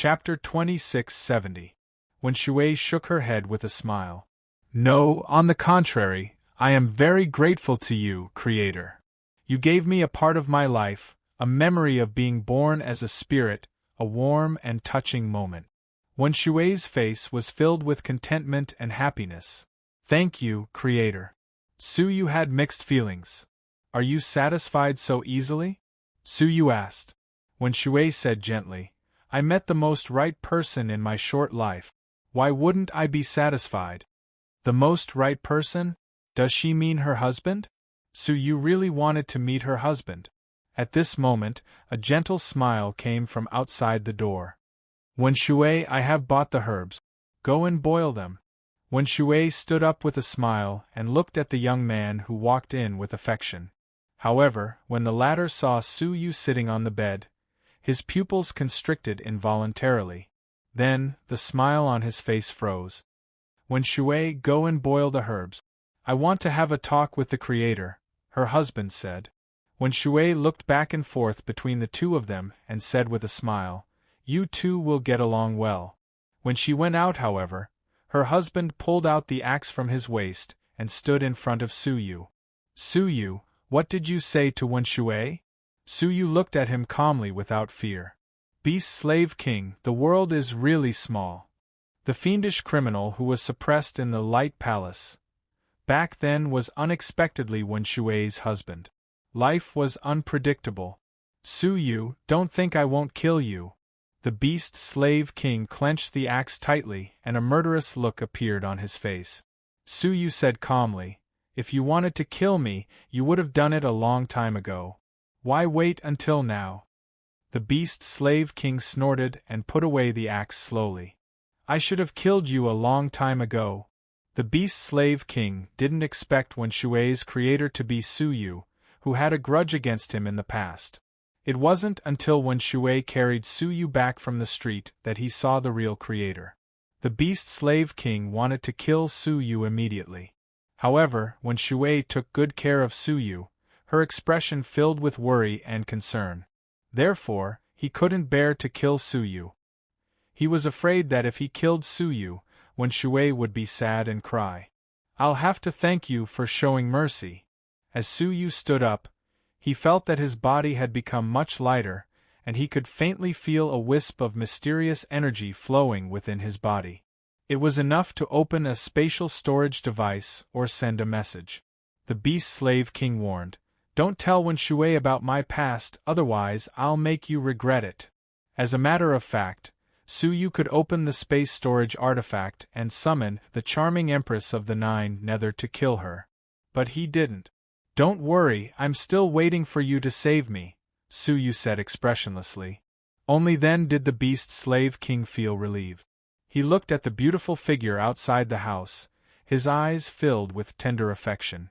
Chapter 2670. When Shui shook her head with a smile. No, on the contrary, I am very grateful to you, Creator. You gave me a part of my life, a memory of being born as a spirit, a warm and touching moment. When Shui's face was filled with contentment and happiness. Thank you, Creator. Suyu had mixed feelings. Are you satisfied so easily? Suyu asked. When Shui said gently, I met the most right person in my short life. Why wouldn't I be satisfied? The most right person? Does she mean her husband? Suyu really wanted to meet her husband. At this moment, a gentle smile came from outside the door. When Shui, I have bought the herbs. Go and boil them. When Shui stood up with a smile and looked at the young man who walked in with affection. However, when the latter saw Suyu sitting on the bed, his pupils constricted involuntarily. Then, the smile on his face froze. When Shui, go and boil the herbs. I want to have a talk with the Creator, her husband said. When Shui looked back and forth between the two of them and said with a smile, you two will get along well. When she went out, however, her husband pulled out the axe from his waist and stood in front of Suyu. Suyu, what did you say to Wen Shui? Suyu looked at him calmly without fear. Beast Slave King, the world is really small. The fiendish criminal who was suppressed in the Light Palace back then was unexpectedly Wen Shui's husband. Life was unpredictable. Suyu, don't think I won't kill you. The Beast Slave King clenched the axe tightly and a murderous look appeared on his face. Suyu said calmly, if you wanted to kill me, you would have done it a long time ago. Why wait until now? The Beast Slave King snorted and put away the axe slowly. I should have killed you a long time ago. The Beast Slave King didn't expect Wen Shui's creator to be Suyu, who had a grudge against him in the past. It wasn't until Wen Shui carried Suyu back from the street that he saw the real creator. The Beast Slave King wanted to kill Suyu immediately. However, when Shui took good care of Suyu, her expression filled with worry and concern. Therefore, he couldn't bear to kill Suyu. He was afraid that if he killed Suyu, Wen Shui would be sad and cry. I'll have to thank you for showing mercy. As Suyu stood up, he felt that his body had become much lighter, and he could faintly feel a wisp of mysterious energy flowing within his body. It was enough to open a spatial storage device or send a message. The Beast Slave King warned, don't tell Wen Shui about my past, otherwise I'll make you regret it. As a matter of fact, Suyu could open the space storage artifact and summon the charming Empress of the Nine Nether to kill her. But he didn't. Don't worry, I'm still waiting for you to save me, Suyu said expressionlessly. Only then did the Beast Slave King feel relieved. He looked at the beautiful figure outside the house, his eyes filled with tender affection.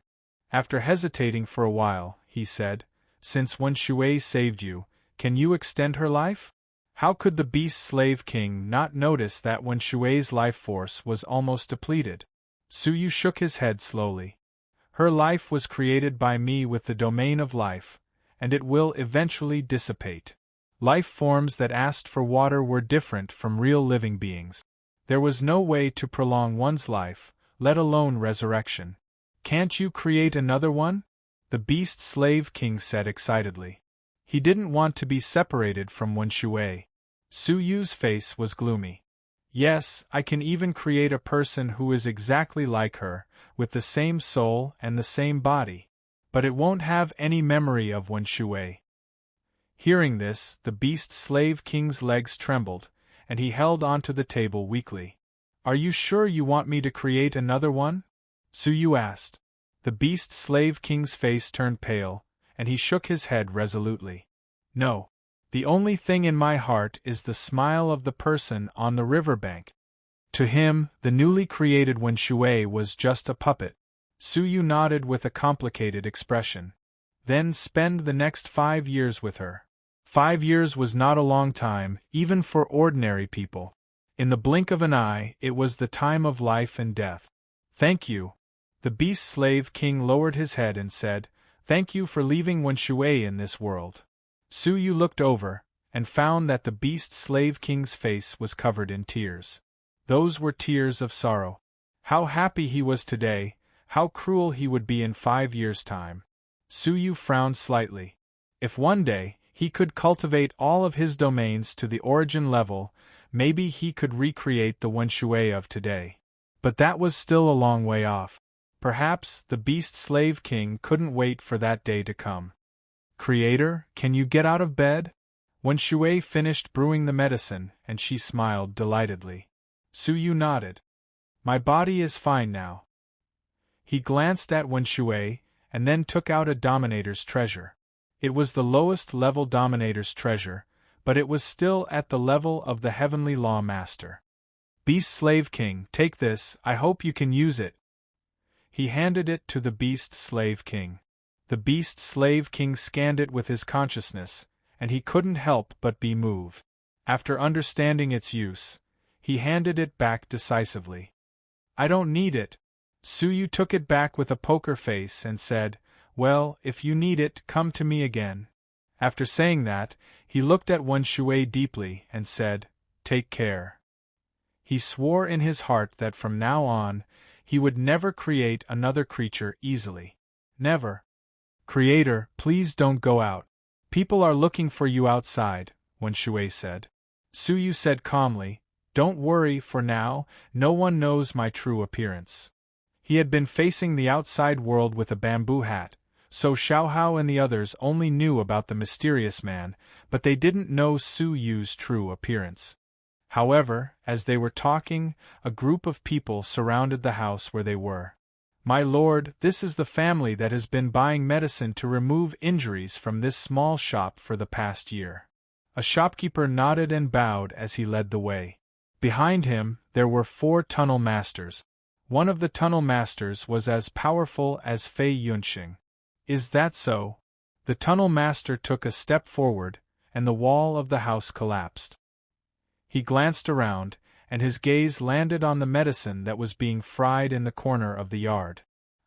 After hesitating for a while, he said, since Wen Shui saved you, can you extend her life? How could the Beast Slave King not notice that Wen Shui's life force was almost depleted? Suyu shook his head slowly. Her life was created by me with the domain of life, and it will eventually dissipate. Life forms that asked for water were different from real living beings. There was no way to prolong one's life, let alone resurrection. Can't you create another one? The Beast Slave King said excitedly. He didn't want to be separated from Wen Shui. Suyu's face was gloomy. Yes, I can even create a person who is exactly like her, with the same soul and the same body. But it won't have any memory of Wen Shui. Hearing this, the Beast Slave King's legs trembled, and he held onto the table weakly. Are you sure you want me to create another one? Suyu asked. The Beast Slave King's face turned pale, and he shook his head resolutely. No. The only thing in my heart is the smile of the person on the riverbank. To him, the newly created Wen Shui was just a puppet. Suyu nodded with a complicated expression. Then spend the next 5 years with her. 5 years was not a long time, even for ordinary people. In the blink of an eye, it was the time of life and death. Thank you. The Beast Slave King lowered his head and said, thank you for leaving Wen Shui in this world. Suyu looked over, and found that the Beast Slave King's face was covered in tears. Those were tears of sorrow. How happy he was today, how cruel he would be in 5 years' time. Suyu frowned slightly. If one day he could cultivate all of his domains to the origin level, maybe he could recreate the Wenshui of today. But that was still a long way off. Perhaps the Beast Slave King couldn't wait for that day to come. Creator, can you get out of bed? Wenshui finished brewing the medicine, and she smiled delightedly. Suyu nodded. My body is fine now. He glanced at Wenshui, and then took out a Dominator's treasure. It was the lowest level Dominator's treasure, but it was still at the level of the Heavenly Law Master. Beast Slave King, take this, I hope you can use it. He handed it to the Beast Slave King. The Beast Slave King scanned it with his consciousness, and he couldn't help but be moved. After understanding its use, he handed it back decisively. I don't need it. Suyu took it back with a poker face and said, well, if you need it, come to me again. After saying that, he looked at Wenshui deeply and said, take care. He swore in his heart that from now on, he would never create another creature easily. Never. Creator, please don't go out. People are looking for you outside, Wenshui said. Suyu said calmly, don't worry, for now, no one knows my true appearance. He had been facing the outside world with a bamboo hat, so Xiaohao and the others only knew about the mysterious man, but they didn't know Suyu's true appearance. However, as they were talking, a group of people surrounded the house where they were. My lord, this is the family that has been buying medicine to remove injuries from this small shop for the past year. A shopkeeper nodded and bowed as he led the way. Behind him, there were 4 tunnel masters. One of the tunnel masters was as powerful as Fei Yunxing. Is that so? The tunnel master took a step forward, and the wall of the house collapsed. He glanced around, and his gaze landed on the medicine that was being fried in the corner of the yard.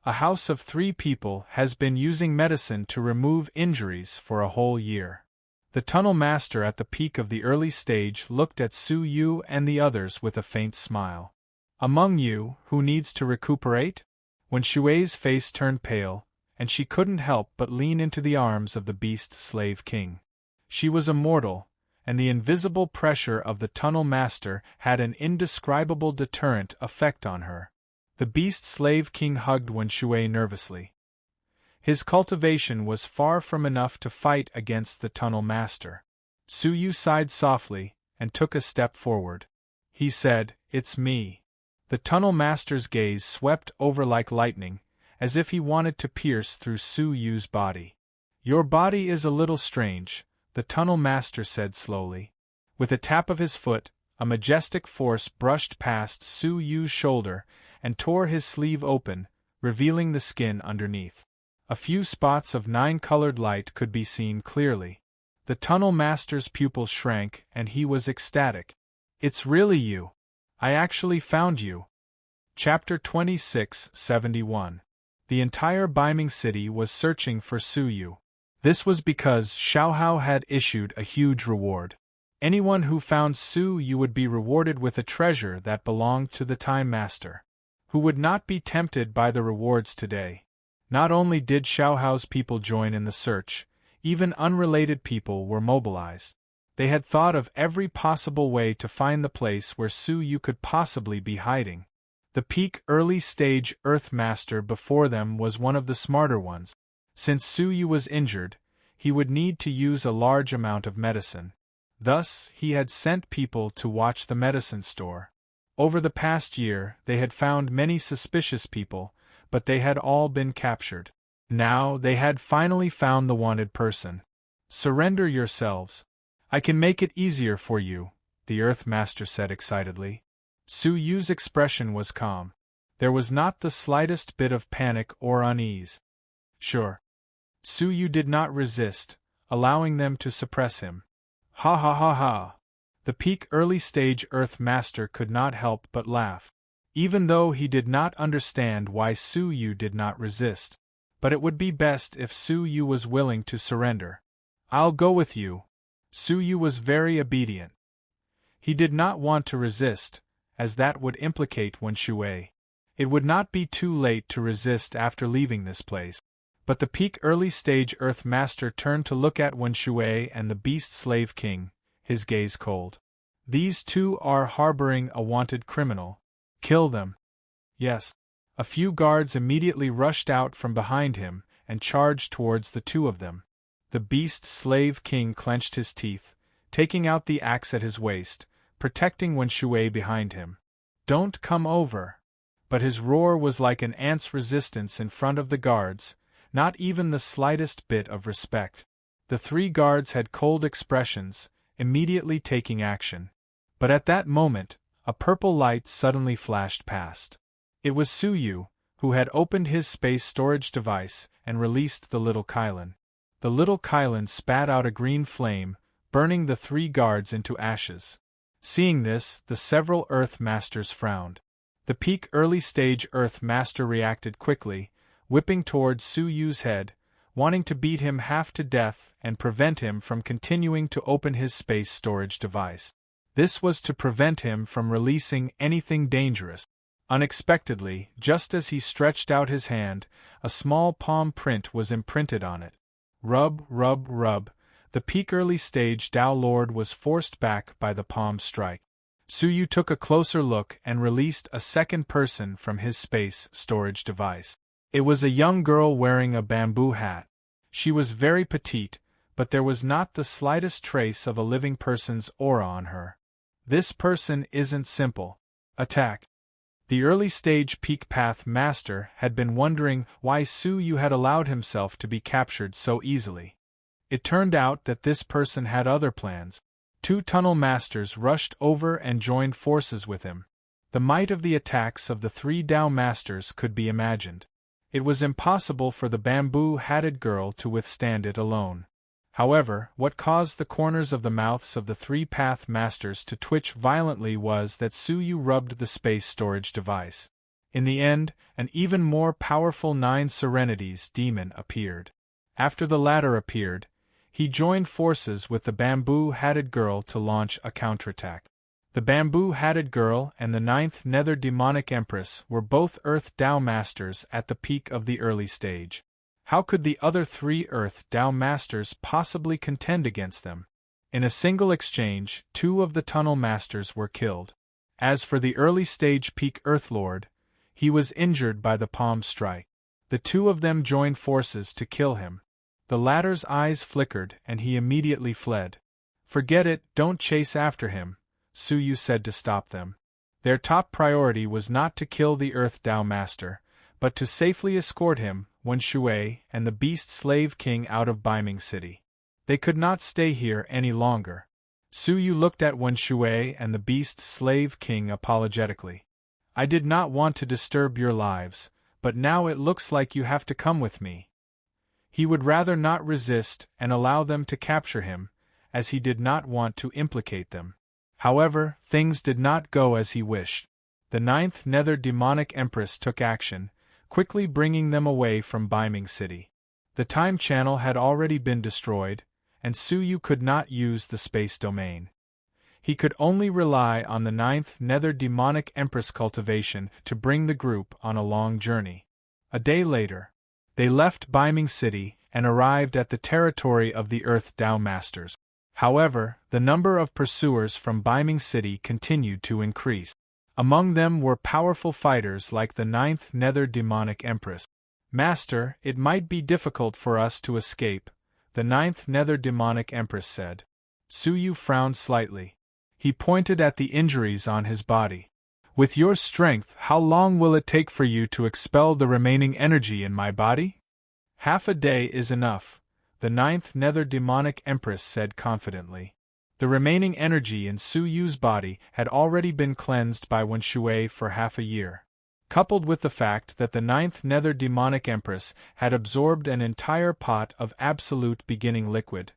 A house of 3 people has been using medicine to remove injuries for a whole year. The tunnel master at the peak of the early stage looked at Suyu and the others with a faint smile. Among you, who needs to recuperate? Wenshui's face turned pale, and she couldn't help but lean into the arms of the Beast Slave King. She was a mortal, and the invisible pressure of the tunnel master had an indescribable deterrent effect on her. The Beast Slave King hugged Wenshui nervously. His cultivation was far from enough to fight against the tunnel master. Suyu sighed softly, and took a step forward. He said, it's me. The tunnel master's gaze swept over like lightning, as if he wanted to pierce through Suyu's body. Your body is a little strange, the tunnel master said slowly. With a tap of his foot, a majestic force brushed past Suyu's shoulder and tore his sleeve open, revealing the skin underneath. A few spots of 9-colored light could be seen clearly. The tunnel master's pupils shrank and he was ecstatic. It's really you. I actually found you. Chapter 2671. The entire Beiming city was searching for Suyu. This was because Xiaohao had issued a huge reward. Anyone who found Suyu would be rewarded with a treasure that belonged to the Time Master. Who would not be tempted by the rewards today? Not only did Xiaohao's people join in the search, even unrelated people were mobilized. They had thought of every possible way to find the place where Suyu could possibly be hiding. The peak early-stage Earth Master before them was one of the smarter ones. Since Suyu was injured, he would need to use a large amount of medicine. Thus, he had sent people to watch the medicine store. Over the past year, they had found many suspicious people, but they had all been captured. Now, they had finally found the wanted person. Surrender yourselves. I can make it easier for you, the Earth Master said excitedly. Suyu's expression was calm. There was not the slightest bit of panic or unease. Sure. Suyu did not resist, allowing them to suppress him. Ha ha ha ha. The peak early-stage Earth Master could not help but laugh. Even though he did not understand why Suyu did not resist. But it would be best if Suyu was willing to surrender. I'll go with you. Su Yu was very obedient. He did not want to resist, as that would implicate Wen Shui. It would not be too late to resist after leaving this place. But the peak early stage Earth Master turned to look at Wen Shui and the Beast Slave King, his gaze cold. These two are harboring a wanted criminal. Kill them. Yes. A few guards immediately rushed out from behind him and charged towards the two of them. The Beast Slave King clenched his teeth, taking out the axe at his waist, protecting Wen Shui behind him. Don't come over. But his roar was like an ant's resistance in front of the guards, not even the slightest bit of respect. The three guards had cold expressions, immediately taking action. But at that moment, a purple light suddenly flashed past. It was Su Yu, who had opened his space storage device and released the little Kylin. The little Kylin spat out a green flame, burning the three guards into ashes. Seeing this, the several Earth Masters frowned. The peak early stage Earth Master reacted quickly, whipping toward Su Yu's head, wanting to beat him half to death and prevent him from continuing to open his space storage device. This was to prevent him from releasing anything dangerous. Unexpectedly, just as he stretched out his hand, a small palm print was imprinted on it. Rub, rub, rub. The peak early stage Tao Lord was forced back by the palm strike. Su Yu took a closer look and released a second person from his space storage device. It was a young girl wearing a bamboo hat. She was very petite, but there was not the slightest trace of a living person's aura on her. This person isn't simple. Attack. The early stage Peak Path Master had been wondering why Su Yu had allowed himself to be captured so easily. It turned out that this person had other plans. Two Tunnel Masters rushed over and joined forces with him. The might of the attacks of the three Tao Masters could be imagined. It was impossible for the bamboo-hatted girl to withstand it alone. However, what caused the corners of the mouths of the three Path Masters to twitch violently was that Su Yu rubbed the space storage device. In the end, an even more powerful Nine Serenities demon appeared. After the latter appeared, he joined forces with the bamboo-hatted girl to launch a counterattack. The bamboo-hatted girl and the ninth Nether Demonic Empress were both Earth Tao Masters at the peak of the early stage. How could the other three Earth Tao Masters possibly contend against them? In a single exchange, two of the Tunnel Masters were killed. As for the early stage Peak Earth Lord, he was injured by the palm strike. The two of them joined forces to kill him. The latter's eyes flickered and he immediately fled. Forget it, don't chase after him, Su Yu said to stop them. Their top priority was not to kill the Earth Tao Master, but to safely escort him, Wen Shui, and the Beast Slave King out of Beiming City. They could not stay here any longer. Su Yu looked at Wen Shui and the Beast Slave King apologetically. I did not want to disturb your lives, but now it looks like you have to come with me. He would rather not resist and allow them to capture him, as he did not want to implicate them. However, things did not go as he wished. The ninth Nether Demonic Empress took action, quickly bringing them away from Beiming City. The time channel had already been destroyed, and Su Yu could not use the space domain. He could only rely on the ninth Nether Demonic Empress cultivation to bring the group on a long journey. A day later, they left Beiming City and arrived at the territory of the Earth Tao Masters. However, the number of pursuers from Beiming City continued to increase. Among them were powerful fighters like the ninth Nether Demonic Empress. Master, it might be difficult for us to escape, the ninth Nether Demonic Empress said. Su Yu frowned slightly. He pointed at the injuries on his body. With your strength, how long will it take for you to expel the remaining energy in my body? Half a day is enough, the ninth Nether Demonic Empress said confidently. The remaining energy in Su Yu's body had already been cleansed by Wen Shui for half a year. Coupled with the fact that the ninth Nether Demonic Empress had absorbed an entire pot of absolute beginning liquid,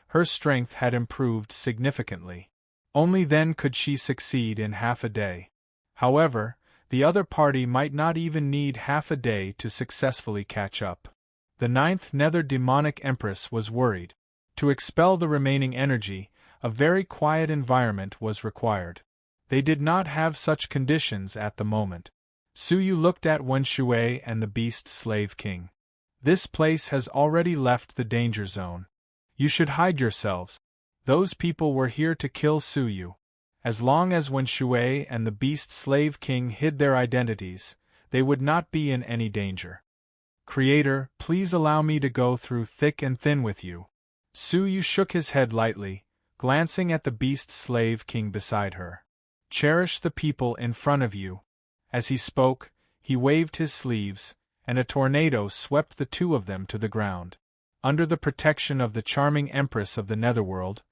her strength had improved significantly. Only then could she succeed in half a day. However, the other party might not even need half a day to successfully catch up. The ninth Nether Demonic Empress was worried. To expel the remaining energy, a very quiet environment was required. They did not have such conditions at the moment. Suyu looked at Wen Shui and the Beast Slave King. This place has already left the danger zone. You should hide yourselves. Those people were here to kill Suyu. As long as Wen Shui and the Beast Slave King hid their identities, they would not be in any danger. Creator, please allow me to go through thick and thin with you. Suyu shook his head lightly, glancing at the Beast Slave King beside her. Cherish the people in front of you. As he spoke, he waved his sleeves, and a tornado swept the two of them to the ground. Under the protection of the charming Empress of the Netherworld,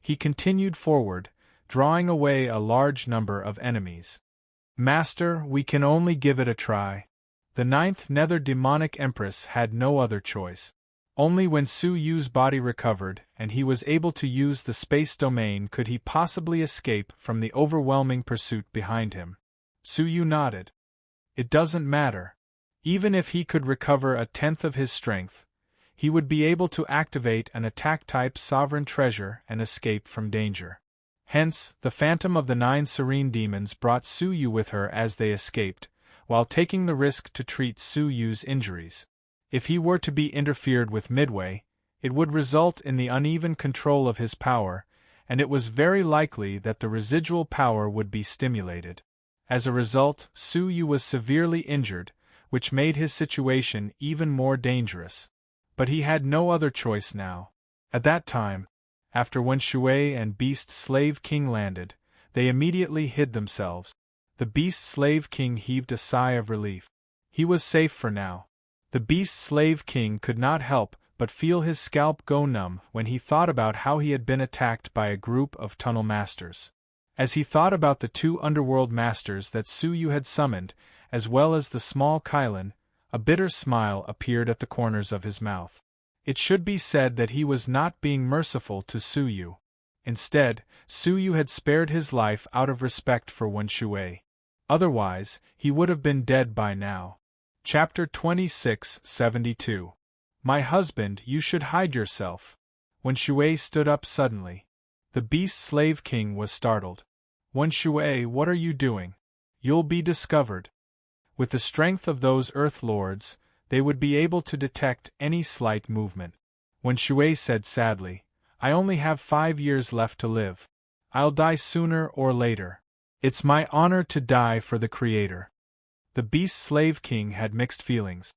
he continued forward, drawing away a large number of enemies. Master, we can only give it a try. The ninth Nether Demonic Empress had no other choice. Only when Suyu's body recovered and he was able to use the space domain could he possibly escape from the overwhelming pursuit behind him. Suyu nodded. It doesn't matter. Even if he could recover a tenth of his strength, he would be able to activate an attack-type sovereign treasure and escape from danger. Hence, the Phantom of the Nine Serene Demons brought Suyu with her as they escaped, while taking the risk to treat Suyu's injuries. If he were to be interfered with midway, it would result in the uneven control of his power, and it was very likely that the residual power would be stimulated. As a result, Suyu was severely injured, which made his situation even more dangerous. But he had no other choice now. At that time, after Wen Shui and Beast Slave King landed, they immediately hid themselves. The Beast Slave King heaved a sigh of relief. He was safe for now. The Beast Slave King could not help but feel his scalp go numb when he thought about how he had been attacked by a group of tunnel masters. As he thought about the two underworld masters that Suyu had summoned, as well as the small Kylan, a bitter smile appeared at the corners of his mouth. It should be said that he was not being merciful to Suyu. Instead, Suyu had spared his life out of respect for Wen Shui. Otherwise, he would have been dead by now. Chapter 2672. My husband, you should hide yourself. Wen Shui stood up suddenly. The Beast Slave King was startled. Wen Shui, what are you doing? You'll be discovered. With the strength of those Earth Lords, they would be able to detect any slight movement. Wen Shui said sadly, I only have 5 years left to live. I'll die sooner or later. It's my honor to die for the Creator. The Beast Slave King had mixed feelings.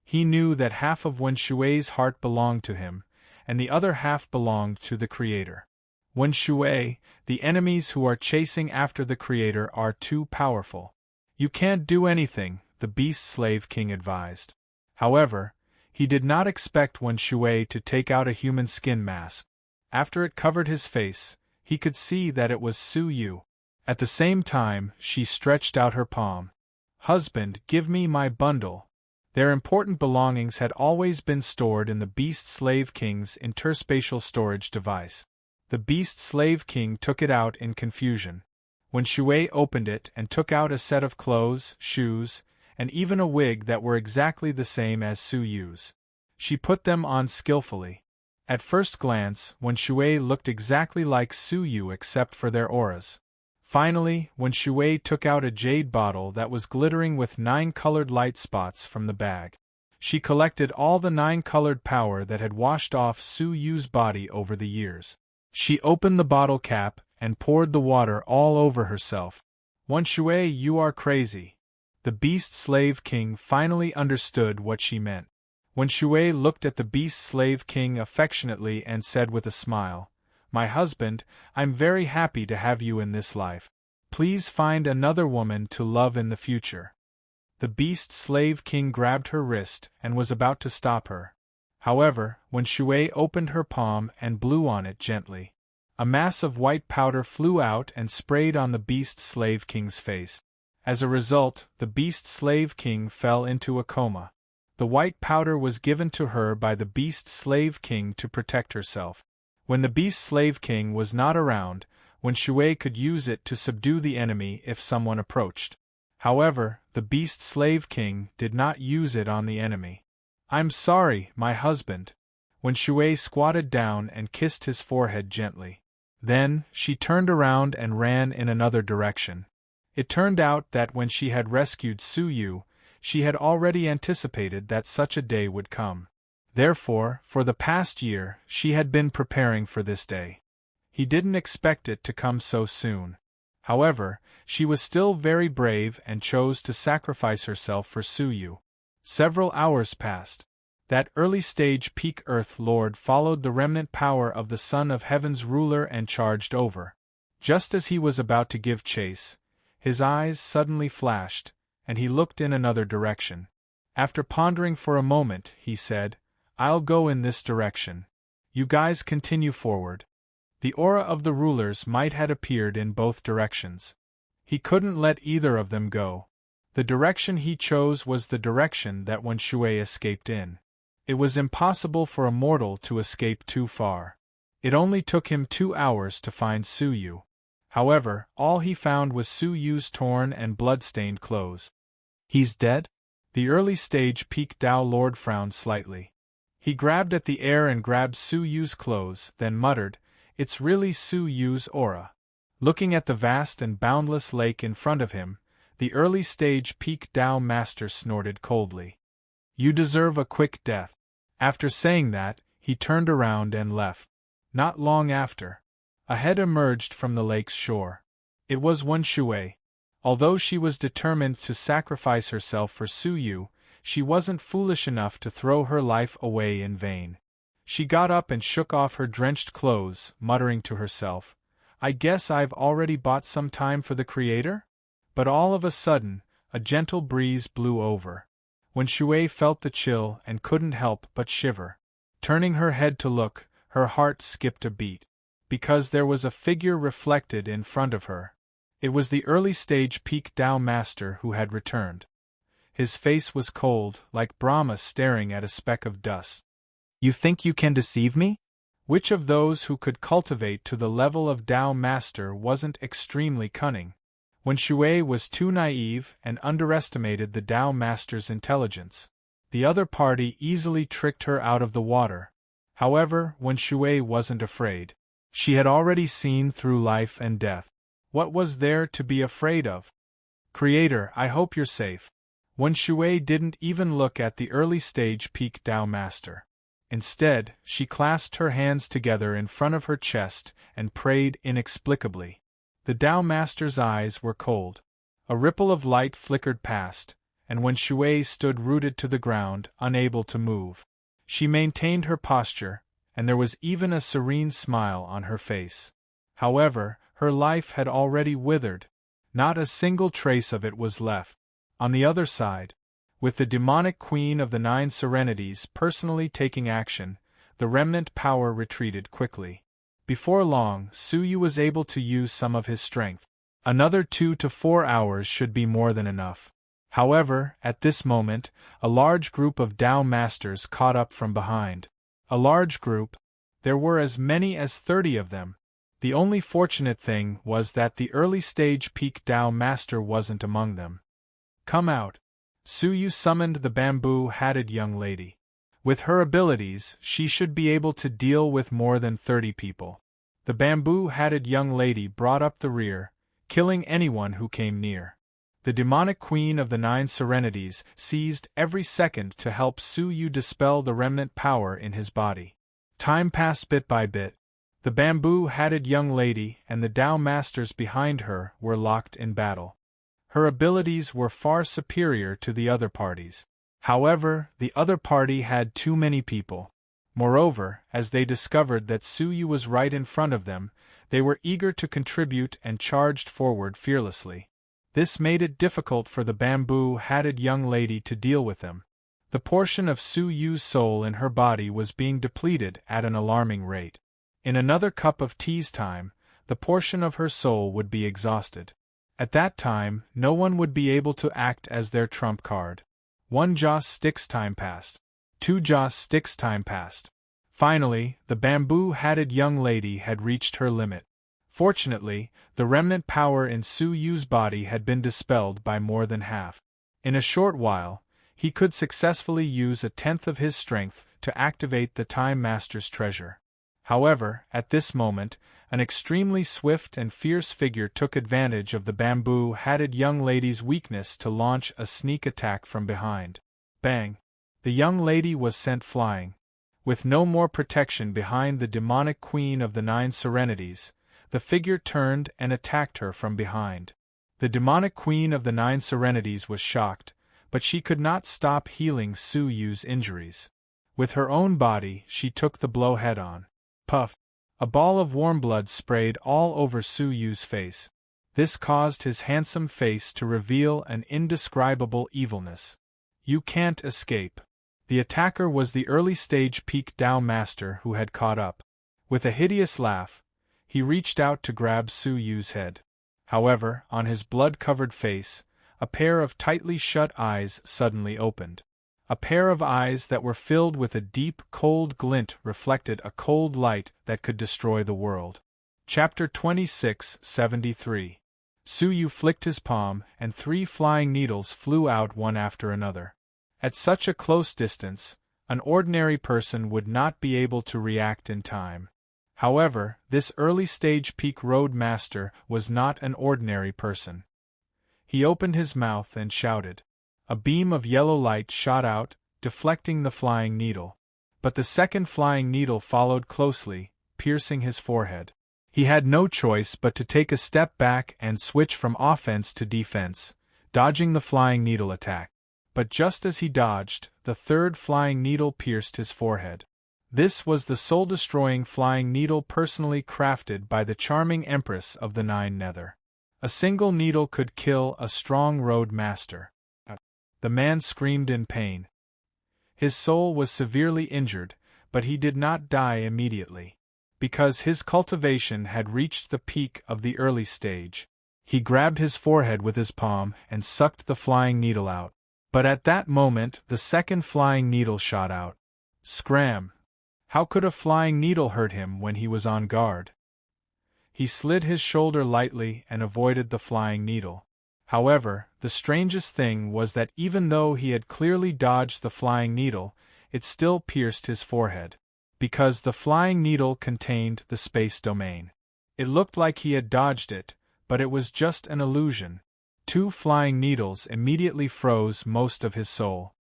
He knew that half of Wen Shui's heart belonged to him, and the other half belonged to the Creator. Wen Shui, the enemies who are chasing after the Creator are too powerful. You can't do anything, the Beast Slave King advised. However, he did not expect Wen Shui to take out a human skin mask. After it covered his face, he could see that it was Suyu. At the same time, she stretched out her palm. Husband, give me my bundle. Their important belongings had always been stored in the Beast Slave King's interspatial storage device. The Beast Slave King took it out in confusion. When Shui opened it and took out a set of clothes, shoes, and even a wig that were exactly the same as Suyu's. She put them on skillfully. At first glance, Wen Shui looked exactly like Suyu except for their auras. Finally, Wen Shui took out a jade bottle that was glittering with 9 colored light spots from the bag. She collected all the 9 colored power that had washed off Suyu's body over the years. She opened the bottle cap and poured the water all over herself. Wen Shui, you are crazy. The Beast Slave King finally understood what she meant. Wen Shui looked at the Beast Slave King affectionately and said with a smile, My husband, I'm very happy to have you in this life. Please find another woman to love in the future. The Beast Slave King grabbed her wrist and was about to stop her. However, Wen Shui opened her palm and blew on it gently. A mass of white powder flew out and sprayed on the Beast Slave King's face. As a result, the Beast Slave King fell into a coma. The white powder was given to her by the Beast Slave King to protect herself. When the Beast Slave King was not around, Wen Shui could use it to subdue the enemy if someone approached. However, the Beast Slave King did not use it on the enemy. I'm sorry, my husband. when Shui squatted down and kissed his forehead gently. Then, she turned around and ran in another direction. It turned out that when she had rescued Su Yu, she had already anticipated that such a day would come. Therefore, for the past year, she had been preparing for this day. He didn't expect it to come so soon. However, she was still very brave and chose to sacrifice herself for Su Yu. Several hours passed. That early-stage peak Earth Lord followed the remnant power of the Son of Heaven's ruler and charged over. Just as he was about to give chase, his eyes suddenly flashed, and he looked in another direction. After pondering for a moment, he said, "I'll go in this direction. You guys continue forward." The aura of the rulers might had appeared in both directions. He couldn't let either of them go. The direction he chose was the direction that Wen Shui escaped in. It was impossible for a mortal to escape too far. It only took him 2 hours to find Su Yu. However, all he found was Su Yu's torn and blood-stained clothes. "He's dead?" The early-stage Peak Tao Lord frowned slightly. He grabbed at the air and grabbed Su Yu's clothes, then muttered, "It's really Su Yu's aura." Looking at the vast and boundless lake in front of him, the early-stage Peak Tao Master snorted coldly. "You deserve a quick death." After saying that, he turned around and left. Not long after, a head emerged from the lake's shore. It was Wen Shui. Although she was determined to sacrifice herself for Su Yu, she wasn't foolish enough to throw her life away in vain. She got up and shook off her drenched clothes, muttering to herself, "I guess I've already bought some time for the Creator?" But all of a sudden, a gentle breeze blew over. Wen Shui felt the chill and couldn't help but shiver. Turning her head to look, her heart skipped a beat. Because there was a figure reflected in front of her. It was the early-stage Peak Tao Master who had returned. His face was cold, like Brahma staring at a speck of dust. "You think you can deceive me?" Which of those who could cultivate to the level of Tao Master wasn't extremely cunning? Wen Shui was too naive and underestimated the Tao Master's intelligence. The other party easily tricked her out of the water. However, Wen Shui wasn't afraid. She had already seen through life and death. What was there to be afraid of? "Creator, I hope you're safe." Wen Shui didn't even look at the early-stage Peak Tao Master. Instead, she clasped her hands together in front of her chest and prayed inexplicably. The Tao Master's eyes were cold. A ripple of light flickered past, and Wen Shui stood rooted to the ground, unable to move. She maintained her posture, and there was even a serene smile on her face. However, her life had already withered. Not a single trace of it was left. On the other side, with the demonic queen of the 9 serenities personally taking action, the remnant power retreated quickly. Before long, Su Yu was able to use some of his strength. Another 2 to 4 hours should be more than enough. However, at this moment, a large group of Tao Masters caught up from behind. A large group? There were as many as 30 of them. The only fortunate thing was that the early-stage Peak Tao Master wasn't among them. "Come out." Su Yu summoned the bamboo-hatted young lady. With her abilities, she should be able to deal with more than 30 people. The bamboo-hatted young lady brought up the rear, killing anyone who came near. The demonic queen of the 9 serenities seized every second to help Su Yu dispel the remnant power in his body. Time passed bit by bit. The bamboo-hatted young lady and the Tao Masters behind her were locked in battle. Her abilities were far superior to the other parties. However, the other party had too many people. Moreover, as they discovered that Su Yu was right in front of them, they were eager to contribute and charged forward fearlessly. This made it difficult for the bamboo-hatted young lady to deal with them. The portion of Su Yu's soul in her body was being depleted at an alarming rate. In another cup of tea's time, the portion of her soul would be exhausted. At that time, no one would be able to act as their trump card. 1 joss sticks time passed. 2 joss sticks time passed. Finally, the bamboo-hatted young lady had reached her limit. Fortunately, the remnant power in Su Yu's body had been dispelled by more than half. In a short while, he could successfully use a tenth of his strength to activate the Time Master's treasure. However, at this moment, an extremely swift and fierce figure took advantage of the bamboo-hatted young lady's weakness to launch a sneak attack from behind. Bang! The young lady was sent flying. With no more protection behind the demonic queen of the 9 serenities, the figure turned and attacked her from behind. The demonic queen of the 9 serenities was shocked, but she could not stop healing Su Yu's injuries. With her own body, she took the blow head-on. Puff! A ball of warm blood sprayed all over Su Yu's face. This caused his handsome face to reveal an indescribable evilness. You can't escape. The attacker was the early-stage Peak Dao Master who had caught up. With a hideous laugh, he reached out to grab Su Yu's head. However, on his blood-covered face, a pair of tightly shut eyes suddenly opened. A pair of eyes that were filled with a deep, cold glint reflected a cold light that could destroy the world. Chapter 26:73. Su Yu flicked his palm, and 3 flying needles flew out one after another. At such a close distance, an ordinary person would not be able to react in time. However, this early-stage Peak Road Master was not an ordinary person. He opened his mouth and shouted. A beam of yellow light shot out, deflecting the flying needle. But the second flying needle followed closely, piercing his forehead. He had no choice but to take a step back and switch from offense to defense, dodging the flying needle attack. But just as he dodged, the third flying needle pierced his forehead. This was the soul-destroying flying needle personally crafted by the charming Empress of the 9 Nether. A single needle could kill a strong road master. The man screamed in pain. His soul was severely injured, but he did not die immediately. Because his cultivation had reached the peak of the early stage, he grabbed his forehead with his palm and sucked the flying needle out. But at that moment the second flying needle shot out. Scram! How could a flying needle hurt him when he was on guard? He slid his shoulder lightly and avoided the flying needle. However, the strangest thing was that even though he had clearly dodged the flying needle, it still pierced his forehead. Because the flying needle contained the space domain. It looked like he had dodged it, but it was just an illusion. 2 flying needles immediately froze most of his soul.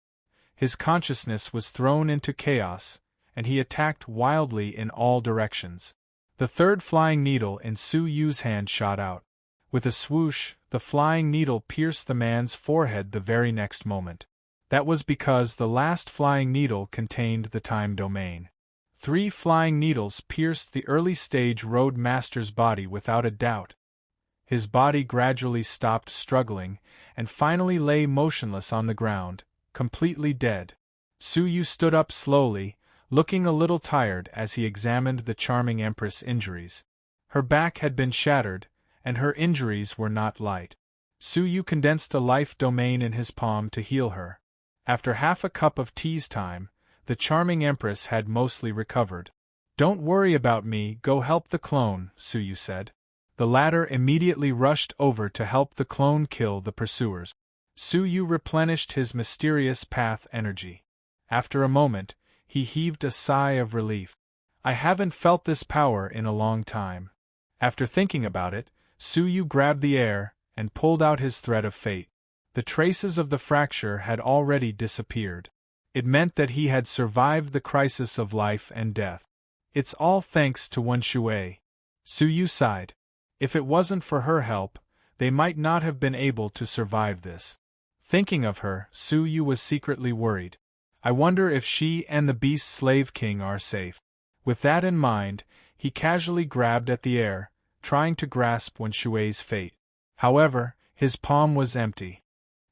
His consciousness was thrown into chaos, and he attacked wildly in all directions. The third flying needle in Su Yu's hand shot out. With a swoosh, the flying needle pierced the man's forehead the very next moment. That was because the last flying needle contained the time domain. 3 flying needles pierced the early-stage Road Master's body without a doubt. His body gradually stopped struggling, and finally lay motionless on the ground, completely dead. Su Yu stood up slowly, looking a little tired as he examined the charming Empress' injuries. Her back had been shattered, and her injuries were not light. Su Yu condensed a life domain in his palm to heal her. After half a cup of tea's time, the charming Empress had mostly recovered. "Don't worry about me, go help the clone," Su Yu said. The latter immediately rushed over to help the clone kill the pursuers. Su Yu replenished his mysterious path energy. After a moment, he heaved a sigh of relief. "I haven't felt this power in a long time." After thinking about it, Su Yu grabbed the air and pulled out his thread of fate. The traces of the fracture had already disappeared. It meant that he had survived the crisis of life and death. "It's all thanks to Wen Shui." Su Yu sighed. If it wasn't for her help, they might not have been able to survive this. Thinking of her, Su Yu was secretly worried. I wonder if she and the Beast Slave King are safe. With that in mind, he casually grabbed at the air, trying to grasp Wen Shui's fate. However, his palm was empty.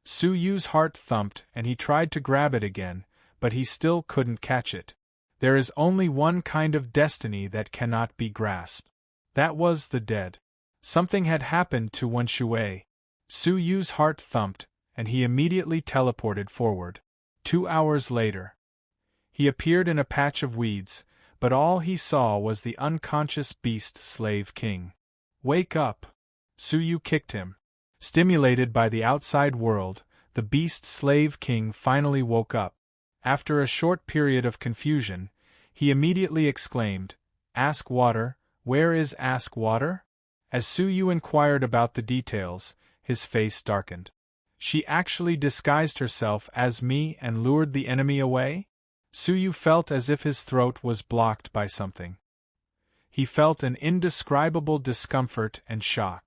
Su Yu's heart thumped and he tried to grab it again, but he still couldn't catch it. There is only one kind of destiny that cannot be grasped. That was the dead. Something had happened to Wen Shui. Su Yu's heart thumped, and he immediately teleported forward. 2 hours later, he appeared in a patch of weeds, but all he saw was the unconscious Beast Slave King. "Wake up!" Su Yu kicked him. Stimulated by the outside world, the Beast Slave King finally woke up. After a short period of confusion, he immediately exclaimed, "Ask Water, where is Ask Water?" As Suyu inquired about the details, his face darkened. She actually disguised herself as me and lured the enemy away? Suyu felt as if his throat was blocked by something. He felt an indescribable discomfort and shock.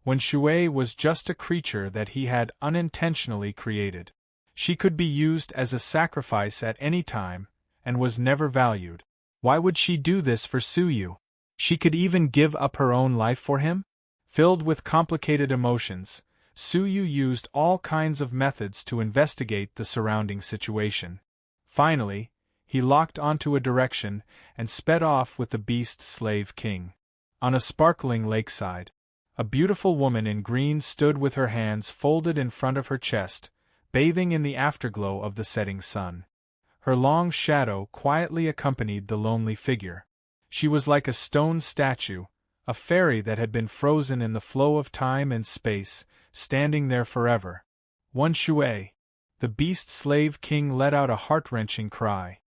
When Shui was just a creature that he had unintentionally created. She could be used as a sacrifice at any time, and was never valued. Why would she do this for Suyu? She could even give up her own life for him? Filled with complicated emotions, Suyu used all kinds of methods to investigate the surrounding situation. Finally, he locked onto a direction and sped off with the Beast Slave King. On a sparkling lakeside, a beautiful woman in green stood with her hands folded in front of her chest, bathing in the afterglow of the setting sun. Her long shadow quietly accompanied the lonely figure. She was like a stone statue, a fairy that had been frozen in the flow of time and space, standing there forever. One Shui, the Beast Slave King, let out a heart-wrenching cry.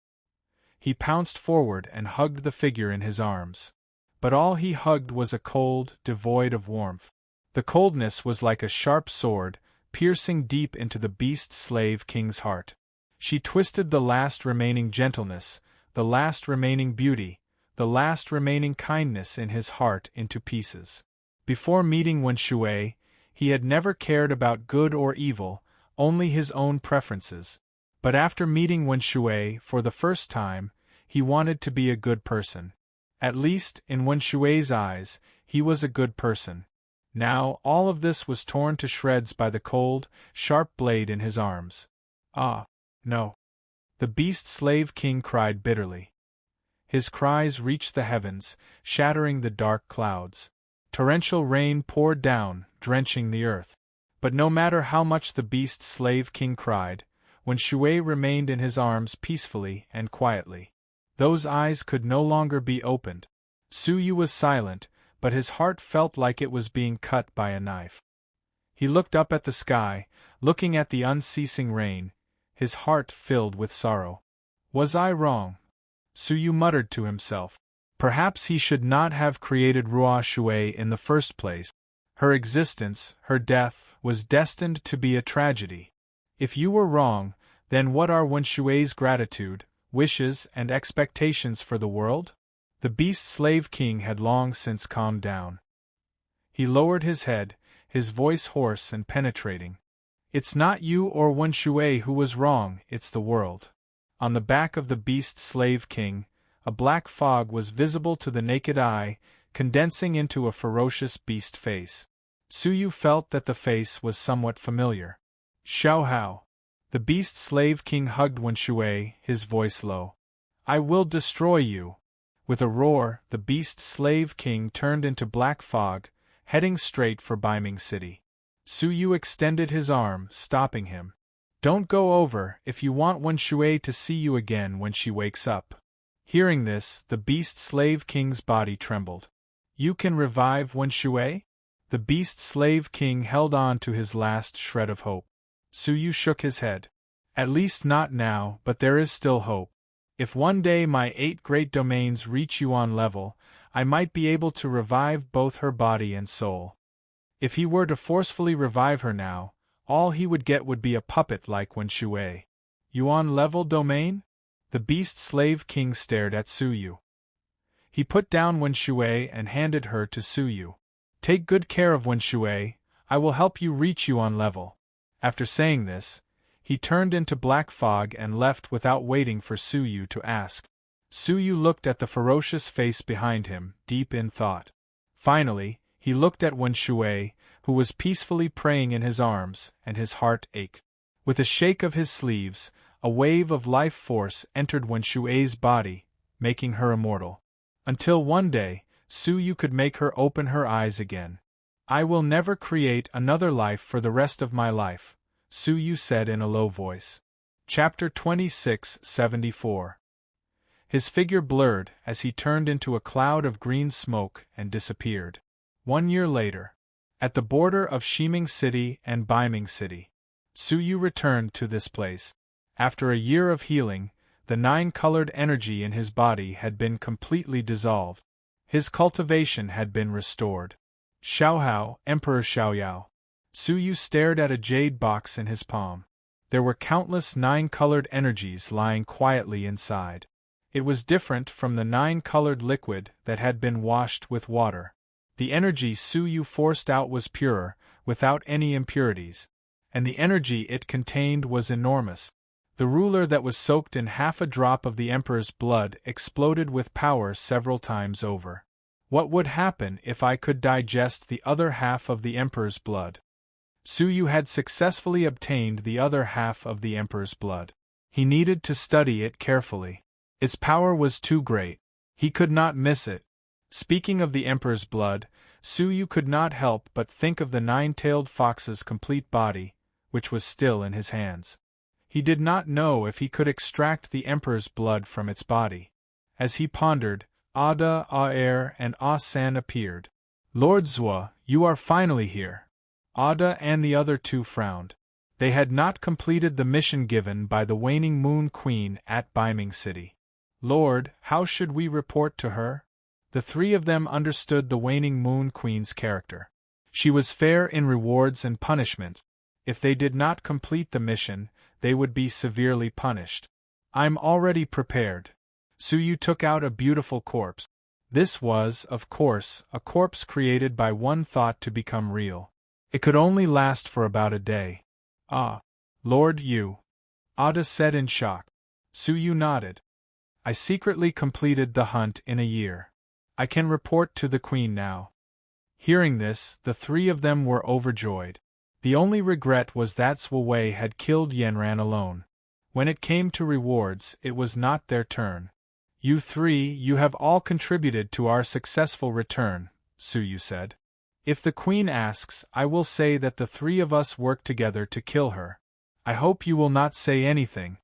He pounced forward and hugged the figure in his arms. But all he hugged was a cold, devoid of warmth. The coldness was like a sharp sword, piercing deep into the Beast Slave King's heart. She twisted the last remaining gentleness, the last remaining beauty, the last remaining kindness in his heart into pieces. Before meeting Wen Shui, he had never cared about good or evil, only his own preferences. But after meeting Wen Shui for the first time, he wanted to be a good person. At least, in Wen Shui's eyes, he was a good person. Now, all of this was torn to shreds by the cold, sharp blade in his arms. Ah, no. The Beast Slave King cried bitterly. His cries reached the heavens, shattering the dark clouds. Torrential rain poured down, drenching the earth. But no matter how much the Beast Slave King cried, Wen Shui remained in his arms peacefully and quietly. Those eyes could no longer be opened. Suyu was silent, but his heart felt like it was being cut by a knife. He looked up at the sky, looking at the unceasing rain, his heart filled with sorrow. Was I wrong? Suyu muttered to himself. Perhaps he should not have created Ruo Shui in the first place. Her existence, her death, was destined to be a tragedy. If you were wrong, then what are Wen Shui's gratitude, wishes, and expectations for the world? The Beast Slave King had long since calmed down. He lowered his head, his voice hoarse and penetrating. It's not you or Wen Shui who was wrong, it's the world. On the back of the Beast Slave King, a black fog was visible to the naked eye, condensing into a ferocious beast face. Suyu felt that the face was somewhat familiar. Xiao Hao. The Beast Slave King hugged Wen Shui, his voice low. I will destroy you. With a roar, the Beast Slave King turned into black fog, heading straight for Baiming City. Suyu extended his arm, stopping him. Don't go over if you want Wen Shui to see you again when she wakes up. Hearing this, the Beast Slave King's body trembled. You can revive Wen Shui? The Beast Slave King held on to his last shred of hope. Suyu shook his head. At least not now, but there is still hope. If one day my 8 great domains reach Yuan level, I might be able to revive both her body and soul. If he were to forcefully revive her now, all he would get would be a puppet like Wen Shui. Yuan level domain? The Beast Slave King stared at Suyu. He put down Wen Shui and handed her to Suyu. Take good care of Wen Shui, I will help you reach Yuan level. After saying this, he turned into black fog and left without waiting for Suyu to ask. Suyu looked at the ferocious face behind him, deep in thought. Finally, he looked at Wen Shui, who was peacefully praying in his arms, and his heart ached. With a shake of his sleeves, a wave of life force entered Wen Shui's body, making her immortal. Until one day, Suyu could make her open her eyes again. I will never create another life for the rest of my life, Suyu said in a low voice. Chapter 2674. His figure blurred as he turned into a cloud of green smoke and disappeared. 1 year later. At the border of Shiming City and Baiming City. Su Yu returned to this place. After a year of healing, the 9-colored energy in his body had been completely dissolved. His cultivation had been restored. Xiaohao, Emperor Xiaoyao. Su Yu stared at a jade box in his palm. There were countless 9-colored energies lying quietly inside. It was different from the 9-colored liquid that had been washed with water. The energy Su Yu forced out was purer, without any impurities. And the energy it contained was enormous. The ruler that was soaked in half a drop of the Emperor's blood exploded with power several times over. What would happen if I could digest the other half of the Emperor's blood? Su Yu had successfully obtained the other half of the Emperor's blood. He needed to study it carefully. Its power was too great. He could not miss it. Speaking of the Emperor's blood, Su Yu could not help but think of the 9-tailed fox's complete body, which was still in his hands. He did not know if he could extract the Emperor's blood from its body. As he pondered, Ada, Aer, and San appeared. Lord Zhua, you are finally here. Ada and the other two frowned. They had not completed the mission given by the Waning Moon Queen at Biming City. Lord, how should we report to her? The three of them understood the Waning Moon Queen's character. She was fair in rewards and punishment. If they did not complete the mission, they would be severely punished. I'm already prepared. Su Yu took out a beautiful corpse. This was, of course, a corpse created by one thought to become real. It could only last for about a day. Ah, Lord Yu. Ada said in shock. Su Yu nodded. I secretly completed the hunt in a year. I can report to the Queen now. Hearing this, the three of them were overjoyed. The only regret was that Sui Wei had killed Yanran alone. When it came to rewards, it was not their turn. You three, you have all contributed to our successful return, Su Yu said. If the Queen asks, I will say that the three of us worked together to kill her. I hope you will not say anything.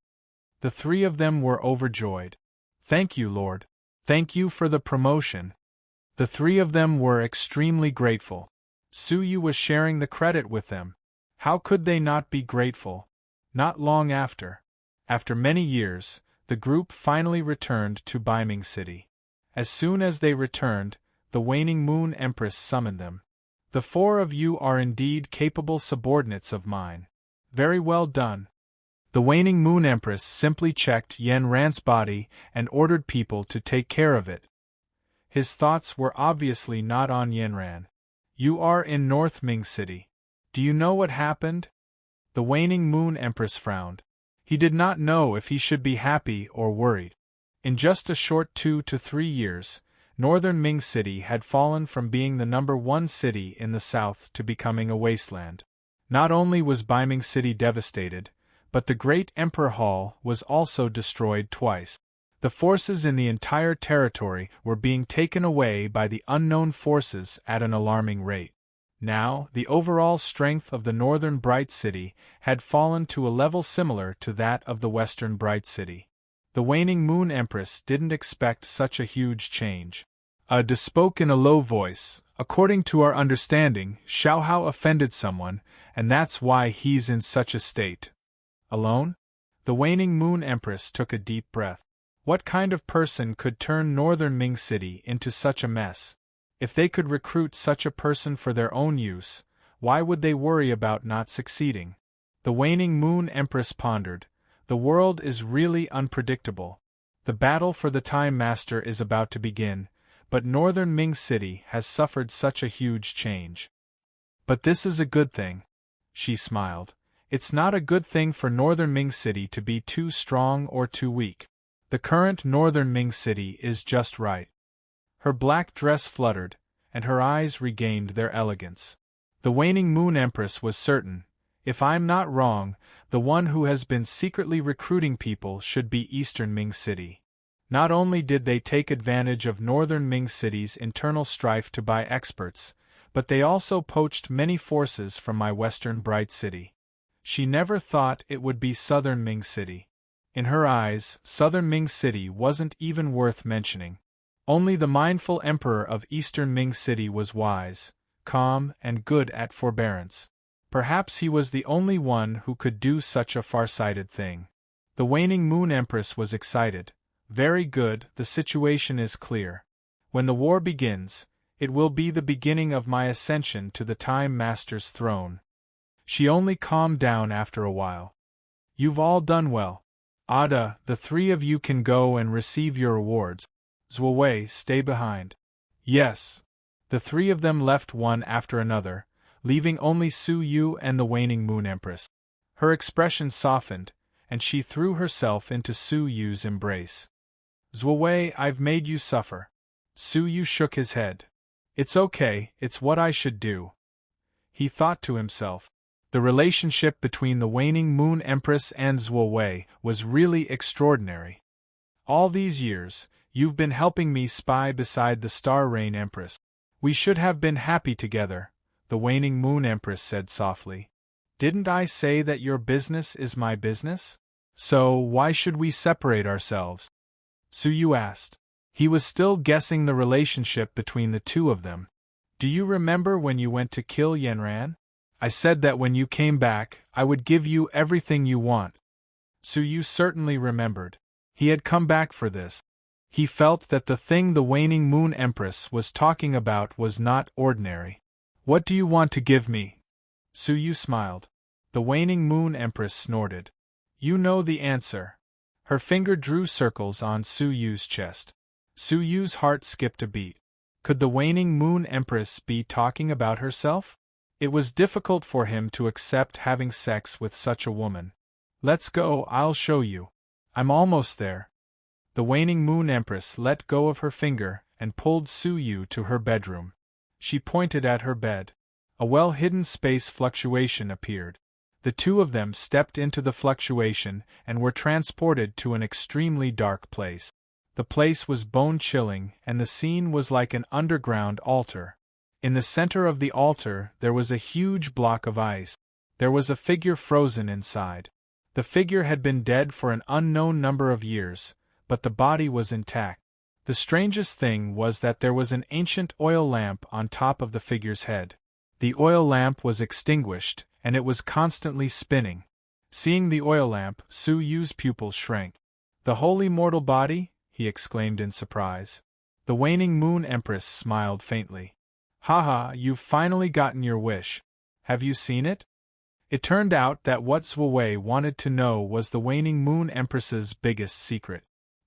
The three of them were overjoyed. Thank you, Lord. Thank you for the promotion. The three of them were extremely grateful. Su Yu was sharing the credit with them. How could they not be grateful? Not long after. After many years, the group finally returned to Biming City. As soon as they returned, the Waning Moon Empress summoned them. The four of you are indeed capable subordinates of mine. Very well done. The Waning Moon Empress simply checked Yanran's body and ordered people to take care of it. His thoughts were obviously not on Yanran. You are in North Ming City. Do you know what happened? The Waning Moon Empress frowned. He did not know if he should be happy or worried. In just a short 2 to 3 years, Northern Ming City had fallen from being the #1 city in the south to becoming a wasteland. Not only was Biming City devastated, but the Great Emperor Hall was also destroyed twice. The forces in the entire territory were being taken away by the unknown forces at an alarming rate. Now, the overall strength of the Northern Bright City had fallen to a level similar to that of the Western Bright City. The Waning Moon Empress didn't expect such a huge change. Ada spoke in a low voice. According to our understanding, Xiaohao offended someone, and that's why he's in such a state. Alone? The Waning Moon Empress took a deep breath. What kind of person could turn Northern Ming City into such a mess? If they could recruit such a person for their own use, why would they worry about not succeeding? The Waning Moon Empress pondered. The world is really unpredictable. The battle for the Time Master is about to begin, but Northern Ming City has suffered such a huge change. But this is a good thing. She smiled. It's not a good thing for Northern Ming City to be too strong or too weak. The current Northern Ming City is just right. Her black dress fluttered, and her eyes regained their elegance. The Waning Moon Empress was certain, if I'm not wrong, the one who has been secretly recruiting people should be Eastern Ming City. Not only did they take advantage of Northern Ming City's internal strife to buy experts, but they also poached many forces from my Western Bright City. She never thought it would be Southern Ming City. In her eyes, Southern Ming City wasn't even worth mentioning. Only the mindful Emperor of Eastern Ming City was wise, calm, and good at forbearance. Perhaps he was the only one who could do such a far-sighted thing. The waning moon empress was excited. Very good, the situation is clear. When the war begins, it will be the beginning of my ascension to the Time Master's throne. She only calmed down after a while. You've all done well. Ada, the three of you can go and receive your rewards. Zhuowei, stay behind. Yes. The three of them left one after another, leaving only Su Yu and the waning moon empress. Her expression softened, and she threw herself into Su Yu's embrace. Zhuowei, I've made you suffer. Su Yu shook his head. It's okay, it's what I should do. He thought to himself. The relationship between the waning moon empress and Zhuowei was really extraordinary. All these years, you've been helping me spy beside the Star Rain Empress. We should have been happy together, the waning moon empress said softly. Didn't I say that your business is my business? So why should we separate ourselves? Su Yu asked. He was still guessing the relationship between the two of them. Do you remember when you went to kill Yanran? I said that when you came back, I would give you everything you want. Su Yu certainly remembered. He had come back for this. He felt that the thing the waning moon empress was talking about was not ordinary. What do you want to give me? Su Yu smiled. The waning moon empress snorted. You know the answer. Her finger drew circles on Su Yu's chest. Su Yu's heart skipped a beat. Could the waning moon empress be talking about herself? It was difficult for him to accept having sex with such a woman. Let's go, I'll show you. I'm almost there. The waning moon empress let go of her finger and pulled Su Yu to her bedroom. She pointed at her bed. A well-hidden space fluctuation appeared. The two of them stepped into the fluctuation and were transported to an extremely dark place. The place was bone-chilling, and the scene was like an underground altar. In the center of the altar there was a huge block of ice. There was a figure frozen inside. The figure had been dead for an unknown number of years, but the body was intact. The strangest thing was that there was an ancient oil lamp on top of the figure's head. The oil lamp was extinguished, and it was constantly spinning. Seeing the oil lamp, Su Yu's pupils shrank. The holy mortal body? He exclaimed in surprise. The waning moon empress smiled faintly. Haha, you've finally gotten your wish. Have you seen it? It turned out that what Zhuowei wanted to know was the waning moon empress's biggest secret.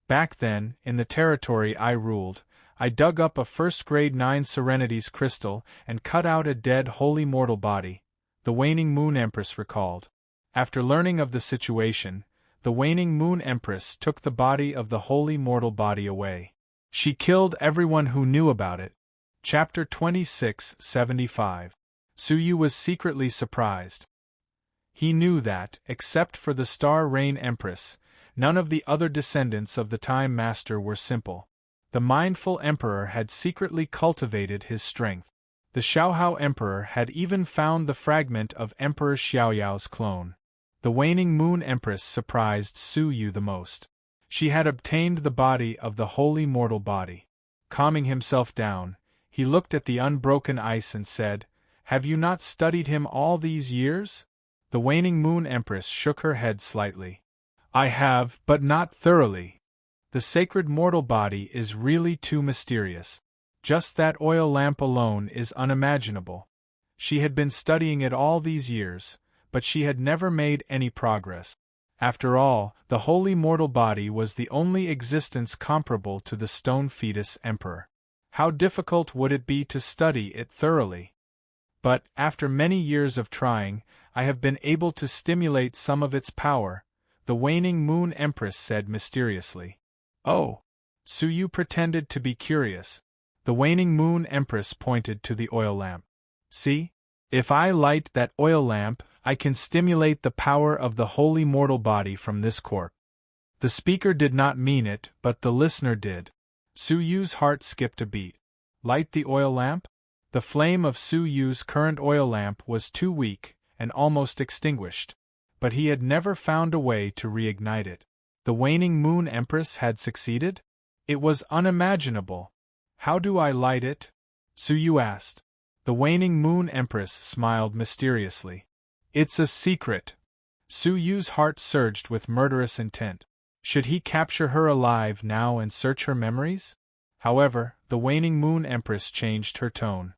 Back then, in the territory I ruled, I dug up a first-grade 9 Serenities crystal and cut out a dead holy mortal body, the waning moon empress recalled. After learning of the situation, the waning moon empress took the body of the holy mortal body away. She killed everyone who knew about it. Chapter 2675. Su Yu was secretly surprised. He knew that, except for the Star Rain Empress, none of the other descendants of the Time Master were simple. The mindful Emperor had secretly cultivated his strength. The Xiaohao Emperor had even found the fragment of Emperor Xiaoyao's clone. The waning moon Empress surprised Su Yu the most. She had obtained the body of the holy mortal body. Calming himself down, he looked at the unbroken ice and said, Have you not studied him all these years? The waning moon empress shook her head slightly. I have, but not thoroughly. The sacred mortal body is really too mysterious. Just that oil lamp alone is unimaginable. She had been studying it all these years, but she had never made any progress. After all, the holy mortal body was the only existence comparable to the stone fetus emperor. How difficult would it be to study it thoroughly? But, after many years of trying, I have been able to stimulate some of its power, the waning moon empress said mysteriously. Oh! Su Yu pretended to be curious. The waning moon empress pointed to the oil lamp. See? If I light that oil lamp, I can stimulate the power of the holy mortal body from this corpse. The speaker did not mean it, but the listener did. Su Yu's heart skipped a beat. Light the oil lamp? The flame of Su Yu's current oil lamp was too weak, and almost extinguished. But he had never found a way to reignite it. The waning moon empress had succeeded? It was unimaginable. How do I light it? Su Yu asked. The waning moon empress smiled mysteriously. It's a secret. Su Yu's heart surged with murderous intent. Should he capture her alive now and search her memories? However, the waning moon empress changed her tone.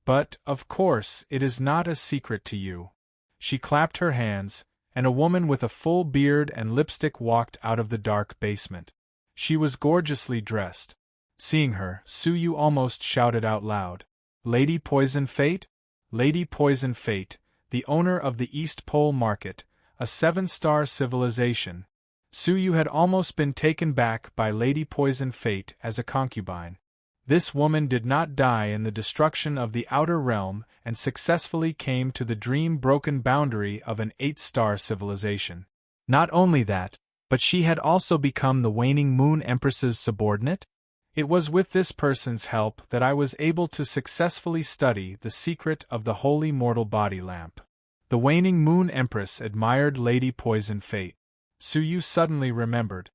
But, of course, it is not a secret to you. She clapped her hands, and a woman with a full beard and lipstick walked out of the dark basement. She was gorgeously dressed. Seeing her, Su Yu almost shouted out loud, "Lady Poison Fate? Lady Poison Fate, the owner of the East Pole Market, a 7-star civilization." Su Yu had almost been taken back by Lady Poison Fate as a concubine. This woman did not die in the destruction of the outer realm and successfully came to the dream-broken boundary of an 8-star civilization. Not only that, but she had also become the waning moon empress's subordinate? It was with this person's help that I was able to successfully study the secret of the holy mortal body lamp. The waning moon empress admired Lady Poison Fate. Su Yu suddenly remembered.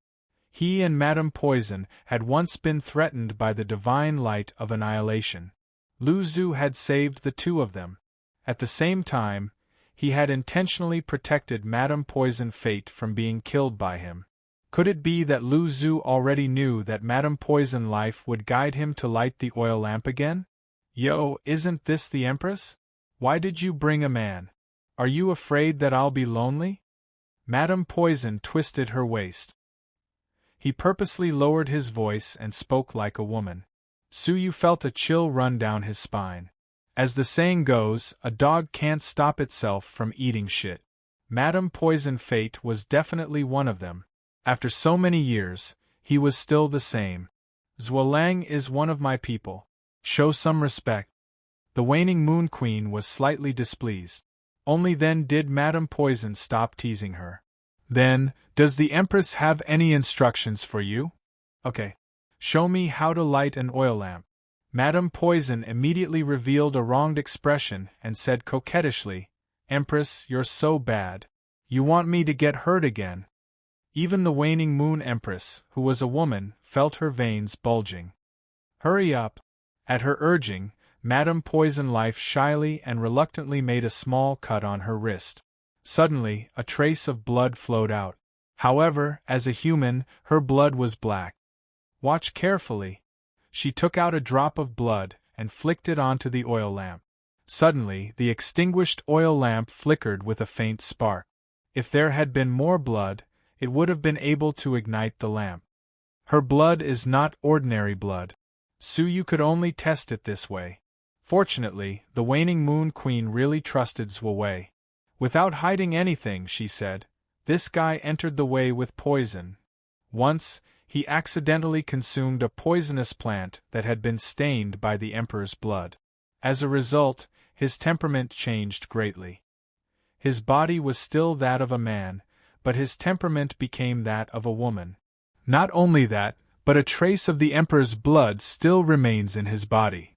He and Madame Poison had once been threatened by the divine light of annihilation. Lu Zhu had saved the two of them. At the same time, he had intentionally protected Madame Poison Fate from being killed by him. Could it be that Lu Zhu already knew that Madame Poison Life would guide him to light the oil lamp again? Yo, isn't this the Empress? Why did you bring a man? Are you afraid that I'll be lonely? Madame Poison twisted her waist. He purposely lowered his voice and spoke like a woman. Su Yu felt a chill run down his spine. As the saying goes, a dog can't stop itself from eating shit. Madame Poison Fate was definitely one of them. After so many years, he was still the same. Zuolang is one of my people. Show some respect. The waning moon queen was slightly displeased. Only then did Madame Poison stop teasing her. Then, does the Empress have any instructions for you? Okay. Show me how to light an oil lamp. Madame Poison immediately revealed a wronged expression and said coquettishly, "Empress, you're so bad. You want me to get hurt again." Even the waning moon empress, who was a woman, felt her veins bulging. "Hurry up." At her urging, Madame Poison Life shyly and reluctantly made a small cut on her wrist. Suddenly, a trace of blood flowed out. However, as a human, her blood was black. "Watch carefully." She took out a drop of blood and flicked it onto the oil lamp. Suddenly, the extinguished oil lamp flickered with a faint spark. If there had been more blood, it would have been able to ignite the lamp. Her blood is not ordinary blood. Su Yu could only test it this way. Fortunately, the waning moon queen really trusted Zuowei. Without hiding anything, she said, "This guy entered the way with poison. Once, he accidentally consumed a poisonous plant that had been stained by the Emperor's blood. As a result, his temperament changed greatly. His body was still that of a man, but his temperament became that of a woman. Not only that, but a trace of the Emperor's blood still remains in his body.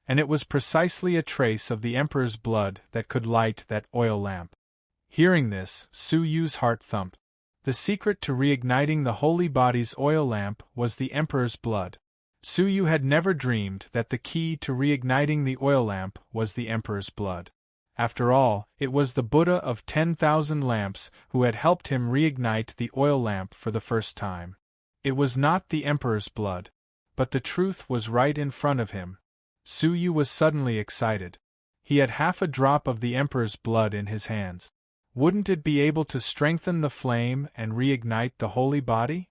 And it was precisely a trace of the Emperor's blood that could light that oil lamp." Hearing this, Su Yu's heart thumped. The secret to reigniting the holy body's oil lamp was the Emperor's blood. Su Yu had never dreamed that the key to reigniting the oil lamp was the Emperor's blood. After all, it was the Buddha of 10,000 lamps who had helped him reignite the oil lamp for the first time. It was not the Emperor's blood. But the truth was right in front of him. Su Yu was suddenly excited. He had half a drop of the Emperor's blood in his hands. Wouldn't it be able to strengthen the flame and reignite the holy body?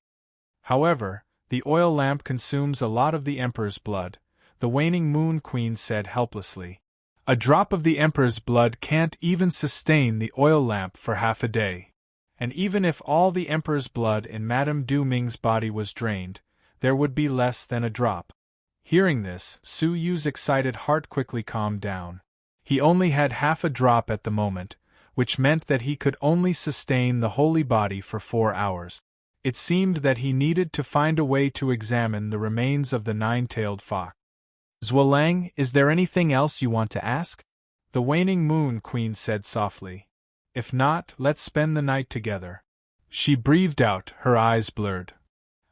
However, the oil lamp consumes a lot of the Emperor's blood, the waning moon queen said helplessly. A drop of the Emperor's blood can't even sustain the oil lamp for half a day. And even if all the Emperor's blood in Madame Du Ming's body was drained, there would be less than a drop. Hearing this, Su Yu's excited heart quickly calmed down. He only had half a drop at the moment, which meant that he could only sustain the holy body for 4 hours. It seemed that he needed to find a way to examine the remains of the nine-tailed fox. "Zuolang, is there anything else you want to ask?" the waning moon queen said softly. "If not, let's spend the night together." She breathed out, her eyes blurred.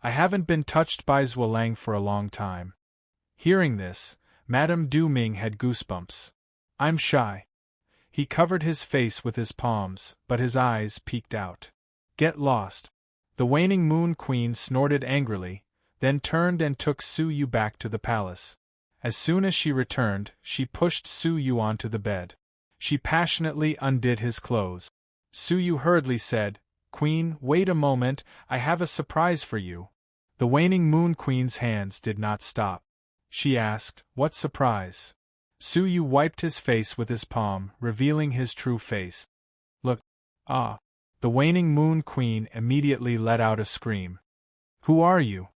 "I haven't been touched by Zuolang for a long time." Hearing this, Madame Du Ming had goosebumps. "I'm shy." He covered his face with his palms, but his eyes peeked out. Get lost. The waning Moon Queen snorted angrily, then turned and took Su Yu back to the palace. As soon as she returned, she pushed Su Yu onto the bed. She passionately undid his clothes. Su Yu hurriedly said, "Queen, wait a moment, I have a surprise for you." The waning Moon Queen's hands did not stop. She asked, "What surprise?" Su Yu wiped his face with his palm, revealing his true face. "Look." "Ah." The waning Moon Queen immediately let out a scream. "Who are you?"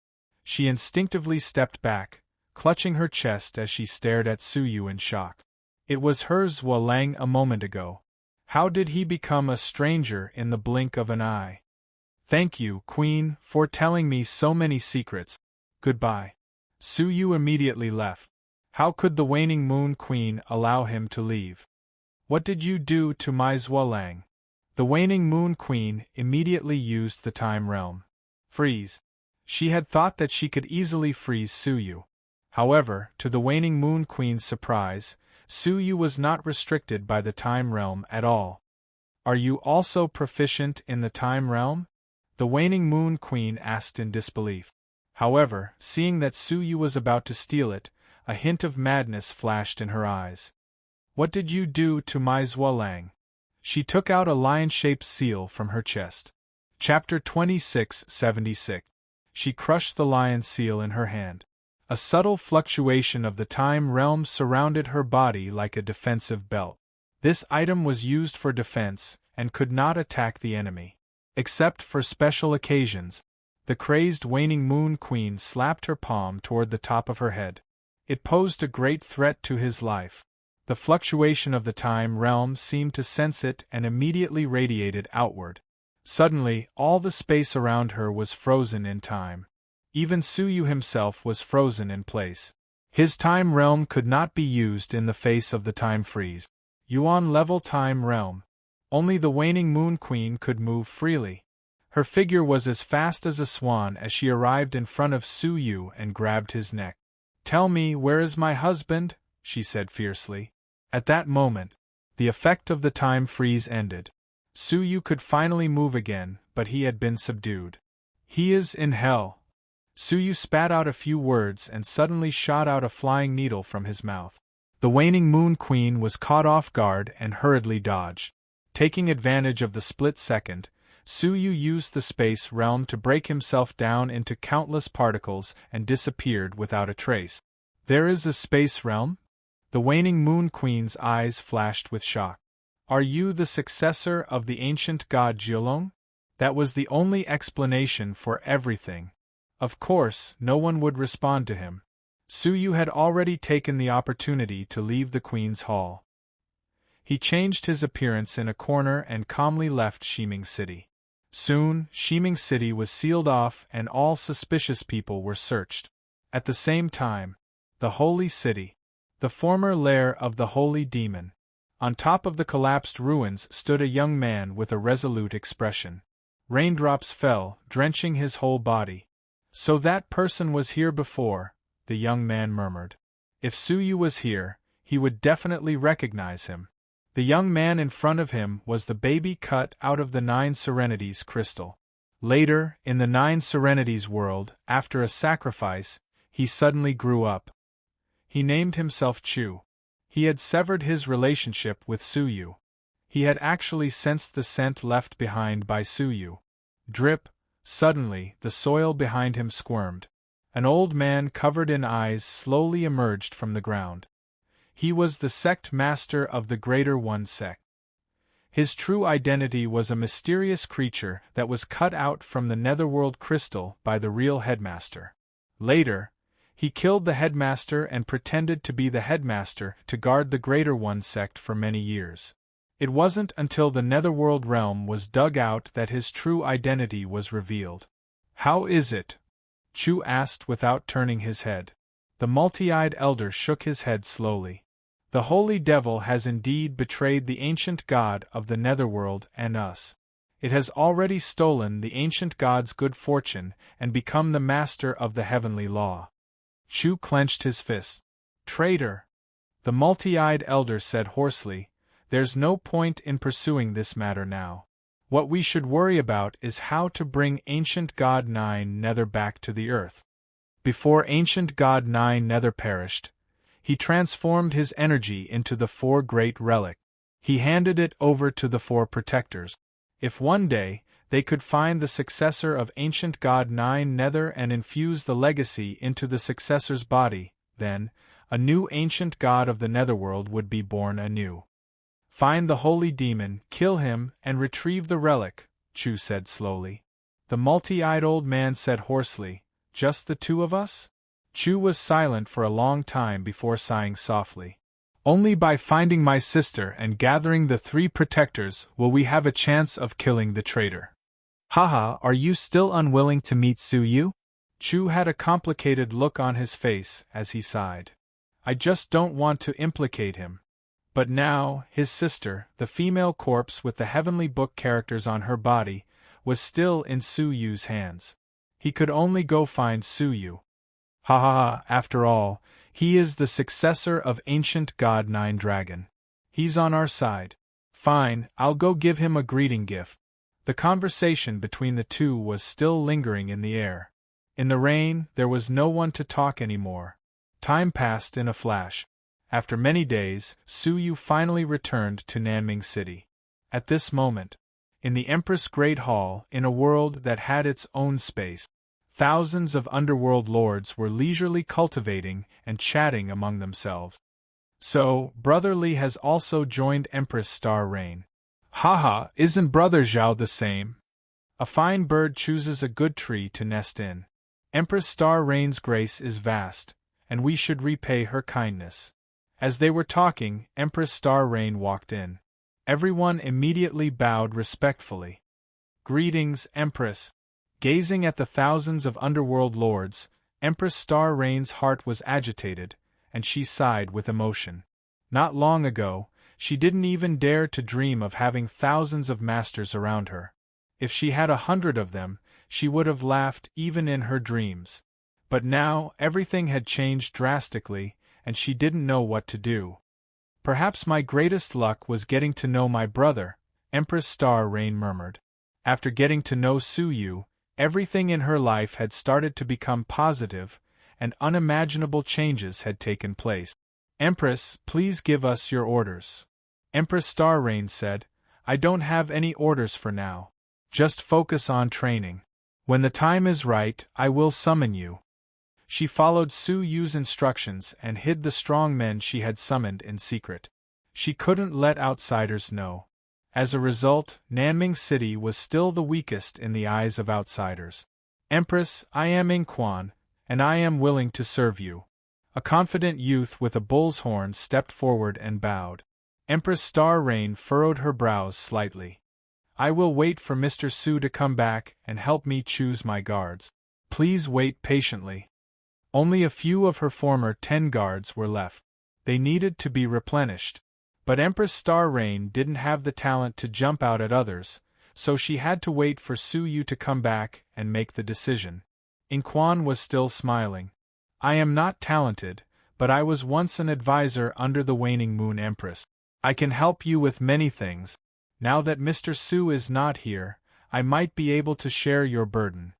She instinctively stepped back, clutching her chest as she stared at Su Yu in shock. It was her Zhuo Lang a moment ago. How did he become a stranger in the blink of an eye? "Thank you, Queen, for telling me so many secrets. Goodbye." Su Yu immediately left. How could the waning Moon Queen allow him to leave? "What did you do to my Zhuo Lang?" The waning Moon Queen immediately used the time realm. Freeze. She had thought that she could easily freeze Su Yu. However, to the waning Moon Queen's surprise, Su Yu was not restricted by the time realm at all. "Are you also proficient in the time realm?" the waning Moon Queen asked in disbelief. However, seeing that Su Yu was about to steal it, a hint of madness flashed in her eyes. "What did you do to my Zhuo Lang?" She took out a lion-shaped seal from her chest. Chapter 2676. She crushed the lion seal in her hand. A subtle fluctuation of the time realm surrounded her body like a defensive belt. This item was used for defense, and could not attack the enemy. Except for special occasions. The crazed waning Moon Queen slapped her palm toward the top of her head. It posed a great threat to his life. The fluctuation of the time realm seemed to sense it and immediately radiated outward. Suddenly, all the space around her was frozen in time. Even Su Yu himself was frozen in place. His time realm could not be used in the face of the time freeze. Yuan-level time realm. Only the waning Moon Queen could move freely. Her figure was as fast as a swan as she arrived in front of Su Yu and grabbed his neck. "Tell me, where is my husband?" she said fiercely. At that moment, the effect of the time freeze ended. Su Yu could finally move again, but he had been subdued. "He is in hell." Su Yu spat out a few words and suddenly shot out a flying needle from his mouth. The waning Moon Queen was caught off guard and hurriedly dodged. Taking advantage of the split second, Su Yu used the space realm to break himself down into countless particles and disappeared without a trace. "There is a space realm?" The waning Moon Queen's eyes flashed with shock. "Are you the successor of the ancient god Jiulong?" That was the only explanation for everything. Of course, no one would respond to him. Su Yu had already taken the opportunity to leave the Queen's hall. He changed his appearance in a corner and calmly left Shiming City. Soon, Shiming City was sealed off and all suspicious people were searched. At the same time, the Holy City, the former lair of the Holy Demon. On top of the collapsed ruins stood a young man with a resolute expression. Raindrops fell, drenching his whole body. "So that person was here before," the young man murmured. If Su Yu was here, he would definitely recognize him. The young man in front of him was the baby cut out of the Nine Serenities crystal. Later, in the Nine Serenities world, after a sacrifice, he suddenly grew up. He named himself Chu. He had severed his relationship with Su Yu. He had actually sensed the scent left behind by Su Yu. Drip. Suddenly, the soil behind him squirmed. An old man covered in eyes slowly emerged from the ground. He was the sect master of the Greater One sect. His true identity was a mysterious creature that was cut out from the netherworld crystal by the real headmaster. Later, he killed the headmaster and pretended to be the headmaster to guard the Greater One sect for many years. It wasn't until the netherworld realm was dug out that his true identity was revealed. "How is it?" Chu asked without turning his head. The multi-eyed elder shook his head slowly. "The Holy Devil has indeed betrayed the ancient god of the netherworld and us. It has already stolen the ancient god's good fortune and become the master of the heavenly law." Chu clenched his fist. "Traitor!" the multi-eyed elder said hoarsely, There's no point in pursuing this matter now. What we should worry about is how to bring ancient God Nine Nether back to the earth. Before ancient God Nine Nether perished, he transformed his energy into the four great relics. He handed it over to the four protectors. If one day they could find the successor of ancient God Nine Nether and infuse the legacy into the successor's body, then a new ancient god of the netherworld would be born anew. Find the holy demon, kill him, and retrieve the relic, Chu said slowly. The multi-eyed old man said hoarsely, just the two of us? Chu was silent for a long time before sighing softly. Only by finding my sister and gathering the three protectors will we have a chance of killing the traitor. Haha, are you still unwilling to meet Su Yu? Chu had a complicated look on his face as he sighed. I just don't want to implicate him. But now, his sister, the female corpse with the heavenly book characters on her body, was still in Su Yu's hands. He could only go find Su Yu. Ha ha ha, after all, he is the successor of ancient God Nine Dragon. He's on our side. Fine, I'll go give him a greeting gift. The conversation between the two was still lingering in the air. In the rain, there was no one to talk anymore. Time passed in a flash. After many days, Su Yu finally returned to Nanming City. At this moment, in the Empress Great Hall, in a world that had its own space, thousands of underworld lords were leisurely cultivating and chatting among themselves. So, Brother Li has also joined Empress Star Rain. Haha, isn't Brother Zhao the same? A fine bird chooses a good tree to nest in. Empress Star Rain's grace is vast, and we should repay her kindness. As they were talking, Empress Star Rain walked in. Everyone immediately bowed respectfully. Greetings, Empress. Gazing at the thousands of underworld lords, Empress Star Rain's heart was agitated, and she sighed with emotion. Not long ago, she didn't even dare to dream of having thousands of masters around her. If she had 100 of them, she would have laughed even in her dreams. But now, everything had changed drastically, and she didn't know what to do. Perhaps my greatest luck was getting to know my brother, Empress Star Rain murmured. After getting to know Su Yu, everything in her life had started to become positive, and unimaginable changes had taken place. Empress, please give us your orders. Empress Star Rain said, I don't have any orders for now. Just focus on training. When the time is right, I will summon you. She followed Su Yu's instructions and hid the strong men she had summoned in secret. She couldn't let outsiders know. As a result, Nanming City was still the weakest in the eyes of outsiders. Empress, I am Ingquan, and I am willing to serve you. A confident youth with a bull's horn stepped forward and bowed. Empress Star Rain furrowed her brows slightly. I will wait for Mr. Su to come back and help me choose my guards. Please wait patiently. Only a few of her former 10 guards were left. They needed to be replenished. But Empress Star Rain didn't have the talent to jump out at others, so she had to wait for Su Yu to come back and make the decision. Ingquan was still smiling. I am not talented, but I was once an advisor under the Waning Moon Empress. I can help you with many things. Now that Mr. Su is not here, I might be able to share your burden.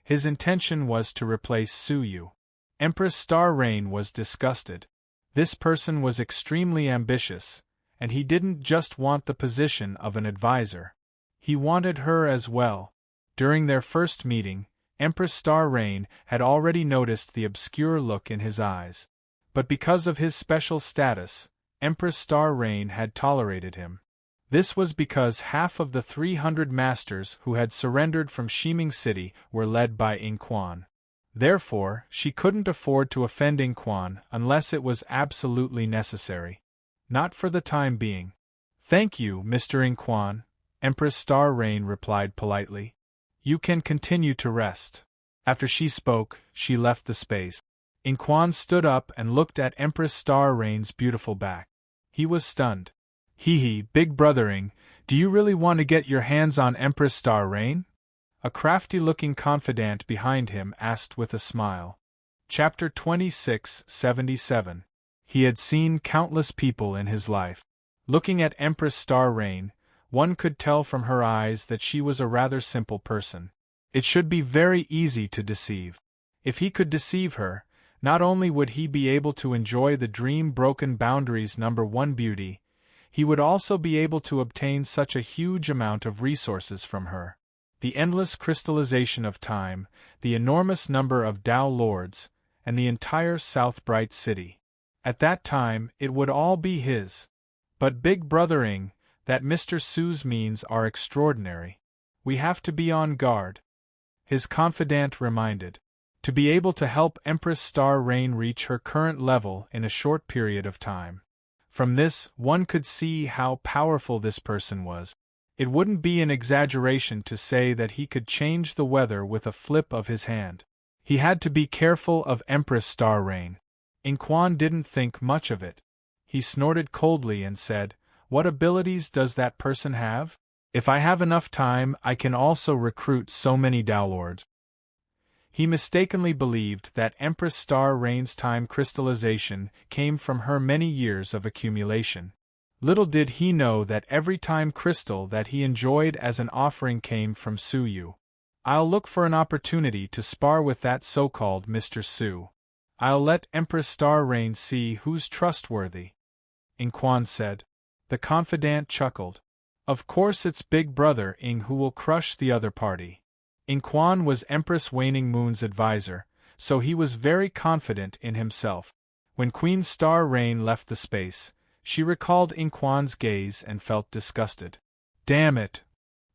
His intention was to replace Su Yu. Empress Star Rain was disgusted. This person was extremely ambitious, and he didn't just want the position of an advisor. He wanted her as well. During their first meeting, Empress Star Rain had already noticed the obscure look in his eyes. But because of his special status, Empress Star Rain had tolerated him. This was because half of the 300 masters who had surrendered from Shiming City were led by Ingquan. Therefore, she couldn't afford to offend Ingquan unless it was absolutely necessary. Not for the time being. Thank you, Mr. Ingquan, Empress Star Rain replied politely. You can continue to rest. After she spoke, she left the space. Ingquan stood up and looked at Empress Star Rain's beautiful back. He was stunned. Hee, big brothering, do you really want to get your hands on Empress Star Rain? A crafty-looking confidant behind him asked with a smile. Chapter 26:77. He had seen countless people in his life. Looking at Empress Star Rain, one could tell from her eyes that she was a rather simple person. It should be very easy to deceive. If he could deceive her, not only would he be able to enjoy the dream-broken boundaries #1 beauty, he would also be able to obtain such a huge amount of resources from her. The endless crystallization of time, the enormous number of Tao Lords, and the entire South Bright City. At that time, it would all be his. But Big Brothering, that Mr. Su's means are extraordinary. We have to be on guard. His confidant reminded. To be able to help Empress Star Rain reach her current level in a short period of time. From this, one could see how powerful this person was. It wouldn't be an exaggeration to say that he could change the weather with a flip of his hand. He had to be careful of Empress Star Rain. Inquan didn't think much of it. He snorted coldly and said, "What abilities does that person have? If I have enough time, I can also recruit so many Tao Lords." He mistakenly believed that Empress Star Rain's time crystallization came from her many years of accumulation. Little did he know that every time crystal that he enjoyed as an offering came from Suyu. "I'll look for an opportunity to spar with that so-called Mr. Su. I'll let Empress Star Rain see who's trustworthy," Inquan said. The confidant chuckled. "Of course it's Big Brother Ing who will crush the other party." Inquan was Empress Waning Moon's advisor, so he was very confident in himself. When Queen Star Rain left the space, she recalled Inquan's gaze and felt disgusted. "Damn it!"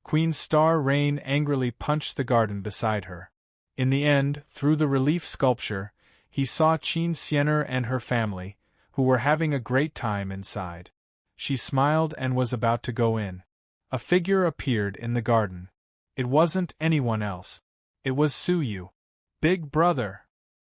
Queen Star Rain angrily punched the garden beside her. In the end, through the relief sculpture, he saw Qin Xiener and her family, who were having a great time inside. She smiled and was about to go in. A figure appeared in the garden. It wasn't anyone else. It was Suyu. "Big Brother!"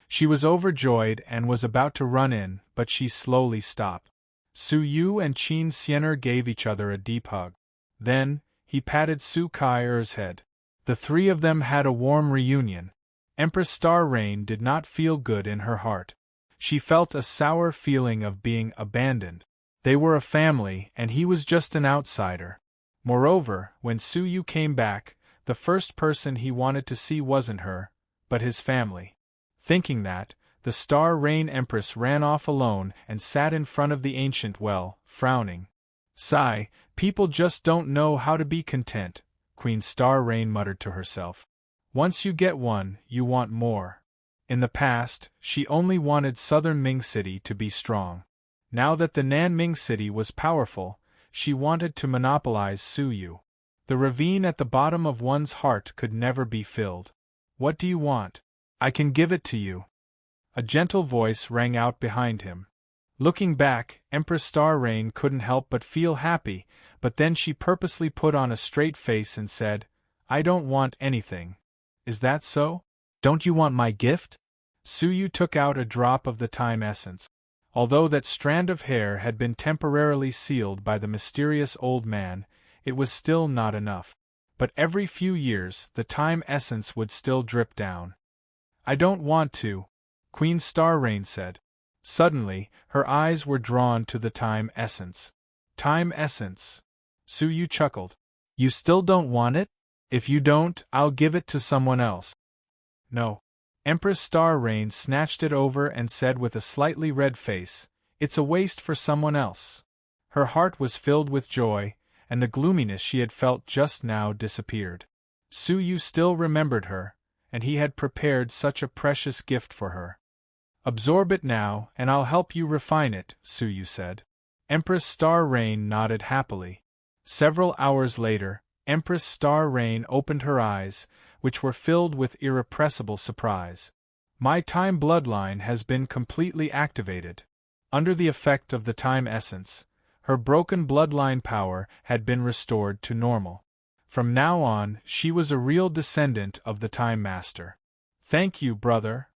She was overjoyed and was about to run in, but she slowly stopped. Suyu and Qin Xiener gave each other a deep hug. Then, he patted Su Kai's head. The three of them had a warm reunion. Empress Star Rain did not feel good in her heart. She felt a sour feeling of being abandoned. They were a family, and he was just an outsider. Moreover, when Suyu came back, the first person he wanted to see wasn't her, but his family. Thinking that, the Star Rain Empress ran off alone and sat in front of the ancient well, frowning. "Sigh, people just don't know how to be content," Queen Star Rain muttered to herself. "Once you get one, you want more." In the past, she only wanted Southern Ming City to be strong. Now that the Nanming City was powerful, she wanted to monopolize Suyu. The ravine at the bottom of one's heart could never be filled. "What do you want? I can give it to you." A gentle voice rang out behind him. Looking back, Empress Star Rain couldn't help but feel happy, but then she purposely put on a straight face and said, "I don't want anything." "Is that so? Don't you want my gift?" Suyu took out a drop of the time essence. Although that strand of hair had been temporarily sealed by the mysterious old man, it was still not enough. But every few years the time essence would still drip down. "I don't want to," Queen Star Rain said. Suddenly, her eyes were drawn to the time essence. "Time essence." Suyu chuckled. "You still don't want it? If you don't, I'll give it to someone else." "No." Empress Star Rain snatched it over and said with a slightly red face, "It's a waste for someone else." Her heart was filled with joy, and the gloominess she had felt just now disappeared. Suyu still remembered her, and he had prepared such a precious gift for her. "Absorb it now, and I'll help you refine it," Suyu said. Empress Star Rain nodded happily. Several hours later, Empress Star Rain opened her eyes, which were filled with irrepressible surprise. "My time bloodline has been completely activated." Under the effect of the time essence, her broken bloodline power had been restored to normal. From now on, she was a real descendant of the Time Master. "Thank you, brother."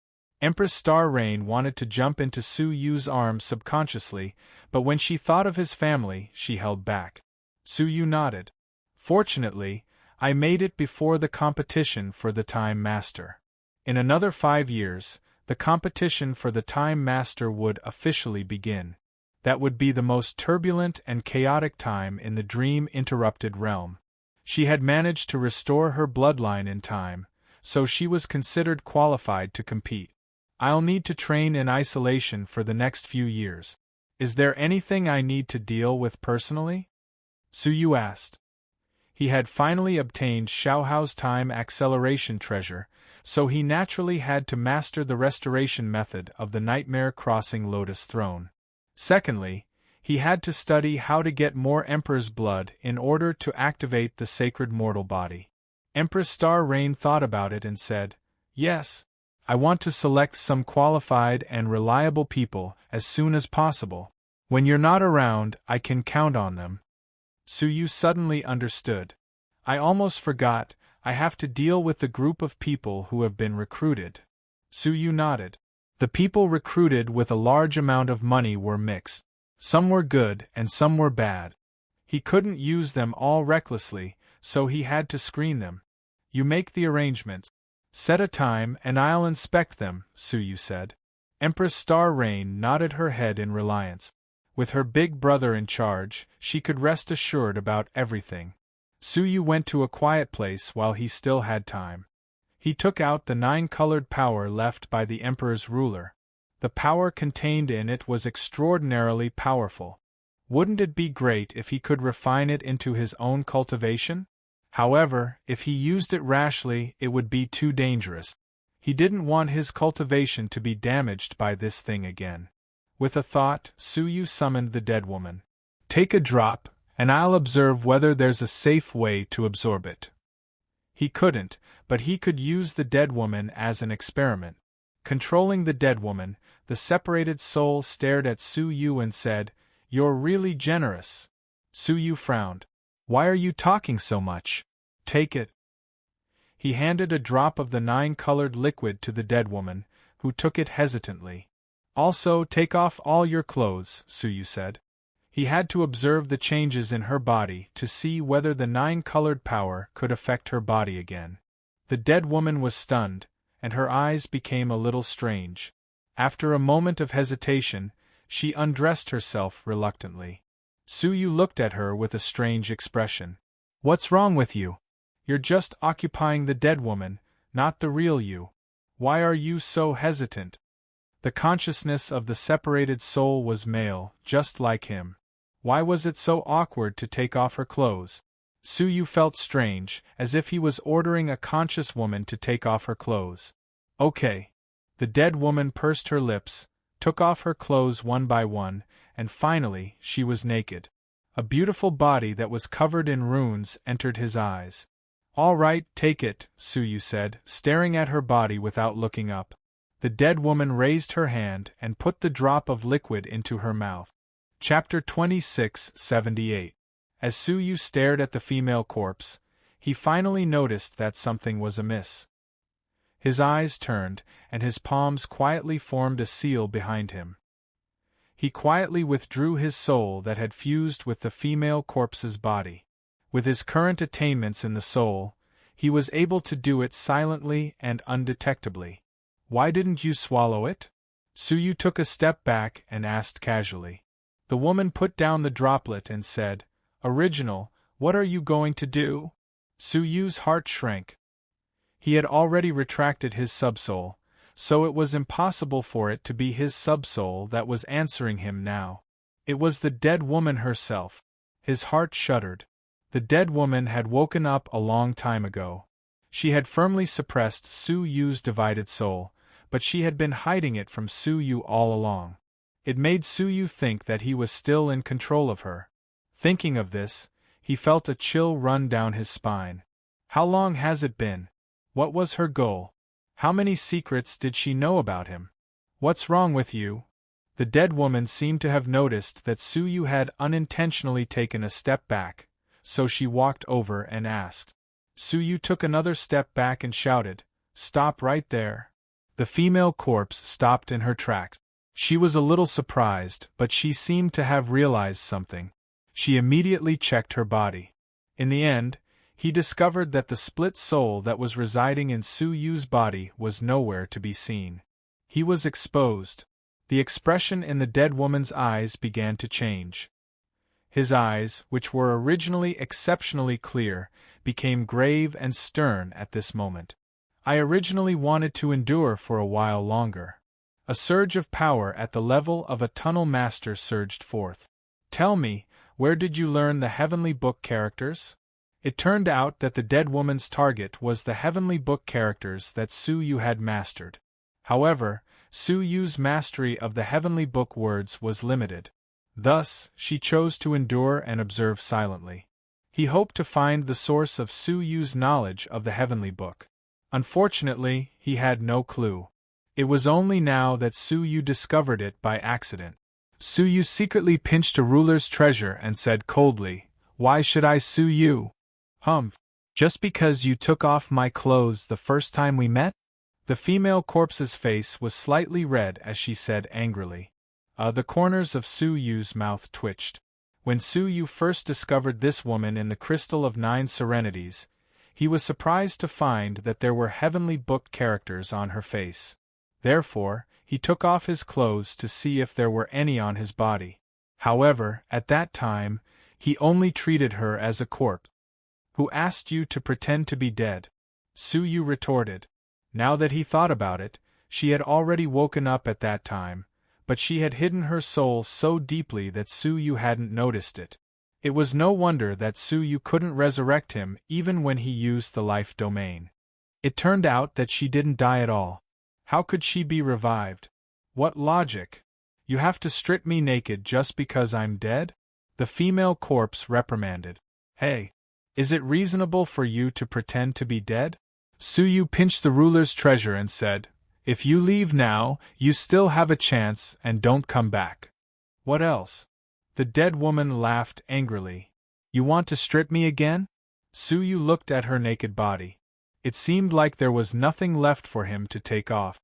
Empress Star Rain wanted to jump into Suyu's arms subconsciously, but when she thought of his family, she held back. Suyu nodded. "Fortunately, I made it before the competition for the Time Master. In another 5 years, the competition for the Time Master would officially begin. That would be the most turbulent and chaotic time in the dream-interrupted realm. She had managed to restore her bloodline in time, so she was considered qualified to compete. I'll need to train in isolation for the next few years. Is there anything I need to deal with personally? Suyu asked. He had finally obtained Xiaohao's time acceleration treasure, so he naturally had to master the restoration method of the Nightmare Crossing Lotus Throne. Secondly, he had to study how to get more Emperor's blood in order to activate the sacred mortal body. Empress Star Rain thought about it and said, "Yes, I want to select some qualified and reliable people as soon as possible. When you're not around, I can count on them." Suyu suddenly understood. "I almost forgot, I have to deal with the group of people who have been recruited." Suyu nodded. The people recruited with a large amount of money were mixed. Some were good and some were bad. He couldn't use them all recklessly, so he had to screen them. "You make the arrangements. Set a time and I'll inspect them," Suyu said. Empress Star Rain nodded her head in reliance. With her big brother in charge, she could rest assured about everything. Suyu went to a quiet place while he still had time. He took out the 9-colored power left by the Emperor's ruler. The power contained in it was extraordinarily powerful. Wouldn't it be great if he could refine it into his own cultivation? However, if he used it rashly, it would be too dangerous. He didn't want his cultivation to be damaged by this thing again. With a thought, Suyu summoned the dead woman. "Take a drop, and I'll observe whether there's a safe way to absorb it." He couldn't, but he could use the dead woman as an experiment. Controlling the dead woman, the separated soul stared at Suyu and said, "You're really generous." Suyu frowned. "Why are you talking so much? Take it." He handed a drop of the 9-colored liquid to the dead woman, who took it hesitantly. "Also take off all your clothes," Suyu said. He had to observe the changes in her body to see whether the 9-colored power could affect her body again. The dead woman was stunned, and her eyes became a little strange. After a moment of hesitation, she undressed herself reluctantly. Suyu looked at her with a strange expression. "What's wrong with you? You're just occupying the dead woman, not the real you. Why are you so hesitant?" The consciousness of the separated soul was male, just like him. Why was it so awkward to take off her clothes? Suyu felt strange, as if he was ordering a conscious woman to take off her clothes. "Okay." The dead woman pursed her lips, took off her clothes one by one, and finally, she was naked. A beautiful body that was covered in runes entered his eyes. "All right, take it," Suyu said, staring at her body without looking up. The dead woman raised her hand and put the drop of liquid into her mouth. Chapter 2678. As Suyu stared at the female corpse, he finally noticed that something was amiss. His eyes turned, and his palms quietly formed a seal behind him. He quietly withdrew his soul that had fused with the female corpse's body. With his current attainments in the soul, he was able to do it silently and undetectably. "Why didn't you swallow it?" Suyu took a step back and asked casually. The woman put down the droplet and said, "Original, what are you going to do?" Suyu's heart shrank. He had already retracted his subsoul, so it was impossible for it to be his subsoul that was answering him now. It was the dead woman herself. His heart shuddered. The dead woman had woken up a long time ago. She had firmly suppressed Suyu's divided soul, but she had been hiding it from Suyu all along. It made Suyu think that he was still in control of her. Thinking of this, he felt a chill run down his spine. How long has it been? What was her goal? How many secrets did she know about him? "What's wrong with you?" The dead woman seemed to have noticed that Suyu had unintentionally taken a step back, so she walked over and asked. Suyu took another step back and shouted, "Stop right there." The female corpse stopped in her tracks. She was a little surprised, but she seemed to have realized something. She immediately checked her body. In the end, he discovered that the split soul that was residing in Suyu's body was nowhere to be seen. He was exposed. The expression in the dead woman's eyes began to change. His eyes, which were originally exceptionally clear, became grave and stern at this moment. I originally wanted to endure for a while longer. A surge of power at the level of a tunnel master surged forth. Tell me, where did you learn the Heavenly Book characters? It turned out that the dead woman's target was the Heavenly Book characters that Su Yu had mastered. However, Su Yu's mastery of the Heavenly Book words was limited. Thus, she chose to endure and observe silently. He hoped to find the source of Su Yu's knowledge of the Heavenly Book. Unfortunately, he had no clue. It was only now that Su Yu discovered it by accident. Su Yu secretly pinched a ruler's treasure and said coldly, "Why should I sue you?" "Humph. Just because you took off my clothes the first time we met?" The female corpse's face was slightly red as she said angrily. The corners of Su Yu's mouth twitched. When Su Yu first discovered this woman in the Crystal of Nine Serenities, he was surprised to find that there were Heavenly Book characters on her face. Therefore, he took off his clothes to see if there were any on his body. However, at that time, he only treated her as a corpse. "Who asked you to pretend to be dead?" Su Yu retorted. Now that he thought about it, she had already woken up at that time, but she had hidden her soul so deeply that Su Yu hadn't noticed it. It was no wonder that Su Yu couldn't resurrect him even when he used the life domain. It turned out that she didn't die at all. How could she be revived? What logic? You have to strip me naked just because I'm dead? The female corpse reprimanded. Hey! Is it reasonable for you to pretend to be dead? Su Yu pinched the ruler's treasure and said, "If you leave now, you still have a chance and don't come back." "What else?" The dead woman laughed angrily. "You want to strip me again?" Su Yu looked at her naked body. It seemed like there was nothing left for him to take off.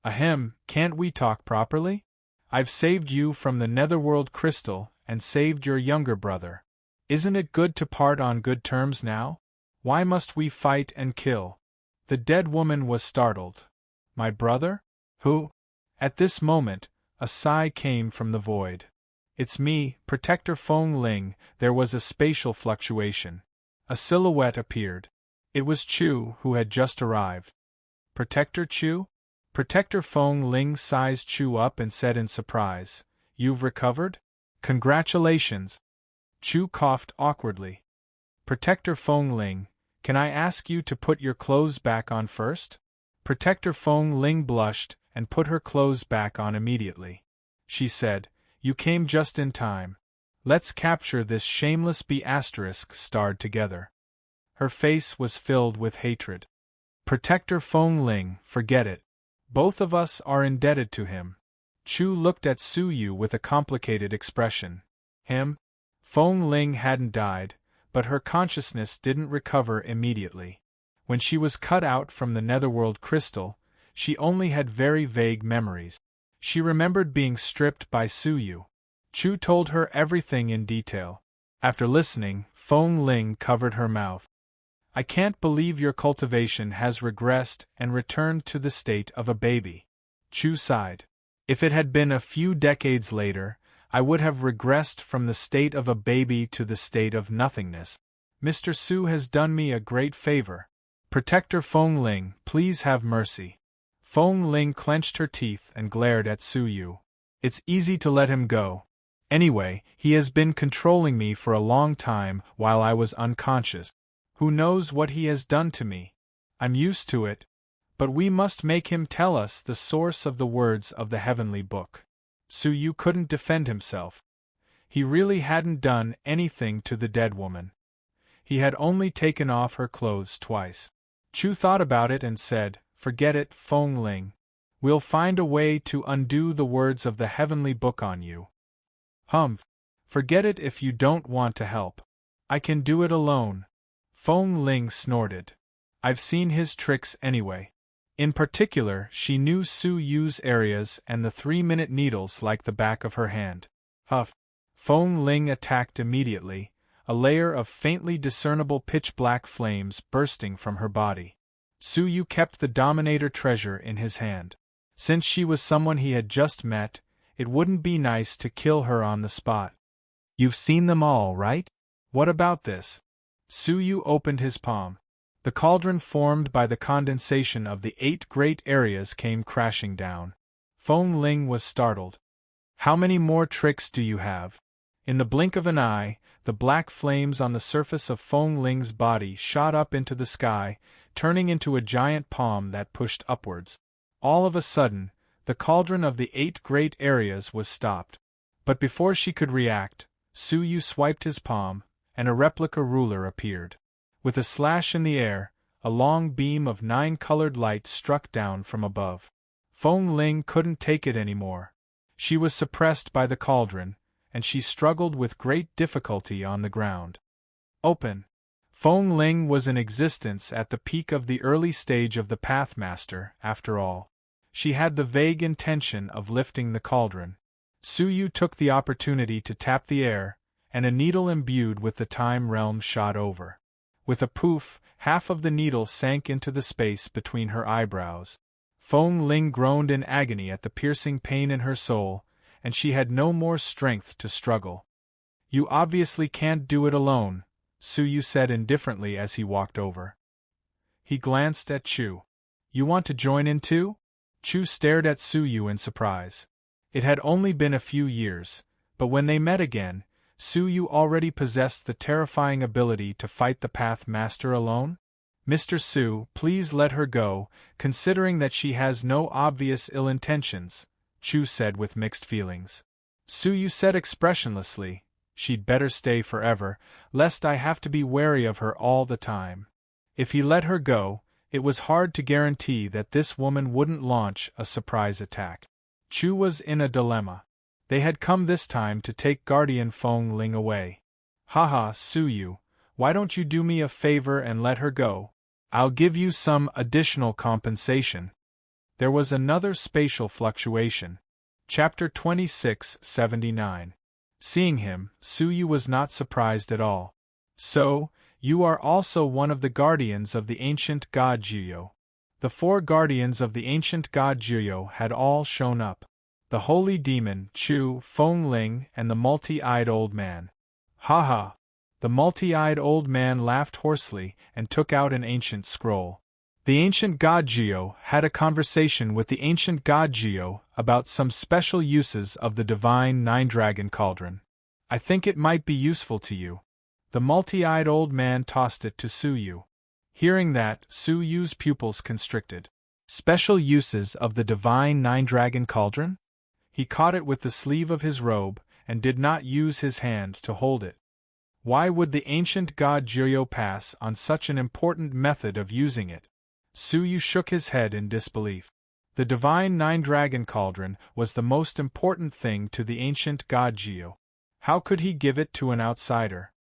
"Ahem, can't we talk properly? I've saved you from the Netherworld crystal and saved your younger brother. Isn't it good to part on good terms now? Why must we fight and kill?" The dead woman was startled. "My brother? Who?" At this moment, a sigh came from the void. "It's me, Protector Feng Ling." There was a spatial fluctuation. A silhouette appeared. It was Chu, who had just arrived. "Protector Chu?" Protector Feng Ling sized Chu up and said in surprise, "You've recovered? Congratulations." Chu coughed awkwardly. "Protector Feng Ling, can I ask you to put your clothes back on first?" Protector Feng Ling blushed and put her clothes back on immediately. She said, "You came just in time. Let's capture this shameless B***** together." Her face was filled with hatred. "Protector Feng Ling, forget it. Both of us are indebted to him." Chu looked at Su Yu with a complicated expression. Him? Feng Ling hadn't died, but her consciousness didn't recover immediately. When she was cut out from the Netherworld crystal, she only had very vague memories. She remembered being stripped by Su Yu. Chu told her everything in detail. After listening, Feng Ling covered her mouth. "I can't believe your cultivation has regressed and returned to the state of a baby." Chu sighed. "If it had been a few decades later, I would have regressed from the state of a baby to the state of nothingness. Mr. Su has done me a great favor. Protector Feng Ling, please have mercy." Feng Ling clenched her teeth and glared at Su Yu. "It's easy to let him go. Anyway, he has been controlling me for a long time while I was unconscious. Who knows what he has done to me? I'm used to it. But we must make him tell us the source of the words of the Heavenly Book." Su Yu couldn't defend himself. He really hadn't done anything to the dead woman. He had only taken off her clothes twice. Chu thought about it and said, "Forget it, Feng Ling. We'll find a way to undo the words of the Heavenly Book on you." "Humph. Forget it if you don't want to help. I can do it alone." Feng Ling snorted. "I've seen his tricks anyway." In particular, she knew Su Yu's areas and the 3-minute needles like the back of her hand. "Huff." Feng Ling attacked immediately, a layer of faintly discernible pitch-black flames bursting from her body. Su Yu kept the Dominator treasure in his hand. Since she was someone he had just met, it wouldn't be nice to kill her on the spot. You've seen them all, right? What about this? Suyu opened his palm. The cauldron formed by the condensation of the 8 great areas came crashing down. Feng Ling was startled. How many more tricks do you have? In the blink of an eye, the black flames on the surface of Feng Ling's body shot up into the sky, turning into a giant palm that pushed upwards. All of a sudden, the cauldron of the 8 great areas was stopped. But before she could react, Suyu swiped his palm, and a replica ruler appeared. With a slash in the air, a long beam of 9-colored light struck down from above. Feng Ling couldn't take it anymore. She was suppressed by the cauldron, and she struggled with great difficulty on the ground. Open. Feng Ling was in existence at the peak of the early stage of the Pathmaster, after all. She had the vague intention of lifting the cauldron. Suyu took the opportunity to tap the air, and a needle imbued with the time realm shot over. With a poof, half of the needle sank into the space between her eyebrows. Feng Ling groaned in agony at the piercing pain in her soul, and she had no more strength to struggle. You obviously can't do it alone, Suyu said indifferently as he walked over. He glanced at Chu. You want to join in too? Chu stared at Suyu in surprise. It had only been a few years, but when they met again, Suyu already possessed the terrifying ability to fight the Path Master alone? Mr. Su, please let her go, considering that she has no obvious ill intentions, Chu said with mixed feelings. Suyu said expressionlessly, she'd better stay forever, lest I have to be wary of her all the time. If he let her go, it was hard to guarantee that this woman wouldn't launch a surprise attack. Chu was in a dilemma. They had come this time to take Guardian Feng Ling away. Haha, Suyu, why don't you do me a favor and let her go? I'll give you some additional compensation. There was another spatial fluctuation. Chapter 2679. Seeing him, Suyu was not surprised at all. So, you are also one of the guardians of the ancient god Jiyo. The 4 guardians of the ancient god Jiyo had all shown up. The holy demon, Chu, Feng Ling, and the multi-eyed old man. Haha! The multi-eyed old man laughed hoarsely and took out an ancient scroll. The ancient god Jiyo had a conversation with the ancient god Jiyo about some special uses of the divine 9-dragon cauldron. I think it might be useful to you. The multi-eyed old man tossed it to Suyu. Hearing that, Suyu's pupils constricted. Special uses of the divine 9-dragon cauldron? He caught it with the sleeve of his robe, and did not use his hand to hold it. Why would the ancient god Jiyo pass on such an important method of using it? Suyu shook his head in disbelief. The divine 9-dragon cauldron was the most important thing to the ancient god Jiyo. How could he give it to an outsider?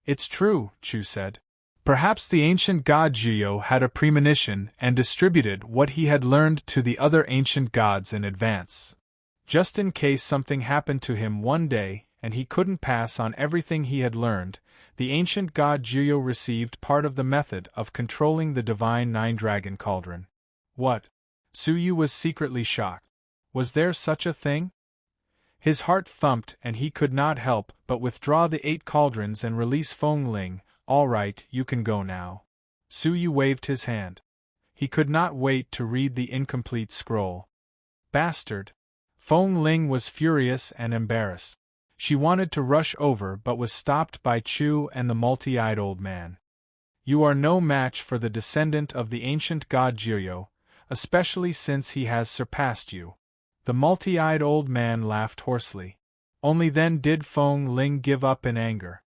It's true, Chu said. Perhaps the ancient god Jiyo had a premonition and distributed what he had learned to the other ancient gods in advance. Just in case something happened to him one day and he couldn't pass on everything he had learned, the ancient god Jiyo received part of the method of controlling the divine 9-dragon cauldron. What? Suyu was secretly shocked. Was there such a thing? His heart thumped and he could not help but withdraw the 8 cauldrons and release Feng Ling. All right, you can go now. Suyu waved his hand. He could not wait to read the incomplete scroll. Bastard! Feng Ling was furious and embarrassed. She wanted to rush over but was stopped by Chu and the multi-eyed old man. You are no match for the descendant of the ancient god Jiyo, especially since he has surpassed you. The multi-eyed old man laughed hoarsely. Only then did Feng Ling give up in anger.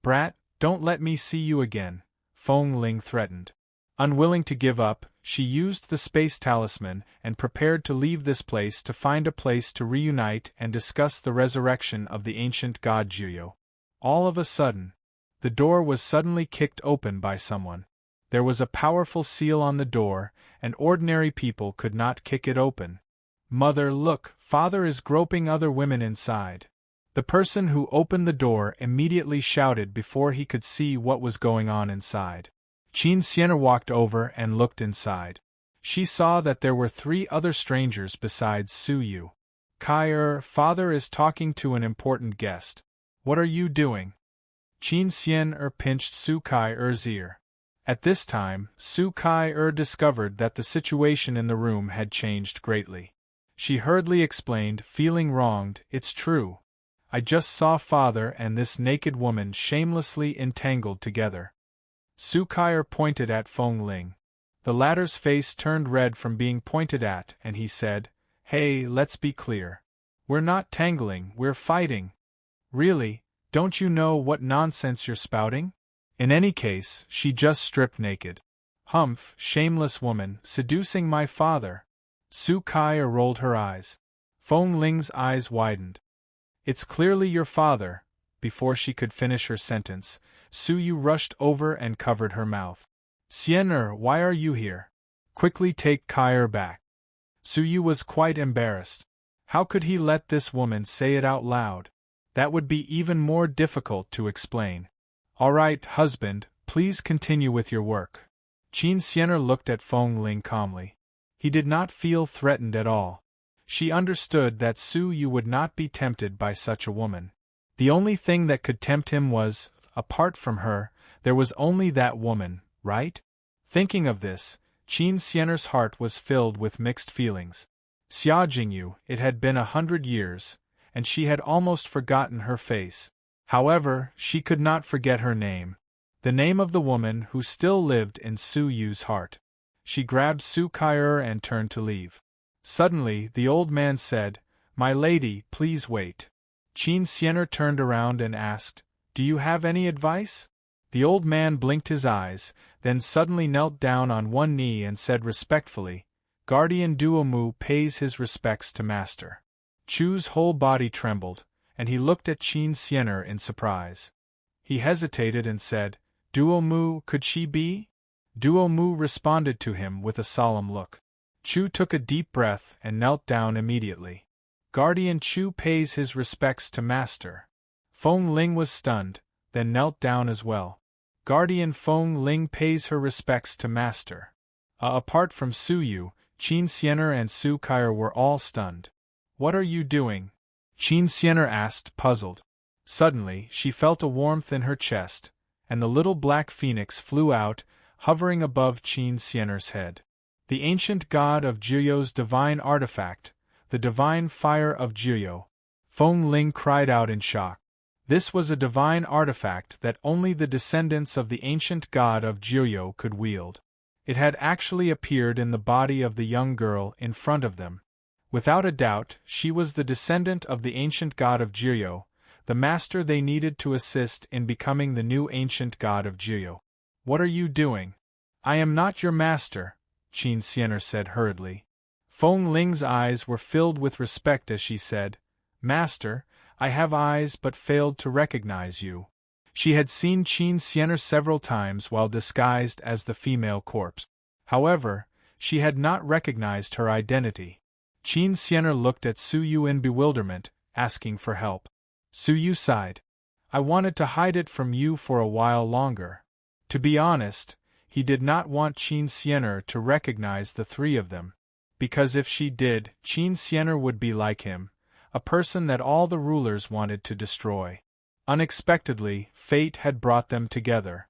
Brat, don't let me see you again, Feng Ling threatened. Unwilling to give up, she used the space talisman and prepared to leave this place to find a place to reunite and discuss the resurrection of the ancient god Jiyo. All of a sudden, the door was suddenly kicked open by someone. There was a powerful seal on the door, and ordinary people could not kick it open. Mother, look, father is groping other women inside. The person who opened the door immediately shouted before he could see what was going on inside. Qin Sienna walked over and looked inside. She saw that there were 3 other strangers besides Su Yu. Kai father is talking to an important guest. What are you doing? Qin Xian pinched Su Kai-er's ear. At this time, Su Kai discovered that the situation in the room had changed greatly. She hurriedly explained, feeling wronged, "It's true. I just saw father and this naked woman shamelessly entangled together." Su Kai pointed at Feng Ling. The latter's face turned red from being pointed at, and he said, "Hey, let's be clear. We're not tangling, we're fighting." "Really? Don't you know what nonsense you're spouting? In any case, she just stripped naked." "Humph, shameless woman, seducing my father." Su Kai rolled her eyes. Feng Ling's eyes widened. "It's clearly your father." Before she could finish her sentence, Su Yu rushed over and covered her mouth. "Xian why are you here? Quickly take Kai back." Su Yu was quite embarrassed. How could he let this woman say it out loud? That would be even more difficult to explain. "All right, husband, please continue with your work." Qin Xian looked at Feng Ling calmly. He did not feel threatened at all. She understood that Su Yu would not be tempted by such a woman. The only thing that could tempt him was, apart from her, there was only that woman, right? Thinking of this, Qin Xian's heart was filled with mixed feelings. Xia Jingyu, it had been 100 years, and she had almost forgotten her face. However, she could not forget her name. The name of the woman who still lived in Su Yu's heart. She grabbed Su Kai and turned to leave. Suddenly, the old man said, "My lady, please wait." Qin Xian turned around and asked, "Do you have any advice?" The old man blinked his eyes, then suddenly knelt down on one knee and said respectfully, "Guardian Duomu pays his respects to master." Chu's whole body trembled, and he looked at Qin Xian in surprise. He hesitated and said, "Duomu, could she be?" Duomu responded to him with a solemn look. Chu took a deep breath and knelt down immediately. Guardian Chu pays his respects to master. Feng Ling was stunned, then knelt down as well. Guardian Feng Ling pays her respects to master. Apart from Su Yu, Qin Xian and Su Kai were all stunned. "What are you doing?" Qin Xian asked, puzzled. Suddenly, she felt a warmth in her chest, and the little black phoenix flew out, hovering above Qin Xian's head. The ancient god of Jiuyo's divine artifact, the divine fire of Jiuyo. Feng Ling cried out in shock. This was a divine artifact that only the descendants of the ancient god of Jiuyo could wield. It had actually appeared in the body of the young girl in front of them. Without a doubt, she was the descendant of the ancient god of Jiuyo, the master they needed to assist in becoming the new ancient god of Jiuyo. "What are you doing?" "I am not your master," Qin Xian said hurriedly. Feng Ling's eyes were filled with respect as she said, "Master, I have eyes but failed to recognize you." She had seen Qin Xian several times while disguised as the female corpse. However, she had not recognized her identity. Qin Xian looked at Su Yu in bewilderment, asking for help. Su Yu sighed. "I wanted to hide it from you for a while longer." To be honest, he did not want Qin Xian to recognize the 3 of them. Because if she did, Qin Xian would be like him, a person that all the rulers wanted to destroy. Unexpectedly, fate had brought them together.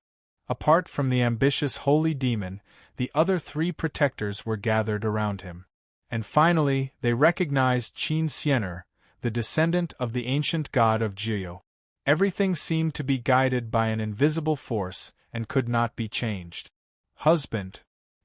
Apart from the ambitious holy demon, the other 3 protectors were gathered around him. And finally, they recognized Qin Xian, the descendant of the ancient god of Jiuyo. Everything seemed to be guided by an invisible force, and could not be changed. "Husband."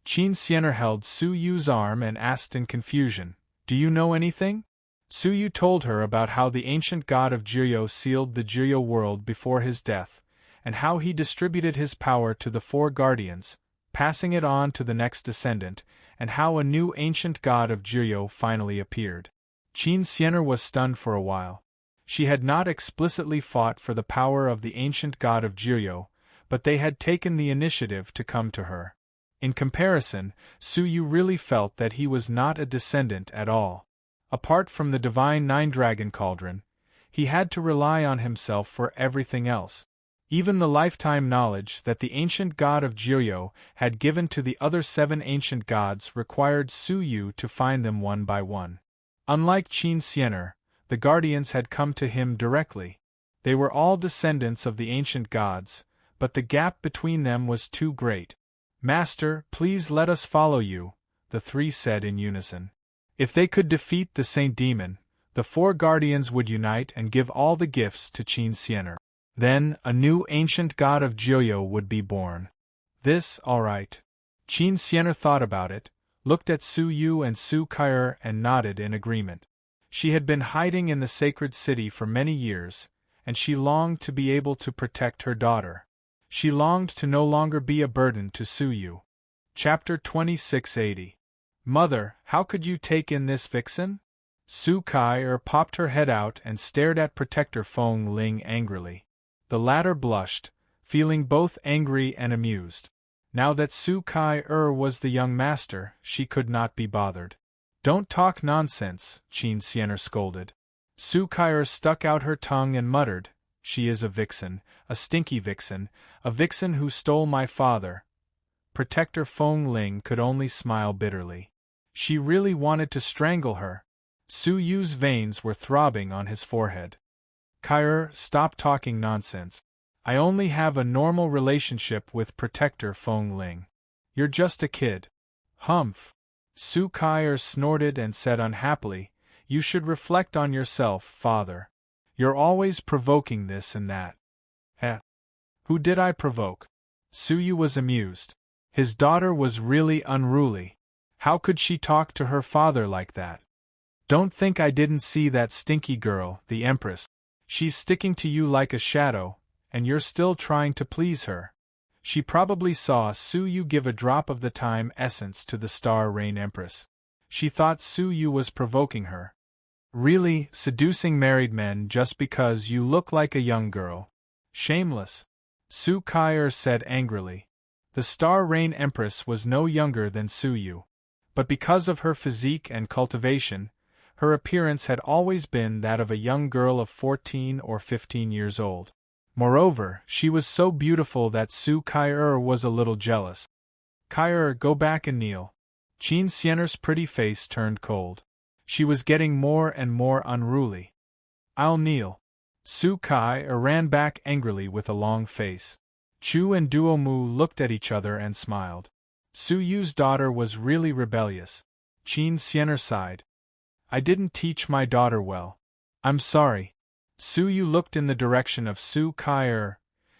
Qin Xian held Su Yu's arm and asked in confusion, "Do you know anything?" Su Yu told her about how the ancient god of Jiuyo sealed the Jiuyo world before his death, and how he distributed his power to the 4 guardians, passing it on to the next descendant, and how a new ancient god of Jiuyo finally appeared. Qin Xian was stunned for a while. She had not explicitly fought for the power of the ancient god of Jiuyo, but they had taken the initiative to come to her. In comparison, Su Yu really felt that he was not a descendant at all. Apart from the divine 9-dragon cauldron, he had to rely on himself for everything else. Even the lifetime knowledge that the ancient god of Jiuyo had given to the other 7 ancient gods required Su Yu to find them one by one. Unlike Qin Xianer, the guardians had come to him directly. They were all descendants of the ancient gods, but the gap between them was too great. "Master, please let us follow you," the 3 said in unison. If they could defeat the Saint Demon, the 4 guardians would unite and give all the gifts to Qin Xianer. Then, a new ancient god of Jiuyo would be born. This, all right. Qin Xianer thought about it, looked at Su Yu and Su Kai'er and nodded in agreement. She had been hiding in the sacred city for many years, and she longed to be able to protect her daughter. She longed to no longer be a burden to Su Yu. Chapter 2680. Mother, how could you take in this vixen? Su Kai'er popped her head out and stared at Protector Feng Ling angrily. The latter blushed, feeling both angry and amused. Now that Su Kai'er was the young master, she could not be bothered. "Don't talk nonsense," Qin Xianer scolded. Su Kai'er stuck out her tongue and muttered, "She is a vixen, a stinky vixen, a vixen who stole my father." Protector Feng Ling could only smile bitterly. She really wanted to strangle her. Su Yu's veins were throbbing on his forehead. "Kai'er, stop talking nonsense. I only have a normal relationship with Protector Feng Ling. You're just a kid." "Humph." Su Kai'er snorted and said unhappily, "You should reflect on yourself, father. You're always provoking this and that." "Eh? Who did I provoke?" Su Yu was amused. His daughter was really unruly. How could she talk to her father like that? "Don't think I didn't see that stinky girl, the Empress. She's sticking to you like a shadow, and you're still trying to please her." She probably saw Su Yu give a drop of the time essence to the Star Rain Empress. She thought Su Yu was provoking her. "Really, seducing married men just because you look like a young girl. Shameless," Su Kai'er said angrily. The Star Rain Empress was no younger than Su Yu. But because of her physique and cultivation, her appearance had always been that of a young girl of 14 or 15 years old. Moreover, she was so beautiful that Su Kai'er was a little jealous. "Kai'er, go back and kneel." Qin Xianer's pretty face turned cold. She was getting more and more unruly. "I'll kneel." Su Kai'er ran back angrily with a long face. Chu and Duomu looked at each other and smiled. Su Yu's daughter was really rebellious. Qin Xianer sighed. "I didn't teach my daughter well. I'm sorry." Su Yu looked in the direction of Su Kai'er,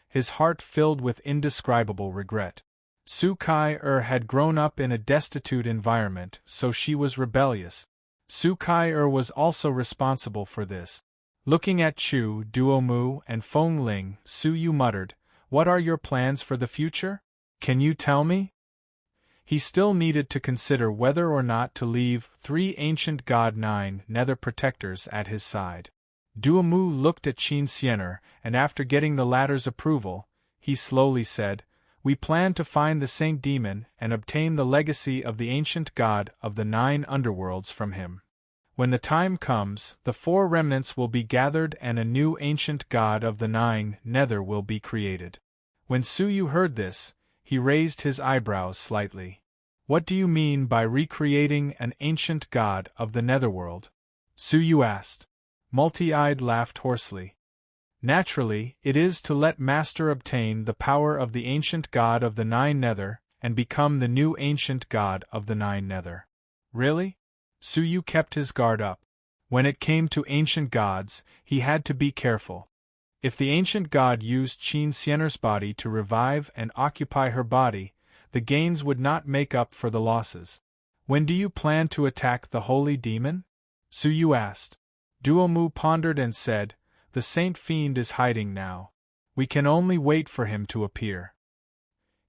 his heart filled with indescribable regret. Su Kai'er had grown up in a destitute environment, so she was rebellious. Su Kai'er was also responsible for this. Looking at Chu, Duomu, and Feng Ling, Su Yu muttered, "What are your plans for the future? Can you tell me?" He still needed to consider whether or not to leave 3 ancient god 9 nether protectors at his side. Duomu looked at Qin Xianer, and after getting the latter's approval, he slowly said, "We plan to find the Saint Demon and obtain the legacy of the ancient god of the 9 underworlds from him. When the time comes, the 4 remnants will be gathered and a new ancient god of the 9 nether will be created." When Su Yu heard this, he raised his eyebrows slightly. "What do you mean by recreating an ancient god of the netherworld?" Su Yu asked. Multi-Eyed laughed hoarsely. "Naturally, it is to let Master obtain the power of the ancient god of the 9 nether, and become the new ancient god of the 9 nether." "Really?" Su Yu kept his guard up. When it came to ancient gods, he had to be careful. If the ancient god used Qin Xianer's body to revive and occupy her body, the gains would not make up for the losses. "When do you plan to attack the holy demon?" Su Yu asked. Duomu pondered and said, "The Saint Fiend is hiding now. We can only wait for him to appear."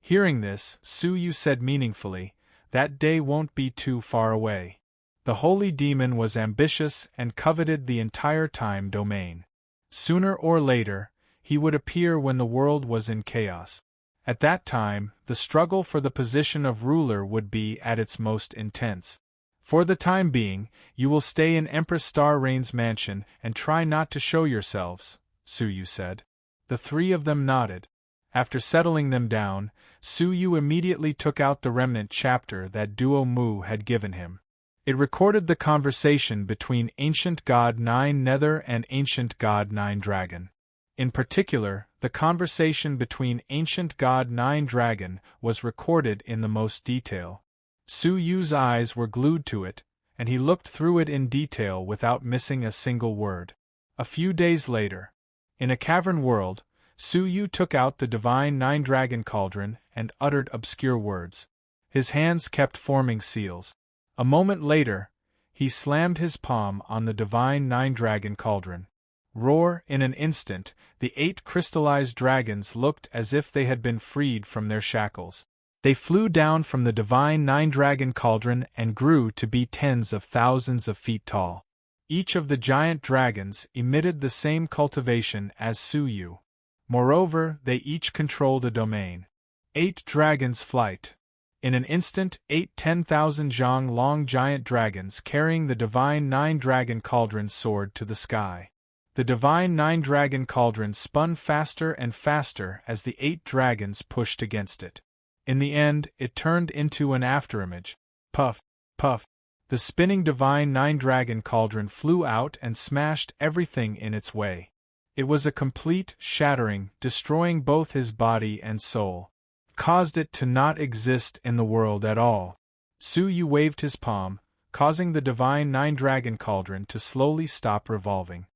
Hearing this, Su Yu said meaningfully, "That day won't be too far away." The holy demon was ambitious and coveted the entire time domain. Sooner or later, he would appear when the world was in chaos. At that time, the struggle for the position of ruler would be at its most intense. "For the time being, you will stay in Empress Star Rain's mansion and try not to show yourselves," Su Yu said. The three of them nodded. After settling them down, Su Yu immediately took out the remnant chapter that Duo Mu had given him. It recorded the conversation between Ancient God Nine Nether and Ancient God Nine Dragon. In particular, the conversation between Ancient God Nine Dragon was recorded in the most detail. Su Yu's eyes were glued to it, and he looked through it in detail without missing a single word. A few days later, in a cavern world, Su Yu took out the divine nine-dragon cauldron and uttered obscure words. His hands kept forming seals. A moment later, he slammed his palm on the divine nine-dragon cauldron. Roar! In an instant, the 8 crystallized dragons looked as if they had been freed from their shackles. They flew down from the divine nine-dragon cauldron and grew to be tens of thousands of feet tall. Each of the giant dragons emitted the same cultivation as Su Yu. Moreover, they each controlled a domain. 8 dragons flight. In an instant, 8 10,000 zhang long giant dragons carrying the divine nine-dragon cauldron soared to the sky. The divine nine-dragon cauldron spun faster and faster as the 8 dragons pushed against it. In the end, it turned into an afterimage. Puff, puff. The spinning divine nine-dragon cauldron flew out and smashed everything in its way. It was a complete shattering, destroying both his body and soul. Caused it to not exist in the world at all. Su Yu waved his palm, causing the divine nine-dragon cauldron to slowly stop revolving.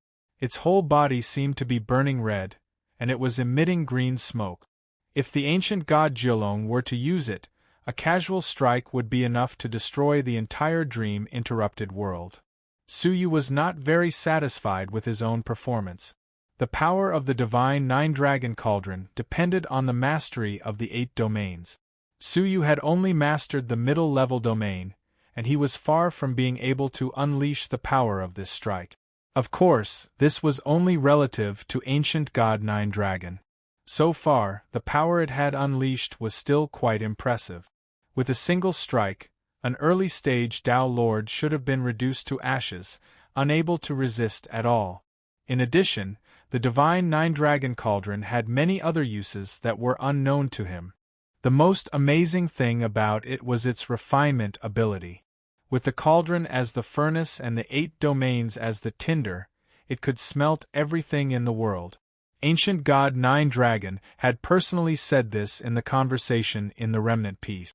Its whole body seemed to be burning red, and it was emitting green smoke. If the ancient god Jilong were to use it, a casual strike would be enough to destroy the entire dream-interrupted world. Su Yu was not very satisfied with his own performance. The power of the divine nine-dragon cauldron depended on the mastery of the 8 domains. Su Yu had only mastered the middle-level domain, and he was far from being able to unleash the power of this strike. Of course, this was only relative to ancient god Nine Dragon. So far, the power it had unleashed was still quite impressive. With a single strike, an early-stage Dao Lord should have been reduced to ashes, unable to resist at all. In addition, the divine nine-dragon cauldron had many other uses that were unknown to him. The most amazing thing about it was its refinement ability. With the cauldron as the furnace and the 8 domains as the tinder, it could smelt everything in the world. Ancient god Nine Dragon had personally said this in the conversation in the remnant piece.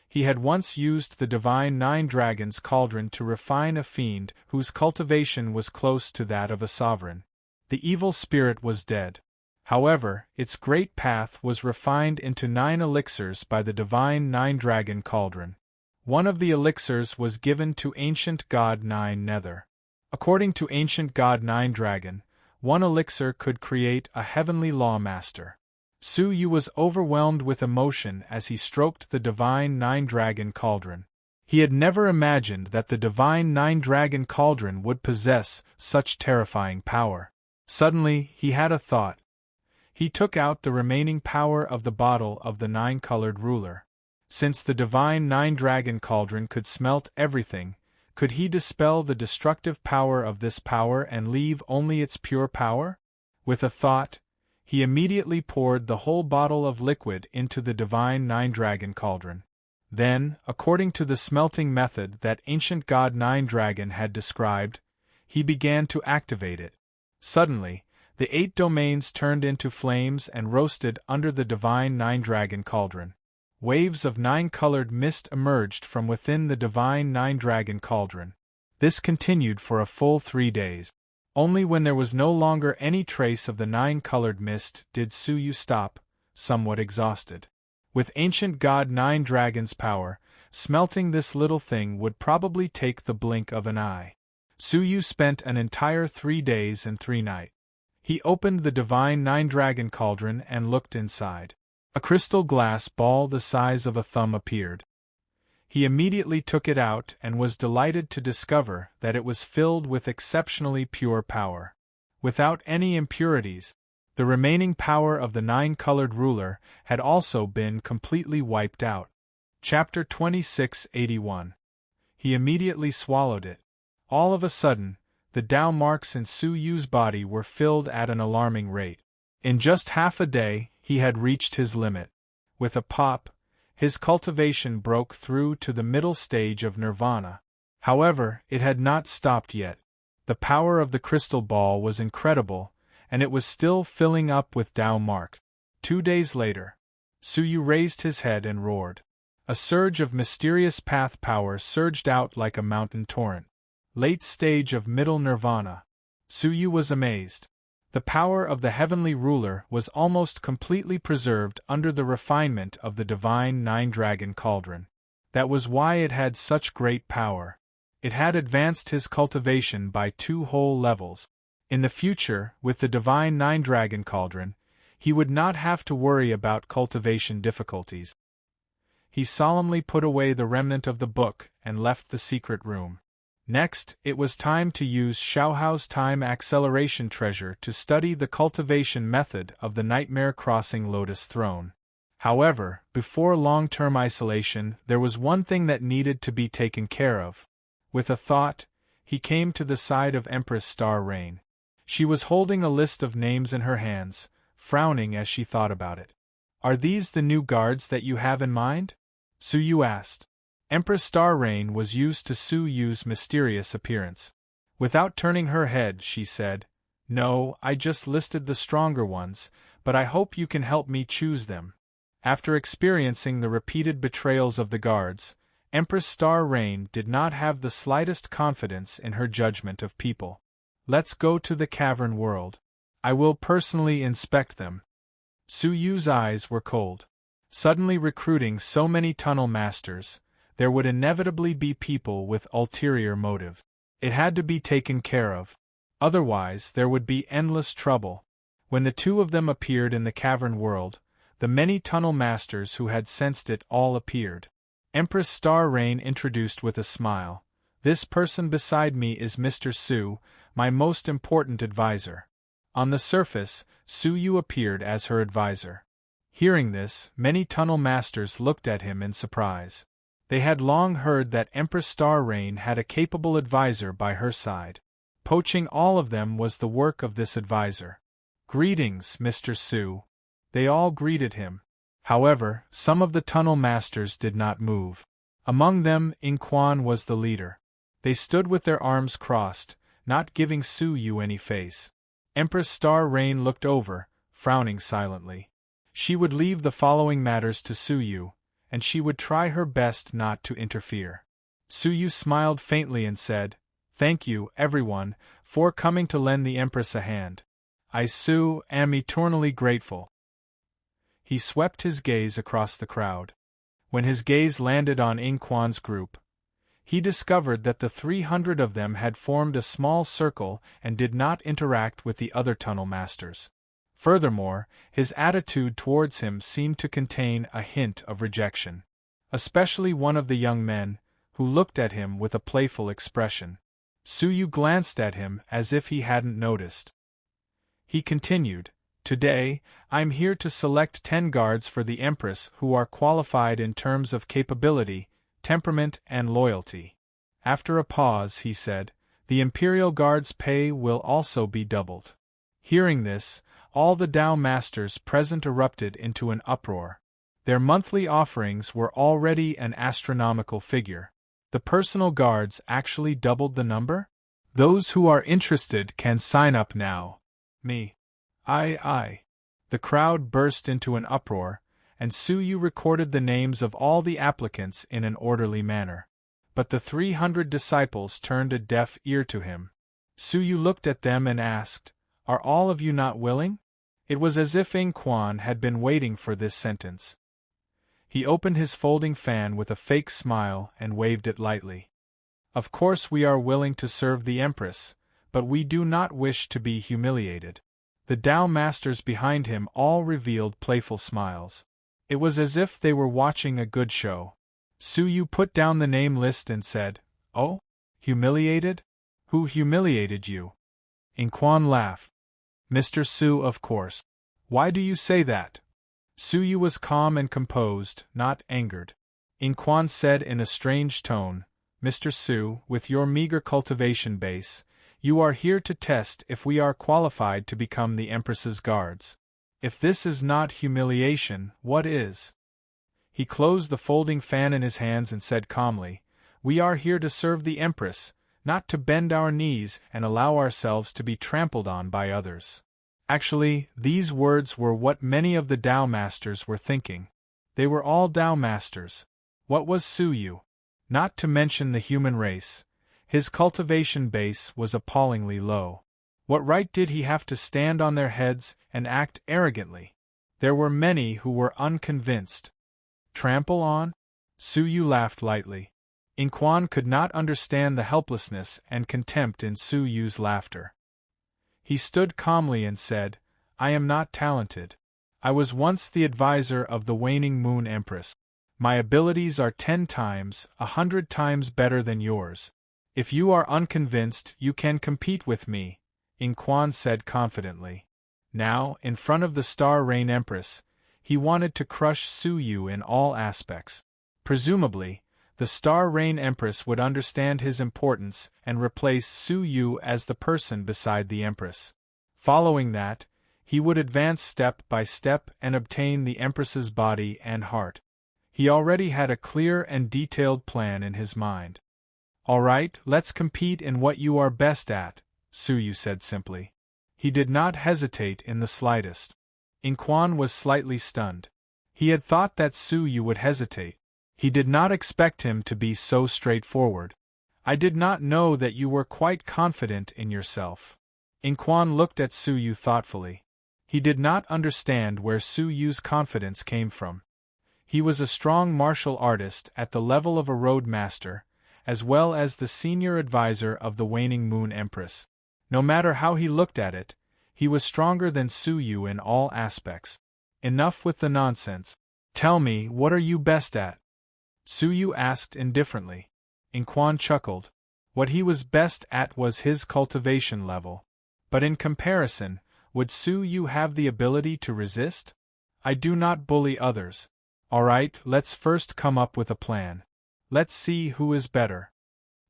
He had once used the divine Nine Dragon's cauldron to refine a fiend whose cultivation was close to that of a sovereign. The evil spirit was dead. However, its great path was refined into 9 elixirs by the divine nine-dragon cauldron. One of the elixirs was given to ancient god Nine Nether. According to ancient god Nine Dragon, one elixir could create a heavenly lawmaster. Su Yu was overwhelmed with emotion as he stroked the divine nine-dragon cauldron. He had never imagined that the divine nine-dragon cauldron would possess such terrifying power. Suddenly, he had a thought. He took out the remaining power of the bottle of the nine-colored ruler. Since the divine nine-dragon cauldron could smelt everything, could he dispel the destructive power of this power and leave only its pure power? With a thought, he immediately poured the whole bottle of liquid into the divine nine-dragon cauldron. Then, according to the smelting method that ancient god Nine Dragon had described, he began to activate it. Suddenly, the 8 domains turned into flames and roasted under the divine nine-dragon cauldron. Waves of 9-colored mist emerged from within the divine nine-dragon cauldron. This continued for a full 3 days. Only when there was no longer any trace of the 9-colored mist did Su Yu stop, somewhat exhausted. With ancient god Nine Dragon's power, smelting this little thing would probably take the blink of an eye. Su Yu spent an entire 3 days and 3 nights. He opened the divine nine-dragon cauldron and looked inside. A crystal glass ball the size of a thumb appeared. He immediately took it out and was delighted to discover that it was filled with exceptionally pure power. Without any impurities, the remaining power of the 9-colored ruler had also been completely wiped out. Chapter 2681. He immediately swallowed it. All of a sudden, the Tao marks in Su Yu's body were filled at an alarming rate. In just half a day, he had reached his limit. With a pop, his cultivation broke through to the middle stage of nirvana. However, it had not stopped yet. The power of the crystal ball was incredible, and it was still filling up with Tao mark. 2 days later, Suyu raised his head and roared. A surge of mysterious path power surged out like a mountain torrent. Late stage of middle nirvana. Suyu was amazed. The power of the heavenly ruler was almost completely preserved under the refinement of the divine nine-dragon cauldron. That was why it had such great power. It had advanced his cultivation by 2 whole levels. In the future, with the divine nine-dragon cauldron, he would not have to worry about cultivation difficulties. He solemnly put away the remnant of the book and left the secret room. Next, it was time to use Xiaohao's time acceleration treasure to study the cultivation method of the Nightmare Crossing Lotus Throne. However, before long-term isolation, there was one thing that needed to be taken care of. With a thought, he came to the side of Empress Star Rain. She was holding a list of names in her hands, frowning as she thought about it. "Are these the new guards that you have in mind?" Suyu asked. Empress Star Rain was used to Suyu's mysterious appearance. Without turning her head, she said, "No, I just listed the stronger ones, but I hope you can help me choose them." After experiencing the repeated betrayals of the guards, Empress Star Rain did not have the slightest confidence in her judgment of people. "Let's go to the cavern world. I will personally inspect them." Suyu's eyes were cold. Suddenly recruiting so many tunnel masters, there would inevitably be people with ulterior motive. It had to be taken care of. Otherwise, there would be endless trouble. When the 2 of them appeared in the cavern world, the many tunnel masters who had sensed it all appeared. Empress Star Rain introduced with a smile, "This person beside me is Mr. Su, my most important advisor." On the surface, Suyu appeared as her advisor. Hearing this, many tunnel masters looked at him in surprise. They had long heard that Empress Star Rain had a capable advisor by her side. Poaching all of them was the work of this advisor. "Greetings, Mr. Su." They all greeted him. However, some of the tunnel masters did not move. Among them, Inquan was the leader. They stood with their arms crossed, not giving Suyu any face. Empress Star Rain looked over, frowning silently. She would leave the following matters to Suyu, and she would try her best not to interfere. Suyu smiled faintly and said, "Thank you, everyone, for coming to lend the Empress a hand. I, Su, am eternally grateful." He swept his gaze across the crowd. When his gaze landed on Inquan's group, he discovered that the 300 of them had formed a small circle and did not interact with the other tunnel masters. Furthermore, his attitude towards him seemed to contain a hint of rejection. Especially one of the young men, who looked at him with a playful expression. Suyu glanced at him as if he hadn't noticed. He continued, "Today, I'm here to select 10 guards for the Empress who are qualified in terms of capability, temperament, and loyalty." After a pause, he said, "The Imperial Guard's pay will also be doubled." Hearing this, all the Tao masters present erupted into an uproar. Their monthly offerings were already an astronomical figure. The personal guards actually doubled the number? "Those who are interested can sign up now." "Me. I. The crowd burst into an uproar, and Suyu recorded the names of all the applicants in an orderly manner. But the 300 disciples turned a deaf ear to him. Suyu looked at them and asked, "Are all of you not willing?" It was as if Inquan had been waiting for this sentence. He opened his folding fan with a fake smile and waved it lightly. "Of course we are willing to serve the Empress, but we do not wish to be humiliated." The Tao masters behind him all revealed playful smiles. It was as if they were watching a good show. Suyu put down the name list and said, "Oh? Humiliated? Who humiliated you?" Inquan laughed. "Mr. Su, of course. Why do you say that?" Suyu was calm and composed, not angered. Inquan said in a strange tone, "Mr. Su, with your meager cultivation base, you are here to test if we are qualified to become the Empress's guards. If this is not humiliation, what is? He closed the folding fan in his hands and said calmly, "We are here to serve the Empress, not to bend our knees and allow ourselves to be trampled on by others." Actually, these words were what many of the Tao Masters were thinking. They were all Tao Masters. What was Su Yu? Not to mention the human race, his cultivation base was appallingly low. What right did he have to stand on their heads and act arrogantly? There were many who were unconvinced. Trample on? Su Yu laughed lightly. In Quan could not understand the helplessness and contempt in Su Yu's laughter. He stood calmly and said, "I am not talented. I was once the advisor of the waning moon empress. My abilities are 10 times, 100 times better than yours. If you are unconvinced, you can compete with me," In Quan said confidently. Now, in front of the Star Rain Empress, he wanted to crush Su Yu in all aspects. Presumably, the Star Rain Empress would understand his importance and replace Su Yu as the person beside the Empress. Following that, he would advance step by step and obtain the Empress's body and heart. He already had a clear and detailed plan in his mind. "All right, let's compete in what you are best at," Su Yu said simply. He did not hesitate in the slightest. In Quan was slightly stunned. He had thought that Su Yu would hesitate. He did not expect him to be so straightforward. "I did not know that you were quite confident in yourself." In Quan looked at Su Yu thoughtfully. He did not understand where Su Yu's confidence came from. He was a strong martial artist at the level of a road master, as well as the senior advisor of the waning moon empress. No matter how he looked at it, he was stronger than Su Yu in all aspects. Enough with the nonsense. "Tell me, what are you best at?" Su Yu asked indifferently. In Quan chuckled. What he was best at was his cultivation level. But in comparison, would Su Yu have the ability to resist? "I do not bully others. All right, let's first come up with a plan. Let's see who is better."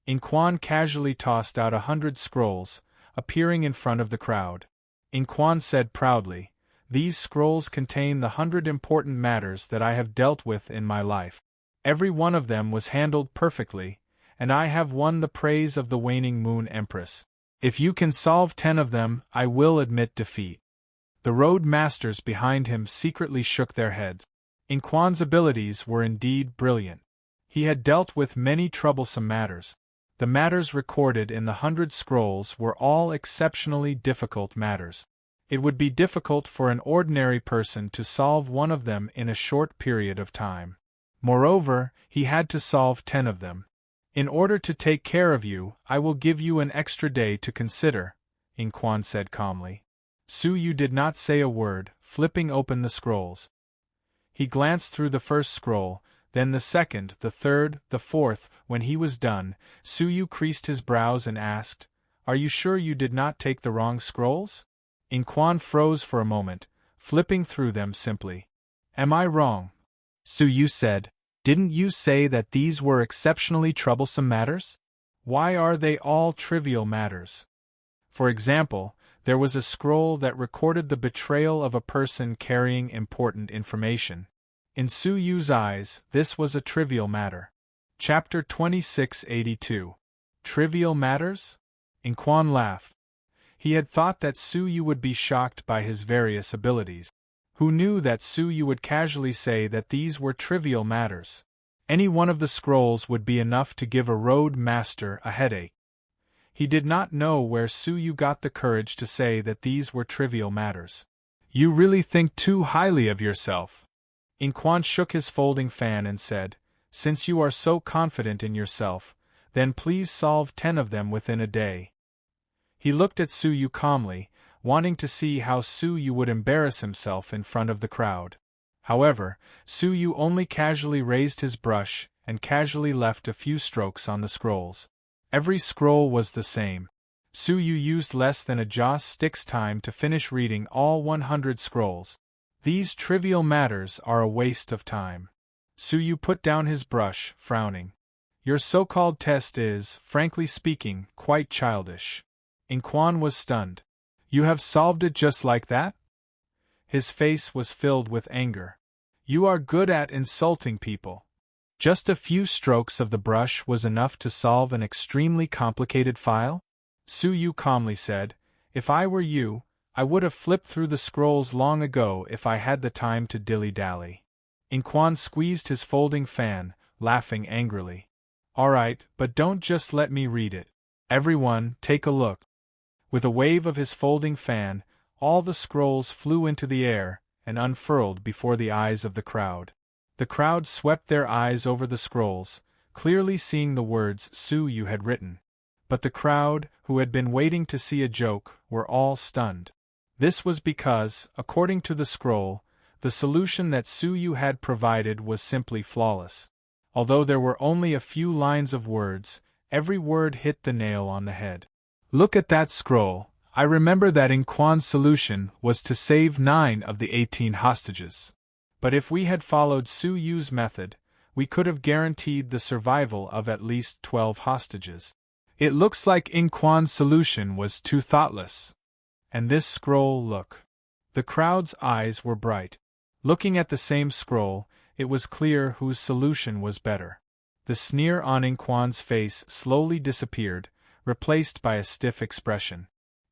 In Quan casually tossed out 100 scrolls, appearing in front of the crowd. In Quan said proudly, "These scrolls contain the 100 important matters that I have dealt with in my life. Every one of them was handled perfectly, and I have won the praise of the waning moon empress. If you can solve 10 of them, I will admit defeat." The road masters behind him secretly shook their heads. In Quan's abilities were indeed brilliant. He had dealt with many troublesome matters. The matters recorded in the 100 scrolls were all exceptionally difficult matters. It would be difficult for an ordinary person to solve one of them in a short period of time. Moreover, he had to solve 10 of them. "In order to take care of you, I will give you an extra day to consider," In Quan said calmly. Su Yu did not say a word, flipping open the scrolls. He glanced through the first scroll, then the second, the third, the fourth. When he was done, Su Yu creased his brows and asked, "Are you sure you did not take the wrong scrolls?" In Quan froze for a moment, flipping through them simply. "Am I wrong?" Su Yu said, "Didn't you say that these were exceptionally troublesome matters? Why are they all trivial matters? For example, there was a scroll that recorded the betrayal of a person carrying important information. In Su Yu's eyes, this was a trivial matter. Chapter 2682. Trivial matters? In Quan laughed. He had thought that Su Yu would be shocked by his various abilities. Who knew that Su Yu would casually say that these were trivial matters? Any one of the scrolls would be enough to give a road master a headache. He did not know where Su Yu got the courage to say that these were trivial matters. "You really think too highly of yourself." In Quan shook his folding fan and said, "Since you are so confident in yourself, then please solve 10 of them within a day." He looked at Su Yu calmly, wanting to see how Su Yu would embarrass himself in front of the crowd. However, Su Yu only casually raised his brush and casually left a few strokes on the scrolls. Every scroll was the same. Su Yu used less than a joss stick's time to finish reading all 100 scrolls. These trivial matters are a waste of time. Su Yu put down his brush, frowning. Your so-called test is, frankly speaking, quite childish. In Quan was stunned. You have solved it just like that? His face was filled with anger. You are good at insulting people. Just a few strokes of the brush was enough to solve an extremely complicated file? Su Yu calmly said, If I were you, I would have flipped through the scrolls long ago if I had the time to dilly-dally. In Quan squeezed his folding fan, laughing angrily. Alright, but don't just let me read it. Everyone, take a look. With a wave of his folding fan, all the scrolls flew into the air and unfurled before the eyes of the crowd. The crowd swept their eyes over the scrolls, clearly seeing the words Su Yu had written. But the crowd, who had been waiting to see a joke, were all stunned. This was because, according to the scroll, the solution that Su Yu had provided was simply flawless. Although there were only a few lines of words, every word hit the nail on the head. Look at that scroll. I remember that in Quan's solution was to save 9 of the 18 hostages. But if we had followed Su Yu's method, we could have guaranteed the survival of at least 12 hostages. It looks like in Quan's solution was too thoughtless. And this scroll, look. The crowd's eyes were bright. Looking at the same scroll, it was clear whose solution was better. The sneer on In Quan's face slowly disappeared, replaced by a stiff expression.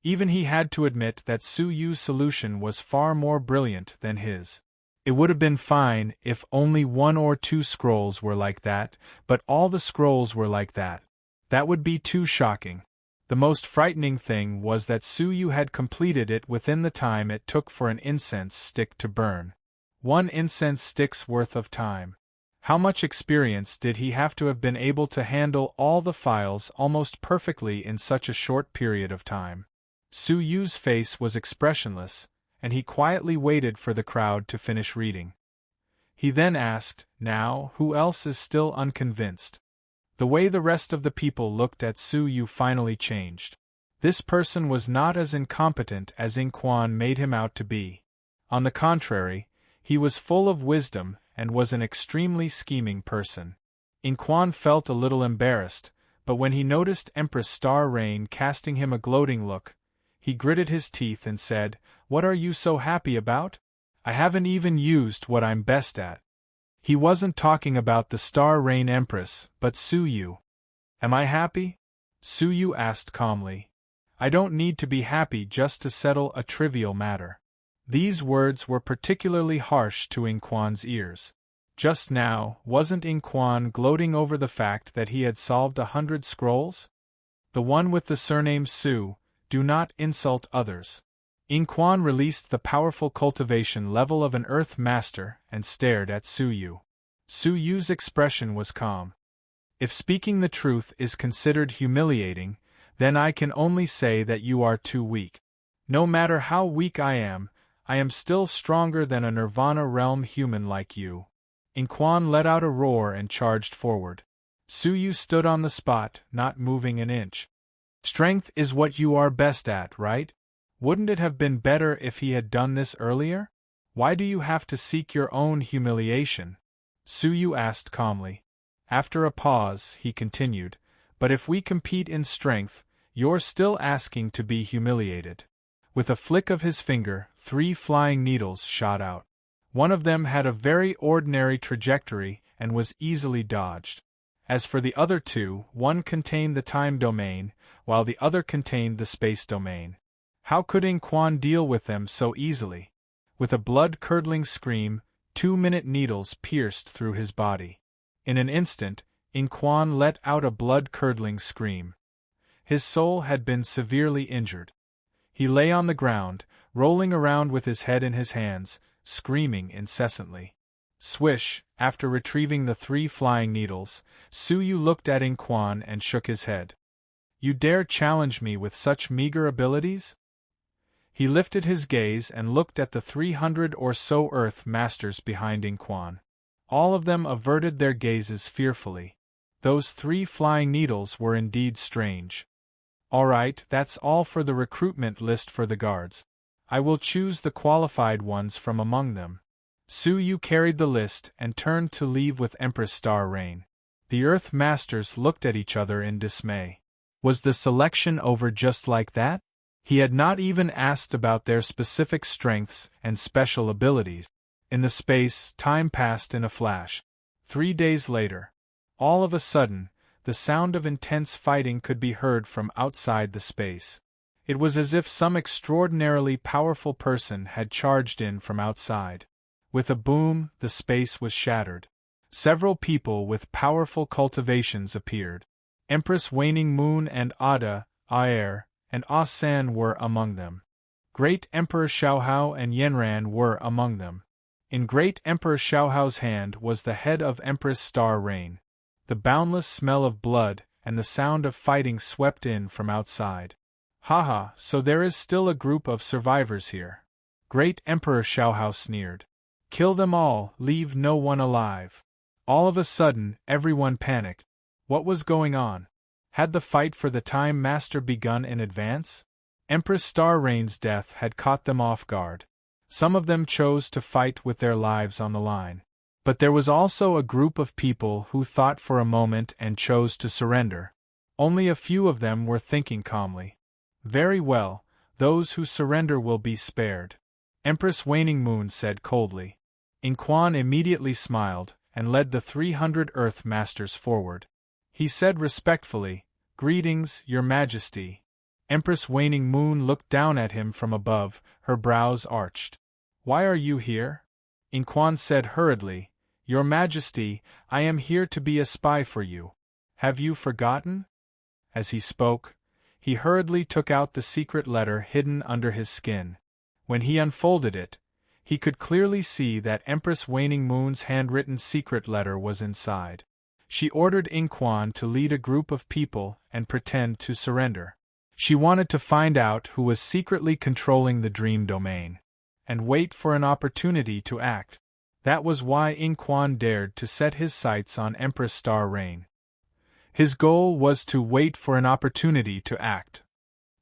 Even he had to admit that Su Yu's solution was far more brilliant than his. It would have been fine if only 1 or 2 scrolls were like that, but all the scrolls were like that. That would be too shocking. The most frightening thing was that Su Yu had completed it within the time it took for an incense stick to burn. 1 incense stick's worth of time. How much experience did he have to have been able to handle all the files almost perfectly in such a short period of time? Su Yu's face was expressionless, and he quietly waited for the crowd to finish reading. He then asked, Now, who else is still unconvinced? The way the rest of the people looked at Su Yu finally changed. This person was not as incompetent as In Quan made him out to be. On the contrary, he was full of wisdom and was an extremely scheming person. In Quan felt a little embarrassed, but when he noticed Empress Star Rain casting him a gloating look, he gritted his teeth and said, What are you so happy about? I haven't even used what I'm best at. He wasn't talking about the Star Rain Empress, but Su Yu. Am I happy? Su Yu asked calmly. I don't need to be happy just to settle a trivial matter. These words were particularly harsh to In Quan's ears. Just now, wasn't In Quan gloating over the fact that he had solved 100 scrolls? The one with the surname Su, do not insult others. In Quan released the powerful cultivation level of an Earth Master and stared at Su Yu. Su Yu's expression was calm. If speaking the truth is considered humiliating, then I can only say that you are too weak. No matter how weak I am still stronger than a Nirvana realm human like you. In Quan let out a roar and charged forward. Su Yu stood on the spot, not moving an inch. Strength is what you are best at, right? Wouldn't it have been better if he had done this earlier? Why do you have to seek your own humiliation? Su Yu asked calmly. After a pause, he continued, But if we compete in strength, you're still asking to be humiliated. With a flick of his finger, 3 flying needles shot out. One of them had a very ordinary trajectory and was easily dodged. As for the other 2, one contained the time domain, while the other contained the space domain. How could In Quan deal with them so easily? With a blood-curdling scream, 2-minute needles pierced through his body. In an instant, In Quan let out a blood-curdling scream. His soul had been severely injured. He lay on the ground, rolling around with his head in his hands, screaming incessantly. Swish, after retrieving the 3 flying needles, Su Yu looked at In Quan and shook his head. You dare challenge me with such meager abilities? He lifted his gaze and looked at the 300 or so Earth Masters behind In Quan. All of them averted their gazes fearfully. Those 3 flying needles were indeed strange. All right, that's all for the recruitment list for the guards. I will choose the qualified ones from among them. Su Yu carried the list and turned to leave with Empress Star Rain. The Earth Masters looked at each other in dismay. Was the selection over just like that? He had not even asked about their specific strengths and special abilities. In the space, time passed in a flash. 3 days later. All of a sudden, the sound of intense fighting could be heard from outside the space. It was as if some extraordinarily powerful person had charged in from outside. With a boom, the space was shattered. Several people with powerful cultivations appeared. Empress Waning Moon and Ada, Aer, and Asan were among them. Great Emperor Xiaohao and Yanran were among them. In Great Emperor Xiaohao's hand was the head of Empress Star Rain. The boundless smell of blood and the sound of fighting swept in from outside. Haha, so there is still a group of survivors here. Great Emperor Xiaohao sneered. Kill them all, leave no one alive. All of a sudden, everyone panicked. What was going on? Had the fight for the Time Master begun in advance? Empress Star Rain's death had caught them off guard. Some of them chose to fight with their lives on the line. But there was also a group of people who thought for a moment and chose to surrender. Only a few of them were thinking calmly. Very well, those who surrender will be spared. Empress Waning Moon said coldly. Inquan immediately smiled and led the 300 Earth Masters forward. He said respectfully, "Greetings, Your Majesty." Empress Waning Moon looked down at him from above, her brows arched. "Why are you here?" Inquan said hurriedly, "Your Majesty, I am here to be a spy for you. Have you forgotten?" As he spoke, he hurriedly took out the secret letter hidden under his skin. When he unfolded it, he could clearly see that Empress Waning Moon's handwritten secret letter was inside. She ordered Inquan to lead a group of people and pretend to surrender. She wanted to find out who was secretly controlling the dream domain, and wait for an opportunity to act. That was why Inquan dared to set his sights on Empress Star Rain. His goal was to wait for an opportunity to act.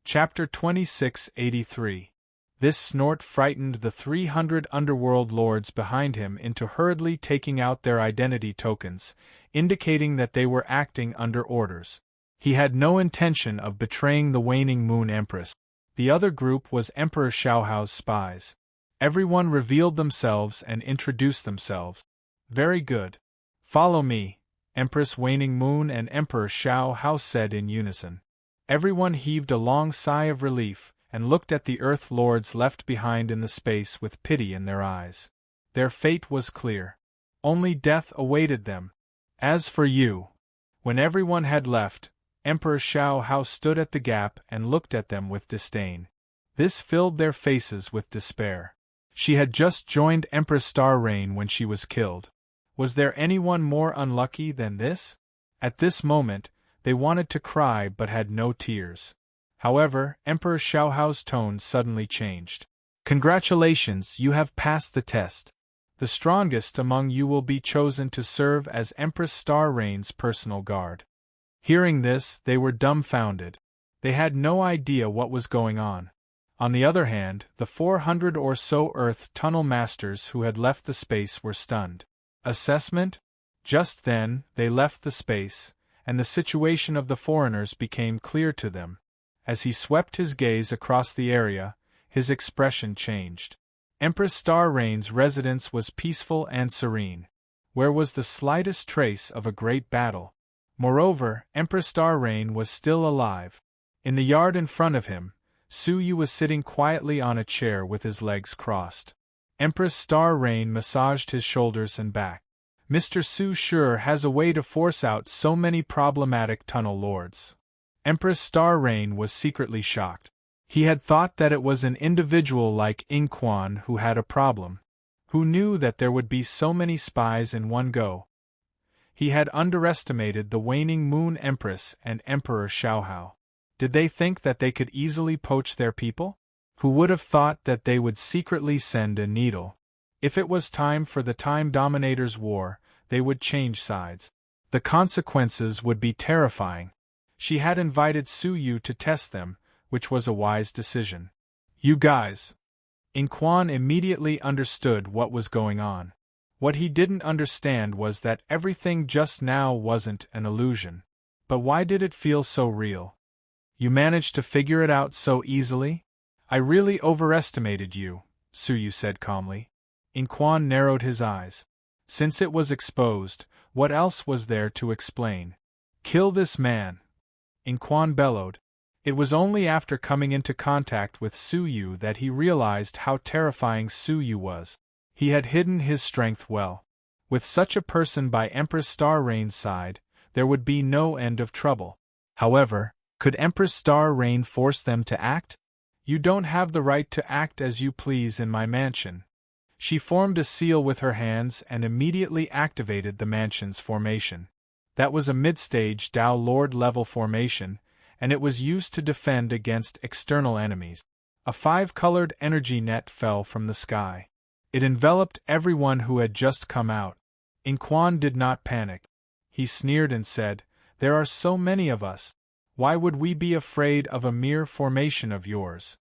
Chapter 2683. This snort frightened the 300 underworld lords behind him into hurriedly taking out their identity tokens, indicating that they were acting under orders. He had no intention of betraying the Waning Moon Empress. The other group was Emperor Xiaohao's spies. Everyone revealed themselves and introduced themselves. Very good. Follow me, Empress Waning Moon and Emperor Xiaohao said in unison. Everyone heaved a long sigh of relief and looked at the Earth Lords left behind in the space with pity in their eyes. Their fate was clear. Only death awaited them. As for you, when everyone had left, Emperor Xiaohao stood at the gap and looked at them with disdain. This filled their faces with despair. She had just joined Empress Star Rain when she was killed. Was there anyone more unlucky than this? At this moment, they wanted to cry but had no tears. However, Emperor Xiaohao's tone suddenly changed. Congratulations, you have passed the test. The strongest among you will be chosen to serve as Empress Star Rain's personal guard. Hearing this, they were dumbfounded. They had no idea what was going on. On the other hand, the 400 or so Earth Tunnel Masters who had left the space were stunned. Assessment? Just then, they left the space, and the situation of the foreigners became clear to them. As he swept his gaze across the area, his expression changed. Empress Star Rain's residence was peaceful and serene. Where was the slightest trace of a great battle? Moreover, Empress Star Rain was still alive. In the yard in front of him, Su Yu was sitting quietly on a chair with his legs crossed. Empress Star Rain massaged his shoulders and back. Mr. Su sure has a way to force out so many problematic tunnel lords. Empress Star Rain was secretly shocked. He had thought that it was an individual like Inquan who had a problem. Who knew that there would be so many spies in one go? He had underestimated the Waning Moon Empress and Emperor Xiaohao. Did they think that they could easily poach their people? Who would have thought that they would secretly send a needle? If it was time for the Time Dominator's war, they would change sides. The consequences would be terrifying. She had invited Su Yu to test them, which was a wise decision. You guys. Inquan immediately understood what was going on. What he didn't understand was that everything just now wasn't an illusion. But why did it feel so real? You managed to figure it out so easily? I really overestimated you, Suyu said calmly. Inquan narrowed his eyes. Since it was exposed, what else was there to explain? Kill this man! Inquan bellowed. It was only after coming into contact with Suyu that he realized how terrifying Suyu was. He had hidden his strength well. With such a person by Empress Star Rain's side, there would be no end of trouble. However, could Empress Star Rain force them to act? You don't have the right to act as you please in my mansion. She formed a seal with her hands and immediately activated the mansion's formation. That was a mid-stage Tao Lord level formation, and it was used to defend against external enemies. A 5-colored energy net fell from the sky. It enveloped everyone who had just come out. Inquan did not panic. He sneered and said, "There are so many of us. Why would we be afraid of a mere formation of yours?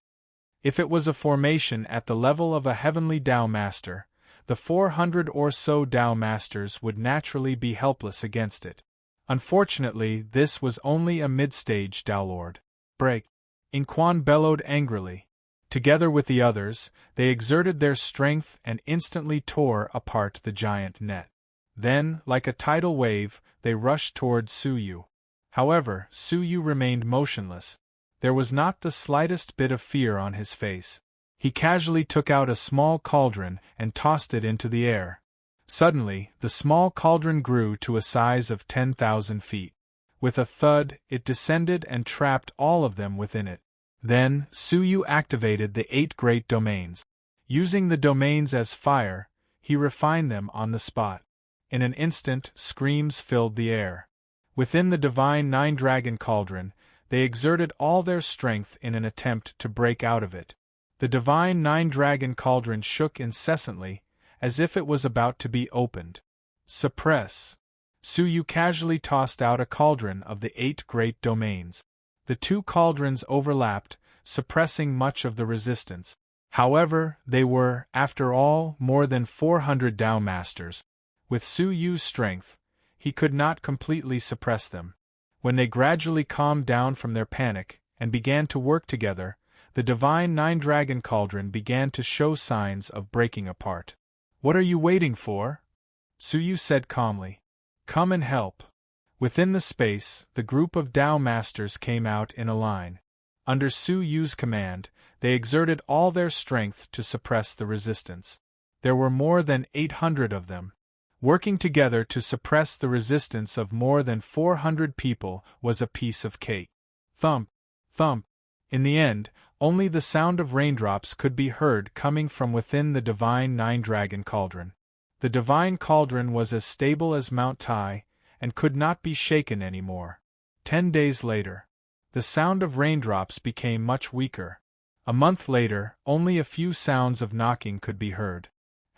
If it was a formation at the level of a heavenly Tao Master, the 400 or so Tao Masters would naturally be helpless against it. Unfortunately, this was only a mid-stage Tao Lord. Break! Inquan bellowed angrily. Together with the others, they exerted their strength and instantly tore apart the giant net. Then, like a tidal wave, they rushed toward Suyu. However, Suyu remained motionless. There was not the slightest bit of fear on his face. He casually took out a small cauldron and tossed it into the air. Suddenly, the small cauldron grew to a size of 10,000 feet. With a thud, it descended and trapped all of them within it. Then, Suyu activated the 8 great domains. Using the domains as fire, he refined them on the spot. In an instant, screams filled the air. Within the divine 9-dragon cauldron, they exerted all their strength in an attempt to break out of it. The divine 9-dragon cauldron shook incessantly, as if it was about to be opened. Suppress! Suyu casually tossed out a cauldron of the 8 great domains. The 2 cauldrons overlapped, suppressing much of the resistance. However, they were, after all, more than 400 Tao Masters. With Suyu's strength, he could not completely suppress them. When they gradually calmed down from their panic and began to work together, the divine 9-dragon cauldron began to show signs of breaking apart. "What are you waiting for?" Suyu said calmly. "Come and help." Within the space, the group of Tao Masters came out in a line. Under Suyu's command, they exerted all their strength to suppress the resistance. There were more than 800 of them. Working together to suppress the resistance of more than 400 people was a piece of cake. Thump, thump. In the end, only the sound of raindrops could be heard coming from within the divine 9-dragon cauldron. The divine cauldron was as stable as Mount Tai, and could not be shaken anymore. 10 days later, the sound of raindrops became much weaker. A month later, only a few sounds of knocking could be heard.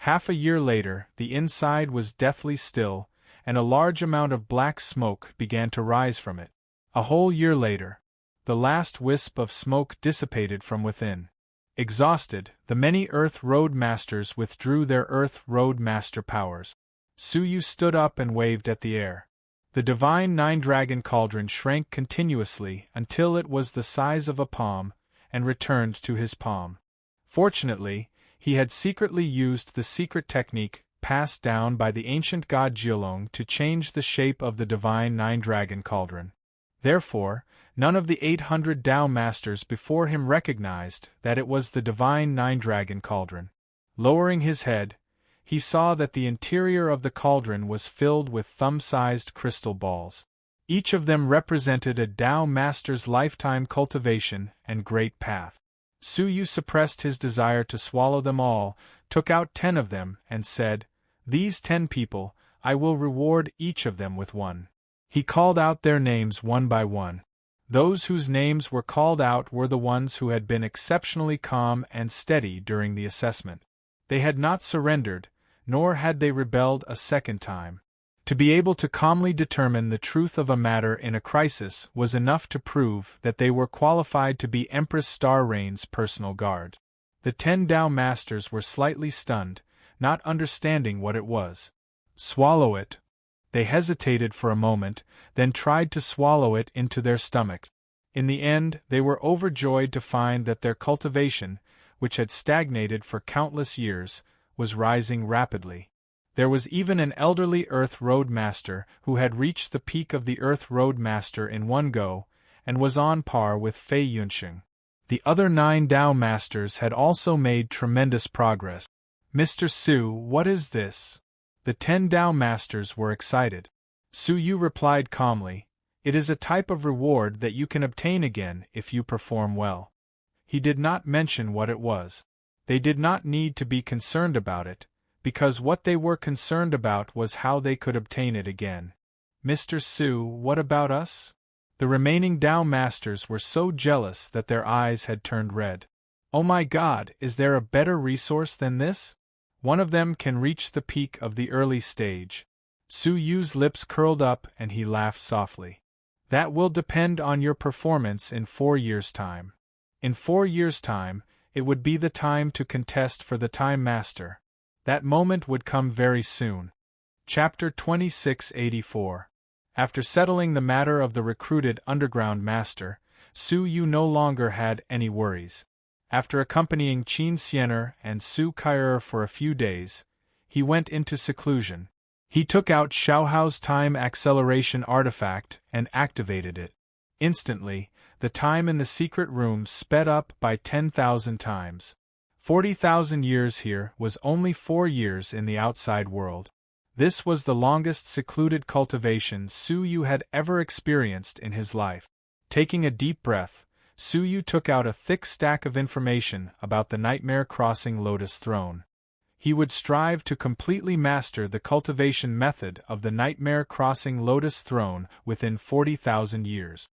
Half a year later, the inside was deathly still, and a large amount of black smoke began to rise from it. A whole year later, the last wisp of smoke dissipated from within. Exhausted, the many Earth Road Masters withdrew their Earth Road Master powers. Suyu stood up and waved at the air. The divine 9-dragon cauldron shrank continuously until it was the size of a palm, and returned to his palm. Fortunately, he had secretly used the secret technique passed down by the ancient god Jilong to change the shape of the divine 9-dragon cauldron. Therefore, none of the 800 Tao Masters before him recognized that it was the divine 9-dragon cauldron. Lowering his head, he saw that the interior of the cauldron was filled with thumb-sized crystal balls. Each of them represented a Tao Master's lifetime cultivation and great path. Suyu suppressed his desire to swallow them all, took out 10 of them, and said, "These 10 people, I will reward each of them with one." He called out their names one by one. Those whose names were called out were the ones who had been exceptionally calm and steady during the assessment. They had not surrendered, nor had they rebelled a second time. To be able to calmly determine the truth of a matter in a crisis was enough to prove that they were qualified to be Empress Star Rain's personal guard. The 10 Tao Masters were slightly stunned, not understanding what it was. "Swallow it." They hesitated for a moment, then tried to swallow it into their stomachs. In the end, they were overjoyed to find that their cultivation, which had stagnated for countless years, was rising rapidly. There was even an elderly Earth Road Master who had reached the peak of the Earth Road Master in one go, and was on par with Fei Yunxing. The other 9 Tao Masters had also made tremendous progress. "Mr. Su, what is this?" The 10 Tao Masters were excited. Su Yu replied calmly, "It is a type of reward that you can obtain again if you perform well." He did not mention what it was. They did not need to be concerned about it, because what they were concerned about was how they could obtain it again. "Mr. Su, what about us?" The remaining Tao Masters were so jealous that their eyes had turned red. "Oh my God, is there a better resource than this? One of them can reach the peak of the early stage." Su Yu's lips curled up and he laughed softly. "That will depend on your performance in 4 years' time. In 4 years' time, it would be the time to contest for the Time Master. That moment would come very soon." Chapter 2684. After settling the matter of the recruited underground master, Su Yu no longer had any worries. After accompanying Qin Xiener and Su Kai'er for a few days, he went into seclusion. He took out Xiaohao's time acceleration artifact and activated it. Instantly, the time in the secret room sped up by 10,000 times. 40,000 years here was only 4 years in the outside world. This was the longest secluded cultivation Su Yu had ever experienced in his life. Taking a deep breath, Su Yu took out a thick stack of information about the Nightmare Crossing Lotus Throne. He would strive to completely master the cultivation method of the Nightmare Crossing Lotus Throne within 40,000 years.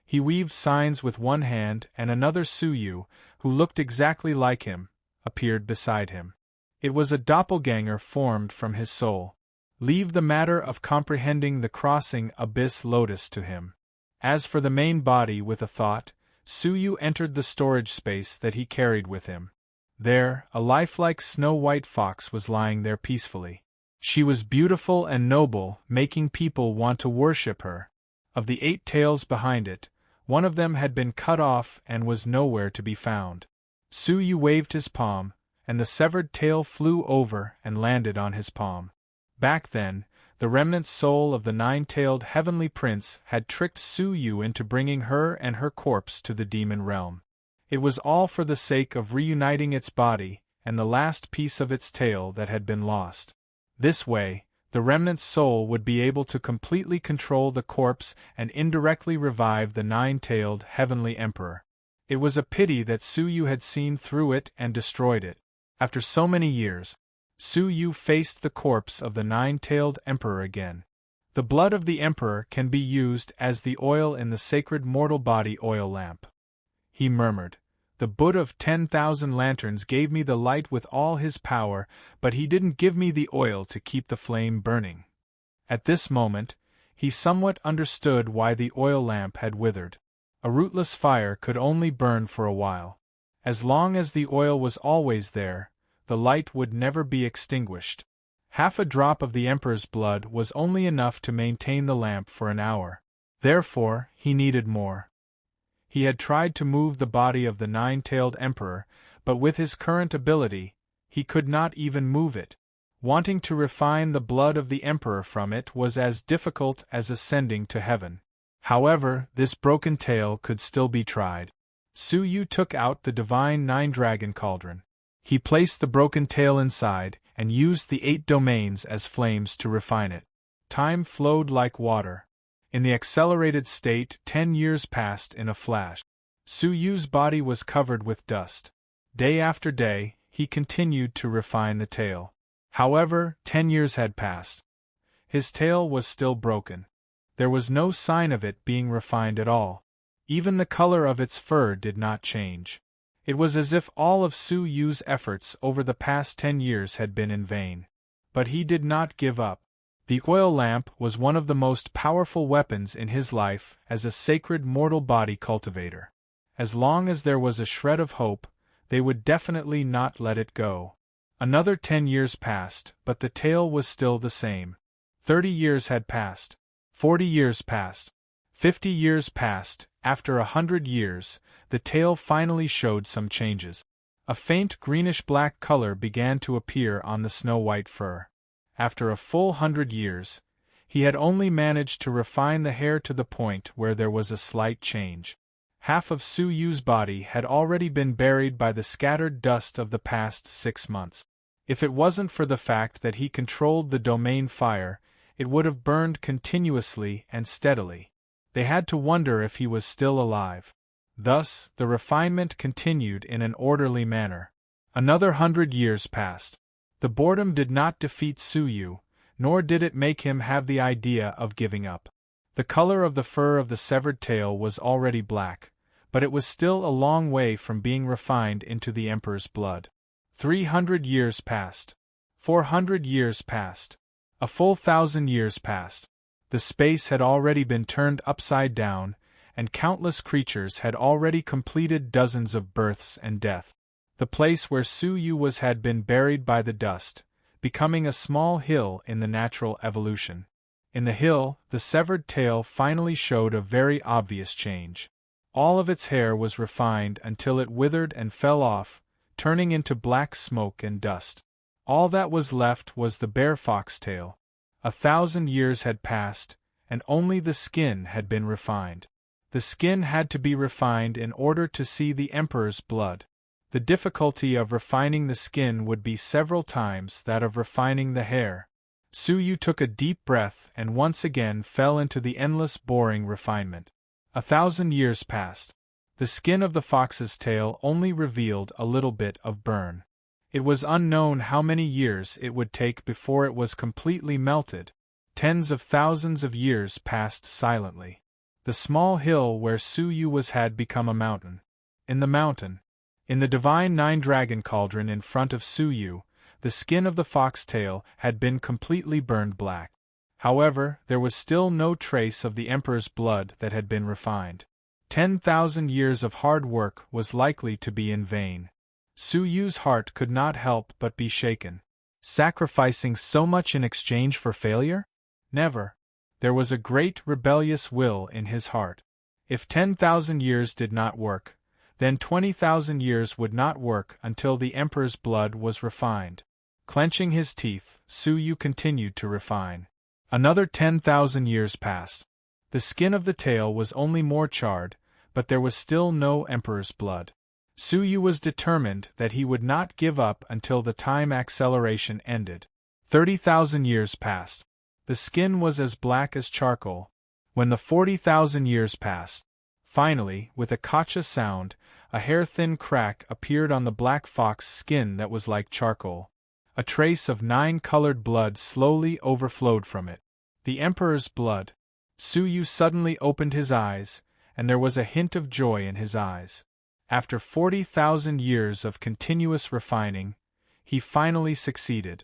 He weaved signs with one hand, and another Su Yu, who looked exactly like him, appeared beside him. It was a doppelganger formed from his soul. Leave the matter of comprehending the crossing abyss lotus to him. As for the main body with a thought, Su Yu entered the storage space that he carried with him. There, a lifelike snow-white fox was lying there peacefully. She was beautiful and noble, making people want to worship her. Of the 8 tails behind it, one of them had been cut off and was nowhere to be found. Su Yu waved his palm, and the severed tail flew over and landed on his palm. Back then, the remnant soul of the 9-tailed heavenly prince had tricked Su Yu into bringing her and her corpse to the demon realm. It was all for the sake of reuniting its body and the last piece of its tail that had been lost. This way, the remnant soul would be able to completely control the corpse and indirectly revive the 9-tailed heavenly emperor. It was a pity that Su Yu had seen through it and destroyed it. After so many years, Su Yu faced the corpse of the 9-tailed emperor again. The blood of the emperor can be used as the oil in the sacred mortal body oil lamp. He murmured, "The Buddha of 10,000 lanterns gave me the light with all his power, but he didn't give me the oil to keep the flame burning." At this moment, he somewhat understood why the oil lamp had withered. A rootless fire could only burn for a while. As long as the oil was always there, the light would never be extinguished. Half a drop of the emperor's blood was only enough to maintain the lamp for an hour. Therefore, he needed more. He had tried to move the body of the 9-tailed emperor, but with his current ability, he could not even move it. Wanting to refine the blood of the emperor from it was as difficult as ascending to heaven. However, this broken tail could still be tried. Su Yu took out the divine 9-dragon cauldron. He placed the broken tail inside, and used the 8 domains as flames to refine it. Time flowed like water. In the accelerated state, 10 years passed in a flash. Su Yu's body was covered with dust. Day after day, he continued to refine the tail. However, 10 years had passed. His tail was still broken. There was no sign of it being refined at all. Even the color of its fur did not change. It was as if all of Su Yu's efforts over the past 10 years had been in vain. But he did not give up. The oil lamp was one of the most powerful weapons in his life as a sacred mortal body cultivator. As long as there was a shred of hope, they would definitely not let it go. Another 10 years passed, but the tail was still the same. 30 years had passed. 40 years passed. 50 years passed, After 100 years, the tail finally showed some changes. A faint greenish-black color began to appear on the snow-white fur. After a full 100 years, he had only managed to refine the hair to the point where there was a slight change. Half of Su Yu's body had already been buried by the scattered dust of the past 6 months. If it wasn't for the fact that he controlled the domain fire, it would have burned continuously and steadily. They had to wonder if he was still alive. Thus, the refinement continued in an orderly manner. Another 100 years passed. The boredom did not defeat Su Yu, nor did it make him have the idea of giving up. The color of the fur of the severed tail was already black, but it was still a long way from being refined into the Emperor's blood. 300 years passed. 400 years passed. A full 1,000 years passed. The space had already been turned upside down, and countless creatures had already completed dozens of births and death. The place where Su Yu had been buried by the dust, becoming a small hill in the natural evolution. In the hill, the severed tail finally showed a very obvious change. All of its hair was refined until it withered and fell off, turning into black smoke and dust. All that was left was the bare foxtail. 1,000 years had passed, and only the skin had been refined. The skin had to be refined in order to see the Emperor's blood. The difficulty of refining the skin would be several times that of refining the hair. Su Yu took a deep breath and once again fell into the endless boring refinement. 1,000 years passed. The skin of the fox's tail only revealed a little bit of burn. It was unknown how many years it would take before it was completely melted. Tens of thousands of years passed silently. The small hill where Su Yu had become a mountain. In the divine nine-dragon cauldron in front of Su Yu, the skin of the foxtail had been completely burned black. However, there was still no trace of the Emperor's blood that had been refined. 10,000 years of hard work was likely to be in vain. Su Yu's heart could not help but be shaken. Sacrificing so much in exchange for failure? Never. There was a great rebellious will in his heart. If 10,000 years did not work, then 20,000 years would not work until the Emperor's blood was refined. Clenching his teeth, Su Yu continued to refine. Another 10,000 years passed. The skin of the tail was only more charred, but there was still no Emperor's blood. Su Yu was determined that he would not give up until the time acceleration ended. 30,000 years passed. The skin was as black as charcoal. When the 40,000 years passed, finally, with a kacha sound, a hair-thin crack appeared on the black fox skin that was like charcoal. A trace of 9-colored blood slowly overflowed from it. The Emperor's blood. Su Yu suddenly opened his eyes, and there was a hint of joy in his eyes. After 40,000 years of continuous refining, he finally succeeded.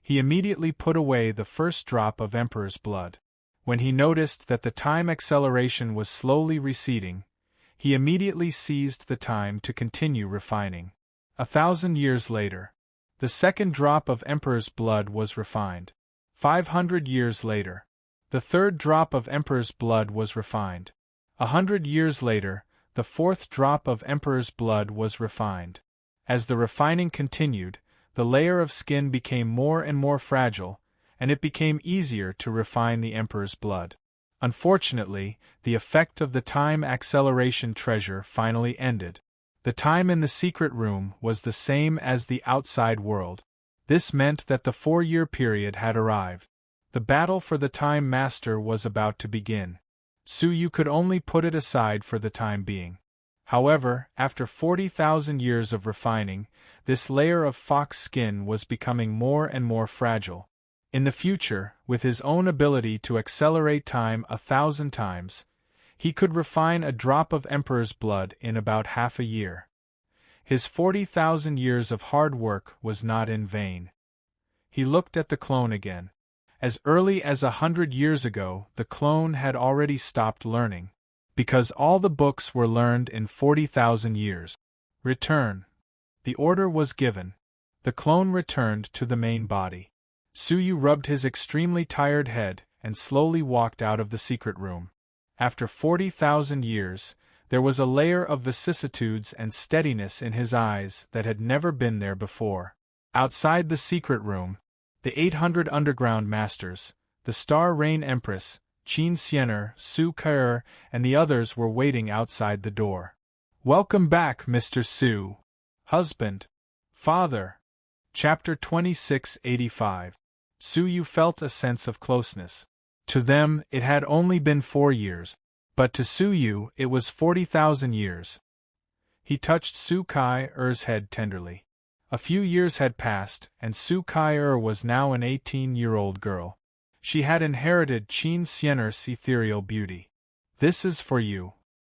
He immediately put away the first drop of Emperor's blood. When he noticed that the time acceleration was slowly receding, he immediately seized the time to continue refining. 1,000 years later, the second drop of Emperor's blood was refined. 500 years later, the third drop of Emperor's blood was refined. 100 years later, the fourth drop of Emperor's blood was refined. As the refining continued, the layer of skin became more and more fragile, and it became easier to refine the Emperor's blood. Unfortunately, the effect of the time acceleration treasure finally ended. The time in the secret room was the same as the outside world. This meant that the 4-year period had arrived. The battle for the Time Master was about to begin. Su Yu could only put it aside for the time being. However, after 40,000 years of refining, this layer of fox skin was becoming more and more fragile. In the future, with his own ability to accelerate time 1,000 times, he could refine a drop of Emperor's blood in about half a year. His 40,000 years of hard work was not in vain. He looked at the clone again. As early as 100 years ago, the clone had already stopped learning. Because all the books were learned in 40,000 years. Return. The order was given. The clone returned to the main body. Su Yu rubbed his extremely tired head and slowly walked out of the secret room. After 40,000 years, there was a layer of vicissitudes and steadiness in his eyes that had never been there before. Outside the secret room, the 800 underground masters, the Star Rain Empress, Qin Xianer, Su Kair, and the others were waiting outside the door. "Welcome back, Mr. Su. Husband. Father." Chapter 2685. Su Yu felt a sense of closeness. To them, it had only been 4 years. But to Su Yu, it was 40,000 years. He touched Su Kai-er's head tenderly. A few years had passed, and Su Kai-er was now an 18-year-old girl. She had inherited Qin Xianer's ethereal beauty. "This is for you."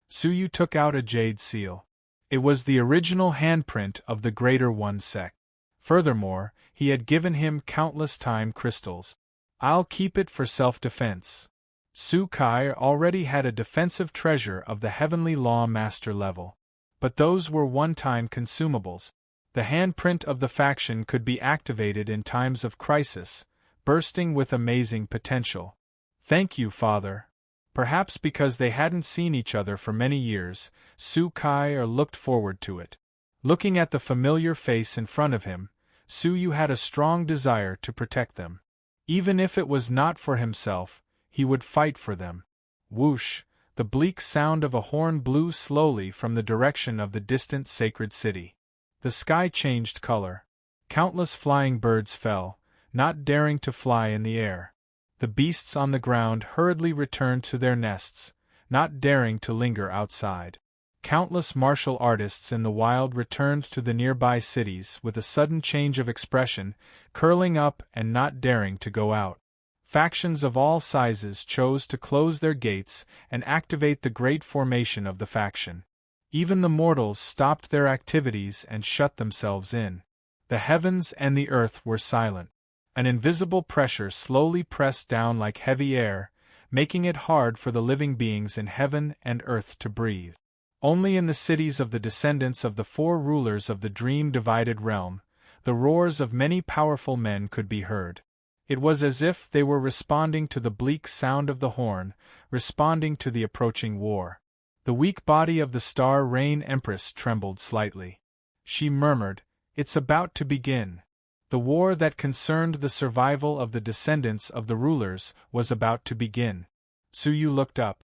Su Yu took out a jade seal. It was the original handprint of the Greater One sect. Furthermore, he had given him countless time crystals. "I'll keep it for self-defense." Su Kai already had a defensive treasure of the Heavenly Law Master level. But those were one-time consumables. The handprint of the faction could be activated in times of crisis, bursting with amazing potential. "Thank you, Father." Perhaps because they hadn't seen each other for many years, Su Kai looked forward to it. Looking at the familiar face in front of him, Su Yu had a strong desire to protect them. Even if it was not for himself, he would fight for them. Whoosh! The bleak sound of a horn blew slowly from the direction of the distant sacred city. The sky changed color. Countless flying birds fell, not daring to fly in the air. The beasts on the ground hurriedly returned to their nests, not daring to linger outside. Countless martial artists in the wild returned to the nearby cities with a sudden change of expression, curling up and not daring to go out. Factions of all sizes chose to close their gates and activate the great formation of the faction. Even the mortals stopped their activities and shut themselves in. The heavens and the earth were silent. An invisible pressure slowly pressed down like heavy air, making it hard for the living beings in heaven and earth to breathe. Only in the cities of the descendants of the 4 rulers of the dream-divided realm, the roars of many powerful men could be heard. It was as if they were responding to the bleak sound of the horn, responding to the approaching war. The weak body of the Star Rain Empress trembled slightly. She murmured, "It's about to begin." The war that concerned the survival of the descendants of the rulers was about to begin. Su Yu looked up.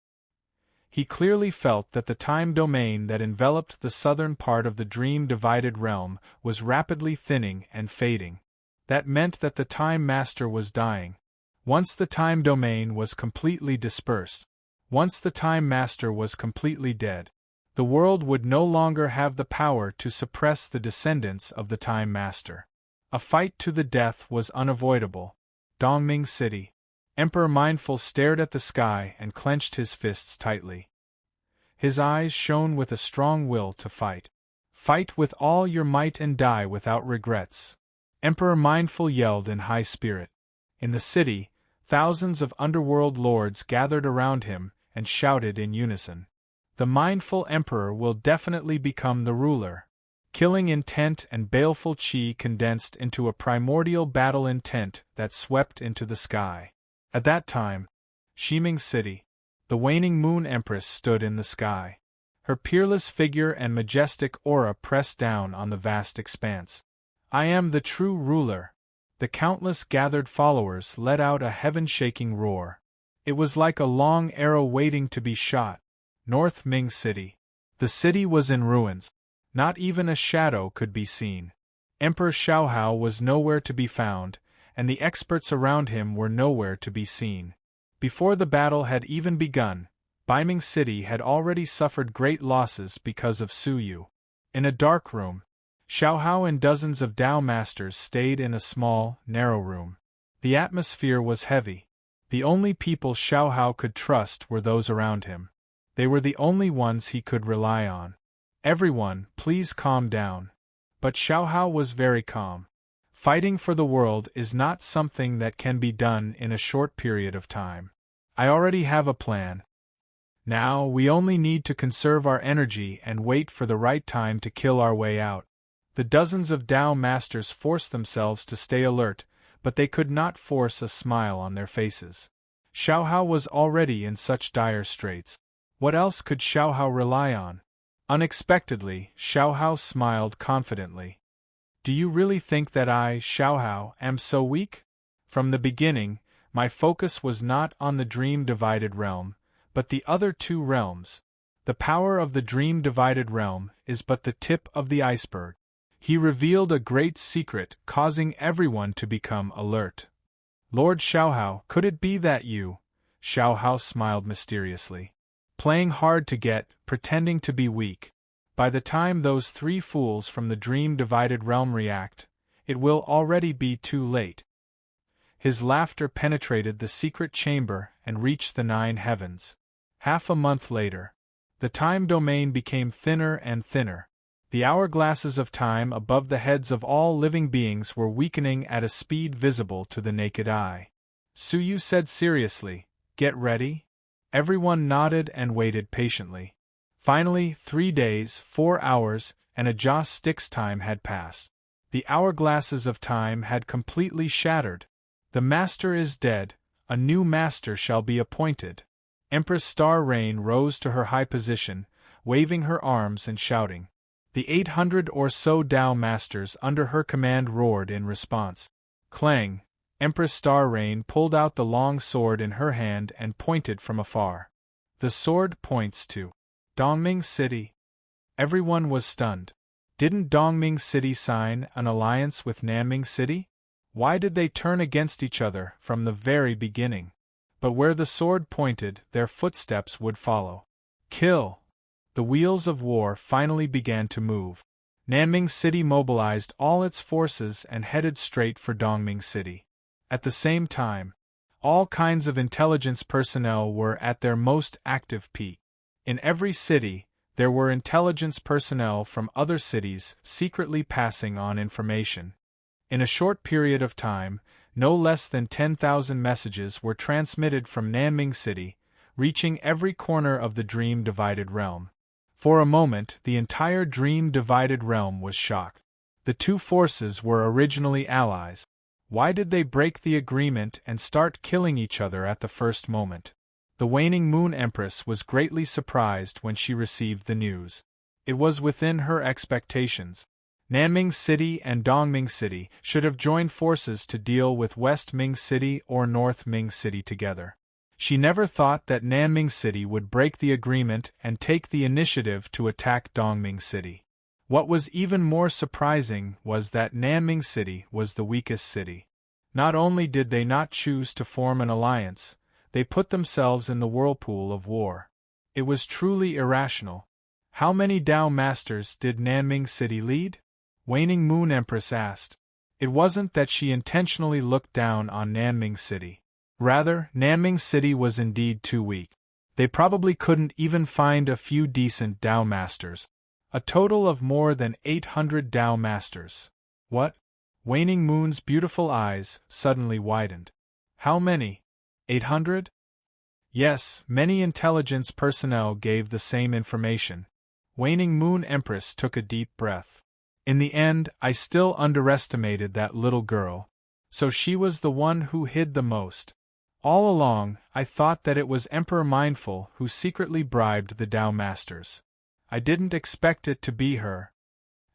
He clearly felt that the time domain that enveloped the southern part of the dream-divided realm was rapidly thinning and fading. That meant that the Time Master was dying. Once the time domain was completely dispersed, once the Time Master was completely dead, the world would no longer have the power to suppress the descendants of the Time Master. A fight to the death was unavoidable. Dongming City. Emperor Mindful stared at the sky and clenched his fists tightly. His eyes shone with a strong will to fight. "Fight with all your might and die without regrets," Emperor Mindful yelled in high spirit. In the city, thousands of underworld lords gathered around him and shouted in unison. "The Mindful Emperor will definitely become the ruler." Killing intent and baleful chi condensed into a primordial battle intent that swept into the sky. At that time, Shiming City, the waning Moon Empress stood in the sky. Her peerless figure and majestic aura pressed down on the vast expanse. "I am the true ruler." The countless gathered followers let out a heaven-shaking roar. It was like a long arrow waiting to be shot. North Ming City. The city was in ruins. Not even a shadow could be seen. Emperor Xiaohao was nowhere to be found, and the experts around him were nowhere to be seen. Before the battle had even begun, Baiming City had already suffered great losses because of Su Yu. In a dark room, Xiaohao and dozens of Dao masters stayed in a small, narrow room. The atmosphere was heavy. The only people Xiaohao could trust were those around him. They were the only ones he could rely on. "Everyone, please calm down." But Xiaohao was very calm. Fighting for the world is not something that can be done in a short period of time. "I already have a plan. Now we only need to conserve our energy and wait for the right time to kill our way out." The dozens of Dao masters forced themselves to stay alert, but they could not force a smile on their faces. Xiaohao was already in such dire straits. What else could Xiaohao rely on? Unexpectedly, Xiaohao smiled confidently. Do you really think that I, Xiaohao, am so weak? From the beginning, my focus was not on the dream-divided realm, but the other two realms. The power of the dream-divided realm is but the tip of the iceberg. He revealed a great secret, causing everyone to become alert. Lord Xiaohao, could it be that you? Xiaohao smiled mysteriously. Playing hard to get, pretending to be weak. By the time those three fools from the dream-divided realm react, it will already be too late. His laughter penetrated the secret chamber and reached the 9 heavens. Half a month later, the time domain became thinner and thinner. The hourglasses of time above the heads of all living beings were weakening at a speed visible to the naked eye. Suyu said seriously, "Get ready?" Everyone nodded and waited patiently. Finally, 3 days, 4 hours, and a joss stick's time had passed. The hourglasses of time had completely shattered. The master is dead, a new master shall be appointed. Empress Star Rain rose to her high position, waving her arms and shouting. The 800 or so Tao masters under her command roared in response. Clang! Empress Star Rain pulled out the long sword in her hand and pointed from afar. The sword points to Dongming City. Everyone was stunned. Didn't Dongming City sign an alliance with Nanming City? Why did they turn against each other from the very beginning? But where the sword pointed, their footsteps would follow. Kill! The wheels of war finally began to move. Nanming City mobilized all its forces and headed straight for Dongming City. At the same time, all kinds of intelligence personnel were at their most active peak. In every city, there were intelligence personnel from other cities secretly passing on information. In a short period of time, no less than 10,000 messages were transmitted from Nanming City, reaching every corner of the dream-divided realm. For a moment, the entire dream-divided realm was shocked. The two forces were originally allies. Why did they break the agreement and start killing each other at the first moment? The waning Moon Empress was greatly surprised when she received the news. It was within her expectations. Nanming City and Dongming City should have joined forces to deal with West Ming City or North Ming City together. She never thought that Nanming City would break the agreement and take the initiative to attack Dongming City. What was even more surprising was that Nanming City was the weakest city. Not only did they not choose to form an alliance, they put themselves in the whirlpool of war. It was truly irrational. How many Tao masters did Nanming City lead? Waning Moon Empress asked. It wasn't that she intentionally looked down on Nanming City. Rather, Nanming City was indeed too weak. They probably couldn't even find a few decent Tao masters. A total of more than 800 Tao masters. What? Waning Moon's beautiful eyes suddenly widened. How many? 800? Yes, many intelligence personnel gave the same information. Waning Moon Empress took a deep breath. In the end, I still underestimated that little girl. So she was the one who hid the most. All along, I thought that it was Emperor Mindful who secretly bribed the Tao Masters. I didn't expect it to be her.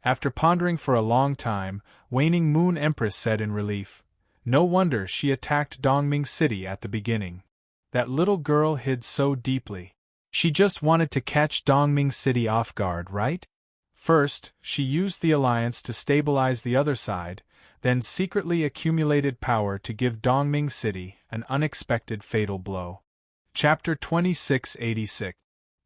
After pondering for a long time, Waning Moon Empress said in relief, "No wonder she attacked Dongming City at the beginning. That little girl hid so deeply. She just wanted to catch Dongming City off guard, right? First, she used the alliance to stabilize the other side, then secretly accumulated power to give Dongming City an unexpected fatal blow." Chapter 2686.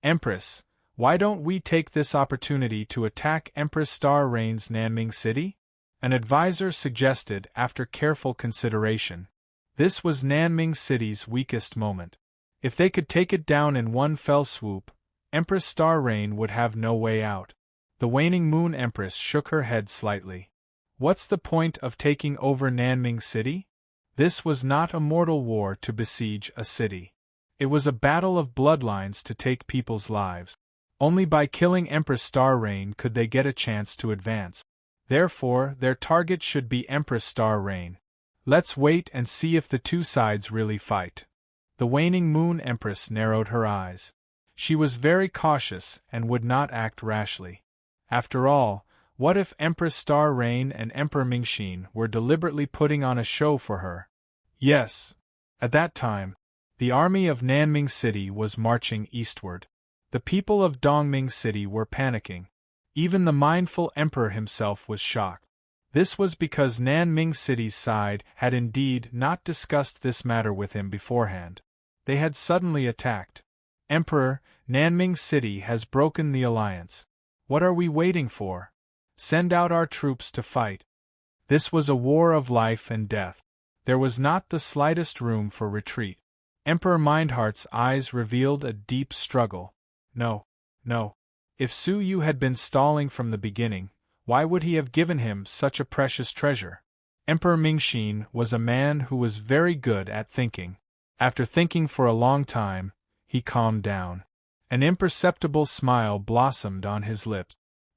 Empress, why don't we take this opportunity to attack Empress Star Rain's Nanming City? An advisor suggested after careful consideration. This was Nanming City's weakest moment. If they could take it down in one fell swoop, Empress Star Rain would have no way out. The Waning Moon Empress shook her head slightly. What's the point of taking over Nanming City? This was not a mortal war to besiege a city. It was a battle of bloodlines to take people's lives. Only by killing Empress Star Rain could they get a chance to advance. Therefore, their target should be Empress Star Rain. Let's wait and see if the two sides really fight. The waning moon empress narrowed her eyes. She was very cautious and would not act rashly. After all, what if Empress Star Rain and Emperor Mingxin were deliberately putting on a show for her? Yes. At that time, the army of Nanming City was marching eastward. The people of Dongming City were panicking. Even the mindful emperor himself was shocked. This was because Nanming City's side had indeed not discussed this matter with him beforehand. They had suddenly attacked. Emperor, Nanming City has broken the alliance. What are we waiting for? Send out our troops to fight. This was a war of life and death. There was not the slightest room for retreat. Emperor Mindheart's eyes revealed a deep struggle. No, no. If Su Yu had been stalling from the beginning, why would he have given him such a precious treasure? Emperor Mingxin was a man who was very good at thinking. After thinking for a long time, he calmed down. An imperceptible smile blossomed on his lips.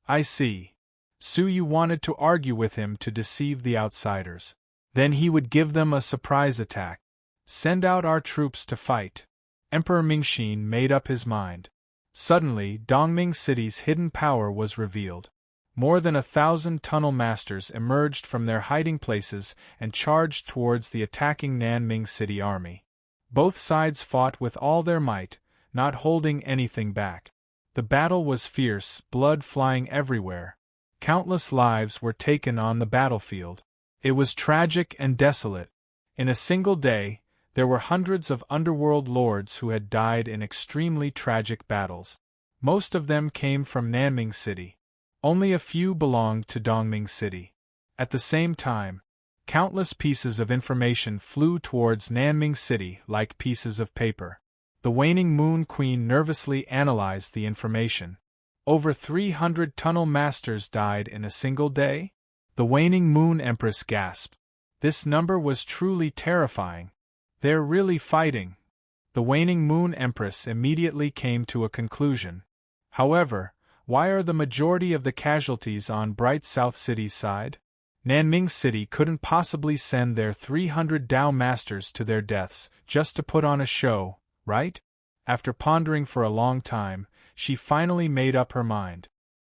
I see. Su Yu wanted to argue with him to deceive the outsiders. Then he would give them a surprise attack. Send out our troops to fight. Emperor Mingxin made up his mind. Suddenly, Dongming City's hidden power was revealed. More than 1,000 tunnel masters emerged from their hiding places and charged towards the attacking Nanming City army. Both sides fought with all their might, not holding anything back. The battle was fierce, blood flying everywhere. Countless lives were taken on the battlefield. It was tragic and desolate. In a single day, there were hundreds of underworld lords who had died in extremely tragic battles. Most of them came from Nanming City. Only a few belonged to Dongming City. At the same time, countless pieces of information flew towards Nanming City like pieces of paper. The waning Moon Queen nervously analyzed the information. Over 300 tunnel masters died in a single day? The waning Moon Empress gasped. This number was truly terrifying. They're really fighting. The waning Moon Empress immediately came to a conclusion. However, why are the majority of the casualties on Bright South City's side? Nanming City couldn't possibly send their 300 Dao Masters to their deaths just to put on a show, right? After pondering for a long time, she finally made up her mind.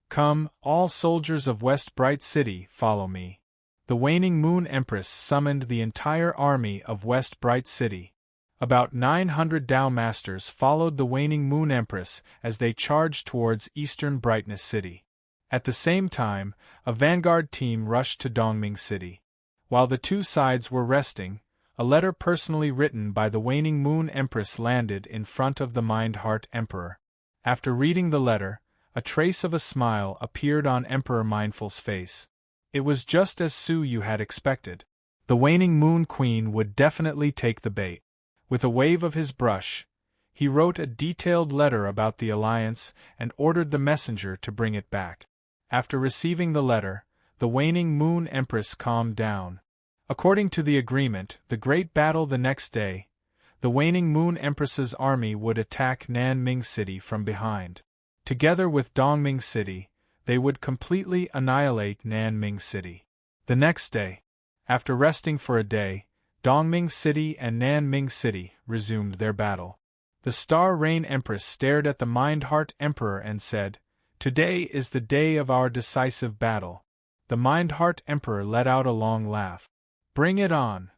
Come, all soldiers of West Bright City, follow me. The waning Moon Empress summoned the entire army of West Bright City. About 900 Dao Masters followed the waning Moon Empress as they charged towards Eastern Brightness City. At the same time, a vanguard team rushed to Dongming City. While the two sides were resting, a letter personally written by the waning Moon Empress landed in front of the Mind-Heart Emperor. After reading the letter, a trace of a smile appeared on Emperor Mindful's face. It was just as Su Yu had expected. The waning Moon Queen would definitely take the bait. With a wave of his brush, he wrote a detailed letter about the alliance and ordered the messenger to bring it back. After receiving the letter, the waning Moon Empress calmed down. According to the agreement, the great battle the next day, the waning Moon Empress's army would attack Nanming City from behind. Together with Dongming City, they would completely annihilate Nanming City. The next day, after resting for a day, Dongming City and Nanming City resumed their battle. The Star Rain Empress stared at the Mind-Heart Emperor and said, "Today is the day of our decisive battle." The Mind-Heart Emperor let out a long laugh. "Bring it on."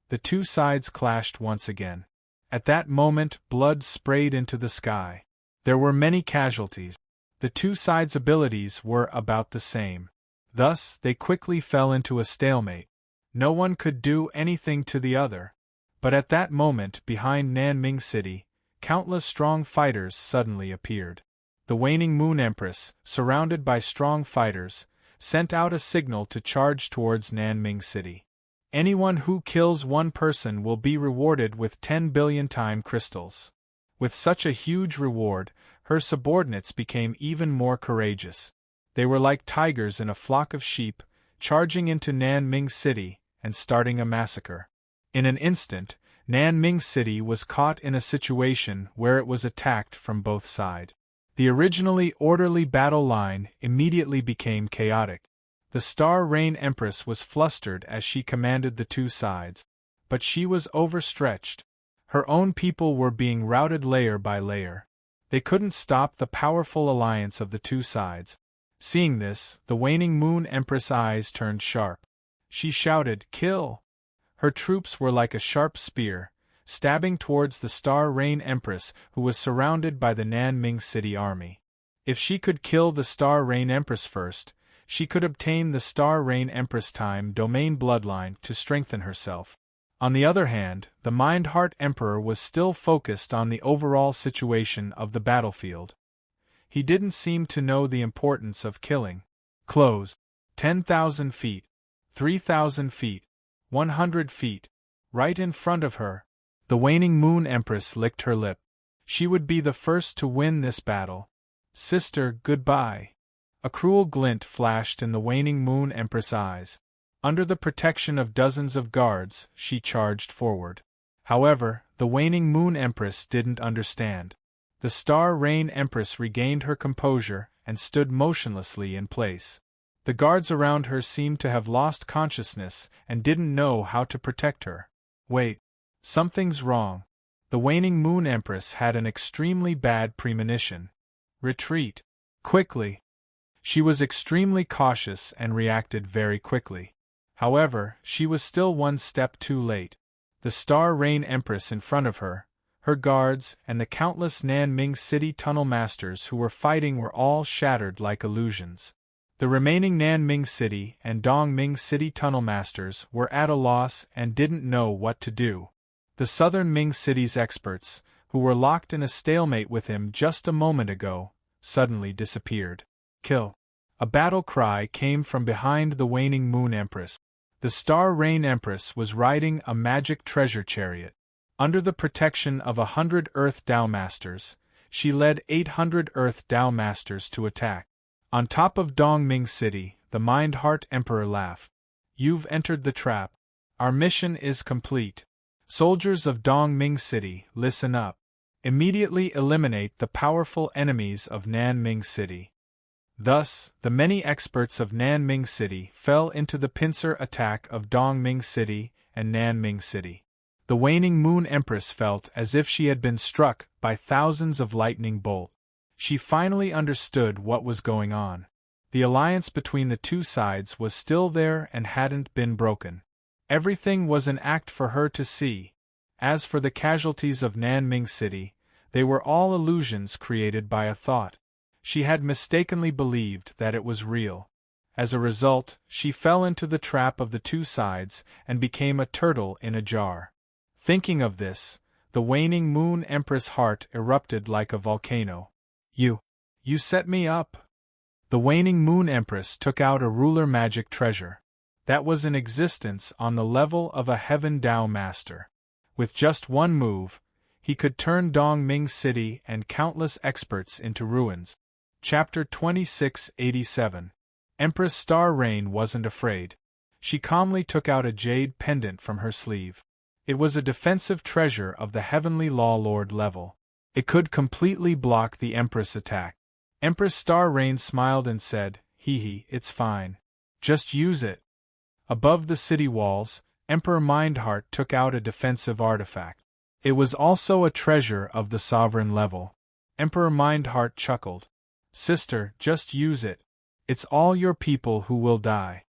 The two sides clashed once again. At that moment, blood sprayed into the sky. There were many casualties. The two sides' abilities were about the same. Thus, they quickly fell into a stalemate. No one could do anything to the other. But at that moment, behind Nanming City, countless strong fighters suddenly appeared. The waning Moon Empress, surrounded by strong fighters, sent out a signal to charge towards Nanming City. Anyone who kills one person will be rewarded with 10 billion time crystals. With such a huge reward, her subordinates became even more courageous. They were like tigers in a flock of sheep, charging into Nanming City and starting a massacre. In an instant, Nanming City was caught in a situation where it was attacked from both sides. The originally orderly battle line immediately became chaotic. The Star Rain Empress was flustered as she commanded the two sides. But she was overstretched. Her own people were being routed layer by layer. They couldn't stop the powerful alliance of the two sides. Seeing this, the waning Moon Empress' eyes turned sharp. She shouted, "Kill!" Her troops were like a sharp spear, stabbing towards the Star Rain Empress, who was surrounded by the Nanming City army. If she could kill the Star Rain Empress first, she could obtain the Star Rain Empress time domain bloodline to strengthen herself. On the other hand, the Mind-Heart Emperor was still focused on the overall situation of the battlefield. He didn't seem to know the importance of killing. Close. 10,000 feet. 3,000 feet. 100 feet. Right in front of her. The waning Moon Empress licked her lip. She would be the first to win this battle. "Sister, goodbye." A cruel glint flashed in the waning Moon Empress' eyes. Under the protection of dozens of guards, she charged forward. However, the waning Moon Empress didn't understand. The Star Rain Empress regained her composure and stood motionlessly in place. The guards around her seemed to have lost consciousness and didn't know how to protect her. Wait. Something's wrong. The waning Moon Empress had an extremely bad premonition. Retreat. Quickly. She was extremely cautious and reacted very quickly. However, she was still one step too late. The Star Rain Empress in front of her, her guards, and the countless Nanming City tunnel masters who were fighting were all shattered like illusions. The remaining Nanming City and Dongming City tunnel masters were at a loss and didn't know what to do. The Southern Ming City's experts, who were locked in a stalemate with him just a moment ago, suddenly disappeared. Kill. A battle cry came from behind the waning Moon Empress. The Star Rain Empress was riding a magic treasure chariot. Under the protection of 100 Earth Dao Masters, she led 800 Earth Dao Masters to attack. On top of Dongming City, the Mind-Heart Emperor laughed. "You've entered the trap. Our mission is complete. Soldiers of Dongming City, listen up. Immediately eliminate the powerful enemies of Nanming City." Thus, the many experts of Nanming City fell into the pincer attack of Dongming City and Nanming City. The waning Moon Empress felt as if she had been struck by thousands of lightning bolts. She finally understood what was going on. The alliance between the two sides was still there and hadn't been broken. Everything was an act for her to see. As for the casualties of Nanming City, they were all illusions created by a thought. She had mistakenly believed that it was real. As a result, she fell into the trap of the two sides and became a turtle in a jar. Thinking of this, the waning Moon Empress' heart erupted like a volcano. You set me up." The waning Moon Empress took out a ruler magic treasure. That was in existence on the level of a Heaven Dao Master. With just one move, he could turn Dongming City and countless experts into ruins. Chapter 2687. Empress Star Rain wasn't afraid. She calmly took out a jade pendant from her sleeve. It was a defensive treasure of the Heavenly Law Lord level. It could completely block the Empress' attack. Empress Star Rain smiled and said, "Hee, it's fine. Just use it." Above the city walls, Emperor Mindheart took out a defensive artifact. It was also a treasure of the sovereign level. Emperor Mindheart chuckled. "Sister, just use it. It's all your people who will die."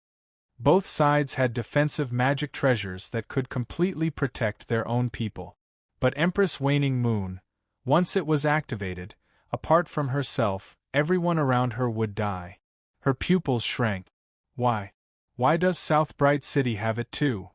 Both sides had defensive magic treasures that could completely protect their own people. But Empress Waning Moon, once it was activated, apart from herself, everyone around her would die. Her pupils shrank. Why? Why does South Bright City have it too?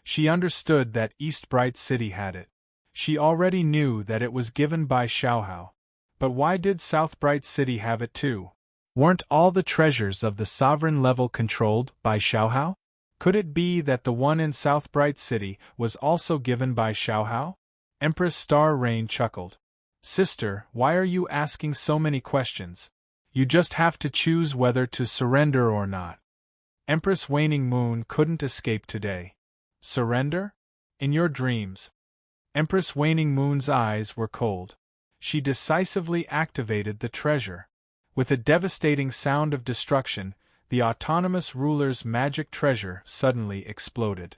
She understood that East Bright City had it. She already knew that it was given by Xiaohao. But why did South Bright City have it too? Weren't all the treasures of the sovereign level controlled by Xiaohao? Could it be that the one in South Bright City was also given by Xiaohao? Empress Star Rain chuckled. "Sister, why are you asking so many questions? You just have to choose whether to surrender or not." Empress Waning Moon couldn't escape today. Surrender? In your dreams. Empress Waning Moon's eyes were cold. She decisively activated the treasure. With a devastating sound of destruction, the autonomous ruler's magic treasure suddenly exploded.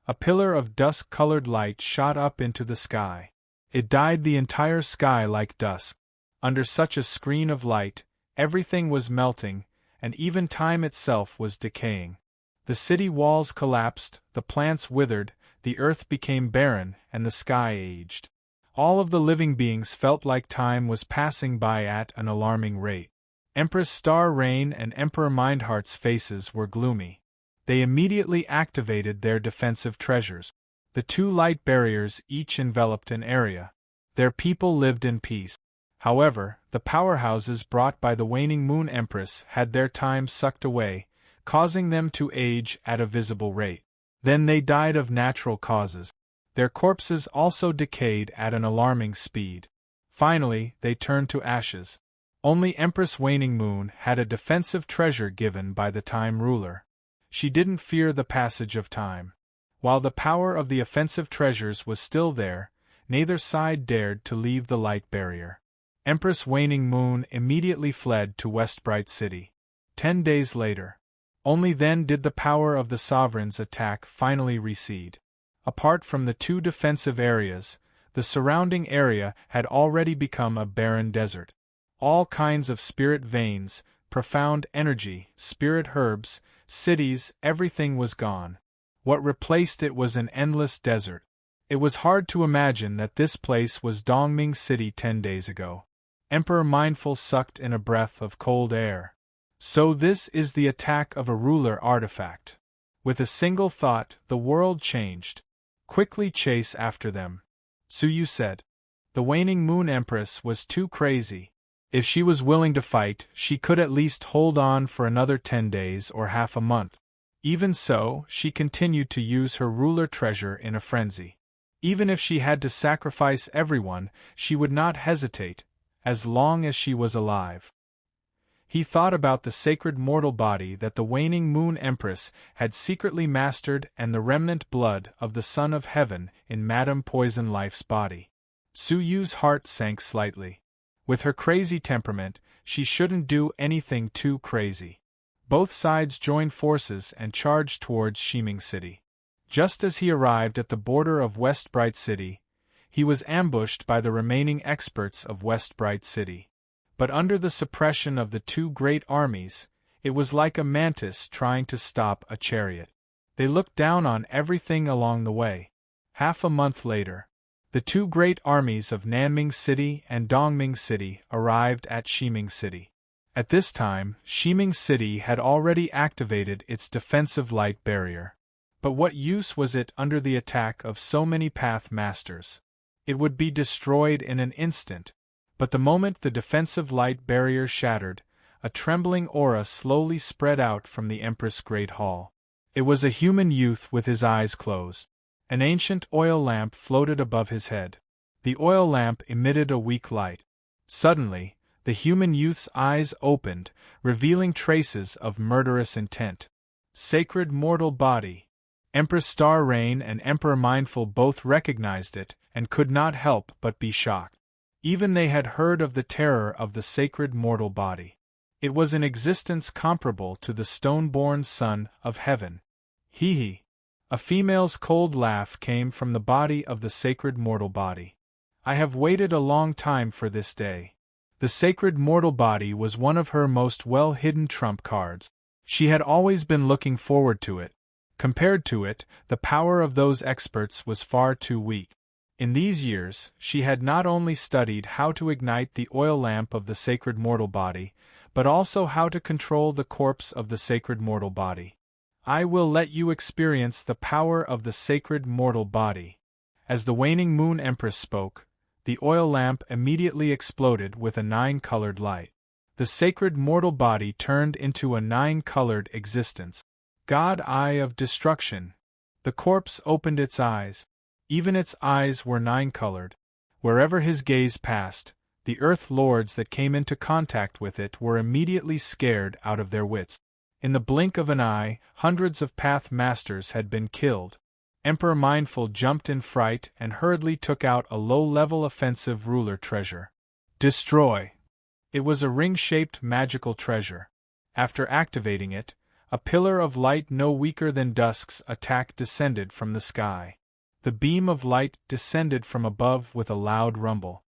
A pillar of dusk-colored light shot up into the sky. It dyed the entire sky like dusk. Under such a screen of light, everything was melting, and even time itself was decaying. The city walls collapsed, the plants withered, the earth became barren, and the sky aged. All of the living beings felt like time was passing by at an alarming rate. Empress Star Rain and Emperor Mindheart's faces were gloomy. They immediately activated their defensive treasures. The two light barriers each enveloped an area. Their people lived in peace. However, the powerhouses brought by the waning Moon Empress had their time sucked away, causing them to age at a visible rate. Then they died of natural causes. Their corpses also decayed at an alarming speed. Finally, they turned to ashes. Only Empress Waning Moon had a defensive treasure given by the Time Ruler. She didn't fear the passage of time. While the power of the offensive treasures was still there, neither side dared to leave the light barrier. Empress Waning Moon immediately fled to Westbright City. 10 days later. Only then did the power of the Sovereign's attack finally recede. Apart from the two defensive areas, the surrounding area had already become a barren desert. All kinds of spirit veins, profound energy, spirit herbs, cities, everything was gone. What replaced it was an endless desert. It was hard to imagine that this place was Dongming City 10 days ago. Emperor Mindful sucked in a breath of cold air. So this is the attack of a ruler artifact. With a single thought, the world changed. Quickly chase after them, Suyu said. The waning Moon Empress was too crazy. If she was willing to fight, she could at least hold on for another 10 days or half a month. Even so, she continued to use her ruler treasure in a frenzy. Even if she had to sacrifice everyone, she would not hesitate, as long as she was alive. He thought about the sacred mortal body that the waning Moon Empress had secretly mastered and the remnant blood of the Son of Heaven in Madame Poison Life's body. Suyu's heart sank slightly. With her crazy temperament, she shouldn't do anything too crazy. Both sides joined forces and charged towards Shiming City. Just as he arrived at the border of Westbright City, he was ambushed by the remaining experts of Westbright City. But under the suppression of the two great armies, it was like a mantis trying to stop a chariot. They looked down on everything along the way. Half a month later, the two great armies of Nanming City and Dongming City arrived at Shiming City. At this time, Shiming City had already activated its defensive light barrier. But what use was it under the attack of so many Path Masters? It would be destroyed in an instant. But the moment the defensive light barrier shattered, a trembling aura slowly spread out from the Empress Great Hall. It was a human youth with his eyes closed. An ancient oil lamp floated above his head. The oil lamp emitted a weak light. Suddenly, the human youth's eyes opened, revealing traces of murderous intent. Sacred mortal body. Empress Star Rain and Emperor Mindful both recognized it and could not help but be shocked. Even they had heard of the terror of the sacred mortal body. It was an existence comparable to the stone-born Son of Heaven. Hee. A female's cold laugh came from the body of the sacred mortal body. I have waited a long time for this day. The sacred mortal body was one of her most well-hidden trump cards. She had always been looking forward to it. Compared to it, the power of those experts was far too weak. In these years, she had not only studied how to ignite the oil lamp of the sacred mortal body, but also how to control the corpse of the sacred mortal body. I will let you experience the power of the sacred mortal body. As the waning Moon Empress spoke, the oil lamp immediately exploded with a 9-colored light. The sacred mortal body turned into a 9-colored existence. God Eye of Destruction. The corpse opened its eyes. Even its eyes were 9-colored. Wherever his gaze passed, the Earth Lords that came into contact with it were immediately scared out of their wits. In the blink of an eye, hundreds of Path Masters had been killed. Emperor Mindful jumped in fright and hurriedly took out a low-level offensive ruler treasure. Destroy! It was a ring-shaped magical treasure. After activating it, A pillar of light no weaker than dusk's attack descended from the sky. The beam of light descended from above with a loud rumble.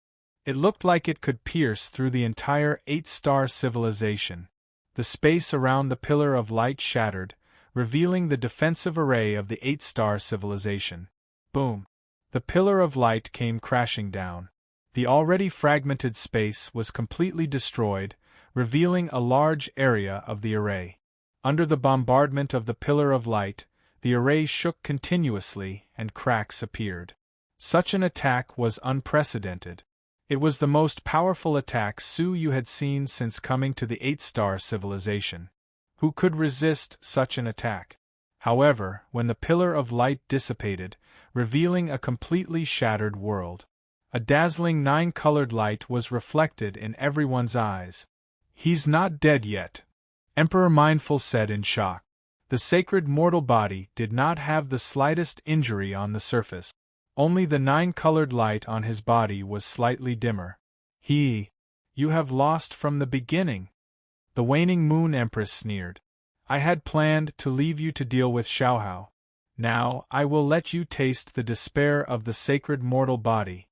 It looked like it could pierce through the entire 8-star civilization. The space around the pillar of light shattered, revealing the defensive array of the 8-star civilization. Boom! The pillar of light came crashing down. The already fragmented space was completely destroyed, revealing a large area of the array. Under the bombardment of the pillar of light, the array shook continuously and cracks appeared. Such an attack was unprecedented. It was the most powerful attack Su had seen since coming to the 8-star civilization. Who could resist such an attack? However, when the pillar of light dissipated, revealing a completely shattered world, a dazzling 9-colored light was reflected in everyone's eyes. "He's not dead yet," Emperor Mindful said in shock. The sacred mortal body did not have the slightest injury on the surface. Only the 9-colored light on his body was slightly dimmer. You have lost from the beginning." The waning moon empress sneered. "I had planned to leave you to deal with Xiaohao. Now I will let you taste the despair of the sacred mortal body."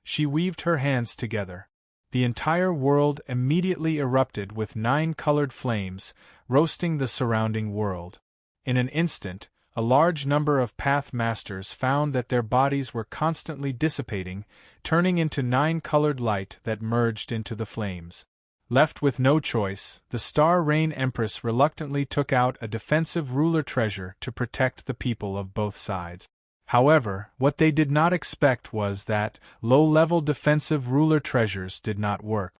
She weaved her hands together. The entire world immediately erupted with 9-colored flames, roasting the surrounding world. In an instant, a large number of path masters found that their bodies were constantly dissipating, turning into 9-colored light that merged into the flames. Left with no choice, the Star Rain Empress reluctantly took out a defensive ruler treasure to protect the people of both sides. However, what they did not expect was that low-level defensive ruler treasures did not work.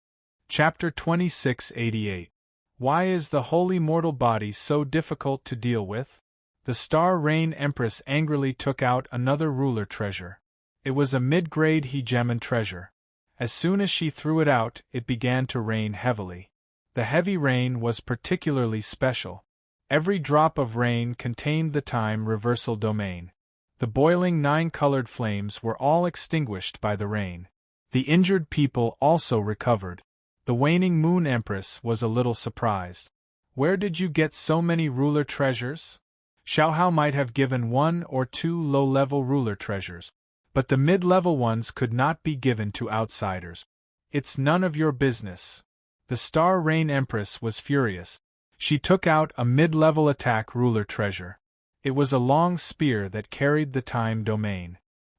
Chapter 2688. Why is the holy mortal body so difficult to deal with? The Star Rain Empress angrily took out another ruler treasure. It was a mid-grade hegemon treasure. As soon as she threw it out, it began to rain heavily. The heavy rain was particularly special. Every drop of rain contained the time reversal domain. The boiling 9-colored flames were all extinguished by the rain. The injured people also recovered. The waning moon empress was a little surprised. "Where did you get so many ruler treasures?" Xiaohao might have given 1 or 2 low-level ruler treasures, but the mid-level ones could not be given to outsiders. "It's none of your business." The Star Rain Empress was furious. She took out a mid-level attack ruler treasure. It was a long spear that carried the time domain.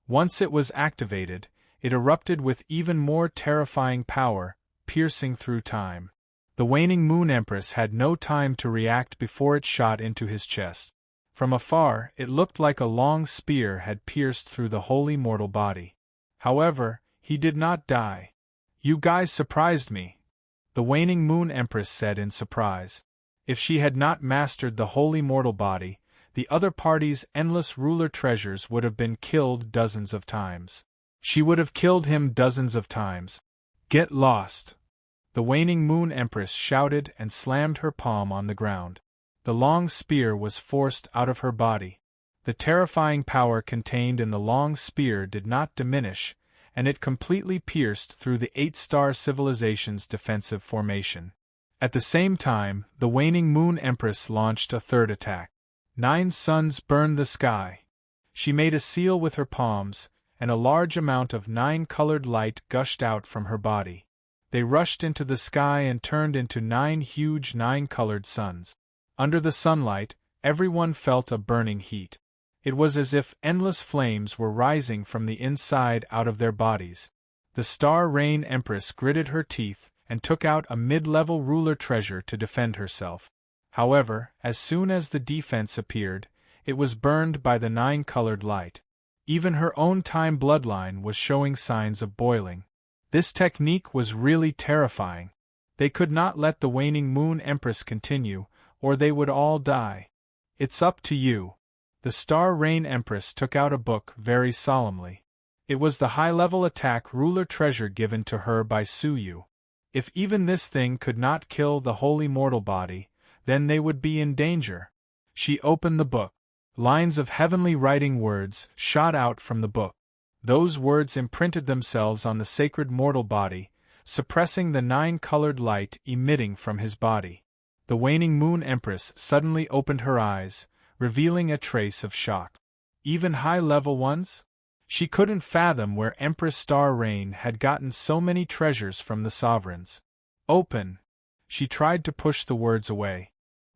Once it was activated, it erupted with even more terrifying power, piercing through time. The waning moon empress had no time to react before it shot into his chest. From afar, it looked like a long spear had pierced through the holy mortal body. However, he did not die. "You guys surprised me," the waning moon empress said in surprise. If she had not mastered the holy mortal body, the other party's endless ruler treasures would have been killed dozens of times. She would have killed him dozens of times. "Get lost!" The waning moon empress shouted and slammed her palm on the ground. The long spear was forced out of her body. The terrifying power contained in the long spear did not diminish, and it completely pierced through the 8-star civilization's defensive formation. At the same time, the waning moon empress launched a third attack. 9 suns burned the sky. She made a seal with her palms, and a large amount of 9-colored light gushed out from her body. They rushed into the sky and turned into 9 huge 9-colored suns. Under the sunlight, everyone felt a burning heat. It was as if endless flames were rising from the inside out of their bodies. The Star Rain Empress gritted her teeth and took out a mid-level ruler treasure to defend herself. However, as soon as the defense appeared, it was burned by the 9-colored light. Even her own time bloodline was showing signs of boiling. This technique was really terrifying. They could not let the waning moon empress continue, or they would all die. "It's up to you." The Star Rain Empress took out a book very solemnly. It was the high-level attack ruler treasure given to her by Su. If even this thing could not kill the holy mortal body, then they would be in danger. She opened the book. Lines of heavenly writing words shot out from the book. Those words imprinted themselves on the sacred mortal body, suppressing the 9-colored light emitting from his body. The waning moon empress suddenly opened her eyes, revealing a trace of shock. Even high-level ones? She couldn't fathom where Empress Star Rain had gotten so many treasures from the sovereigns. Open! She tried to push the words away.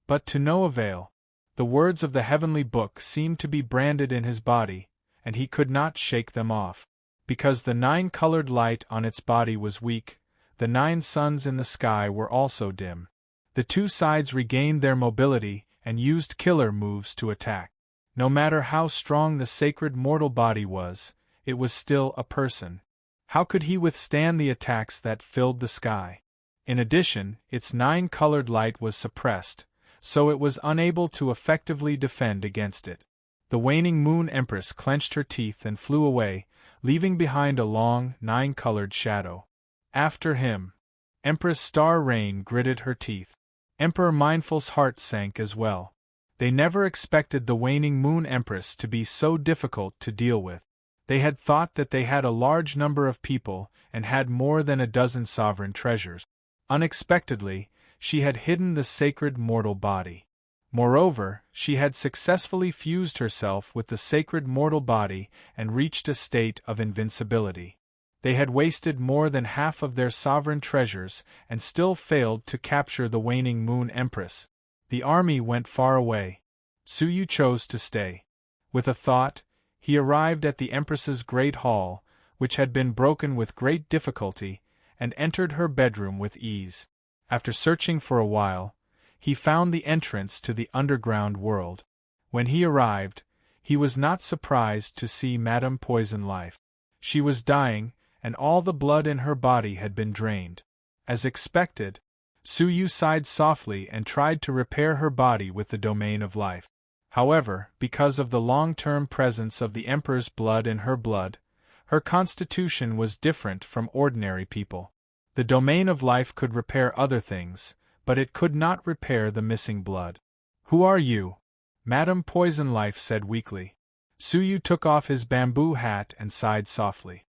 But to no avail. The words of the heavenly book seemed to be branded in his body, and he could not shake them off. Because the 9-colored light on its body was weak, the 9 suns in the sky were also dim. The 2 sides regained their mobility and used killer moves to attack. No matter how strong the sacred mortal body was, it was still a person. How could he withstand the attacks that filled the sky? In addition, its 9-colored light was suppressed, so it was unable to effectively defend against it. The waning moon empress clenched her teeth and flew away, leaving behind a long, 9-colored shadow. After him. Empress Star Rain gritted her teeth. Emperor Mindful's heart sank as well. They never expected the waning moon empress to be so difficult to deal with. They had thought that they had a large number of people and had more than a dozen sovereign treasures. Unexpectedly, she had hidden the sacred mortal body. Moreover, she had successfully fused herself with the sacred mortal body and reached a state of invincibility. They had wasted more than half of their sovereign treasures and still failed to capture the waning moon empress. The army went far away. Suyu chose to stay. With a thought, he arrived at the empress's great hall, which had been broken with great difficulty, and entered her bedroom with ease. After searching for a while, he found the entrance to the underground world. When he arrived, he was not surprised to see Madame Poison Life. She was dying, and all the blood in her body had been drained. As expected, Suyu sighed softly and tried to repair her body with the domain of life. However, because of the long-term presence of the Emperor's blood in her blood, her constitution was different from ordinary people. The domain of life could repair other things, but it could not repair the missing blood. "Who are you?" Madame Poison Life said weakly. Suyu took off his bamboo hat and sighed softly.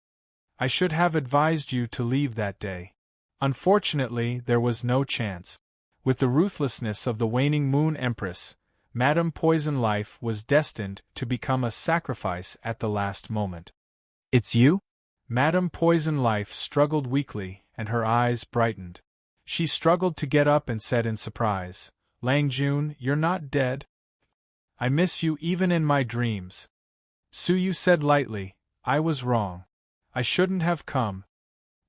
"I should have advised you to leave that day. Unfortunately, there was no chance." With the ruthlessness of the waning moon empress, Madame Poison Life was destined to become a sacrifice at the last moment. "It's you?" Madame Poison Life struggled weakly, and her eyes brightened. She struggled to get up and said in surprise, "Lang Jun, you're not dead? I miss you even in my dreams." Suyu said lightly, "I was wrong. I shouldn't have come."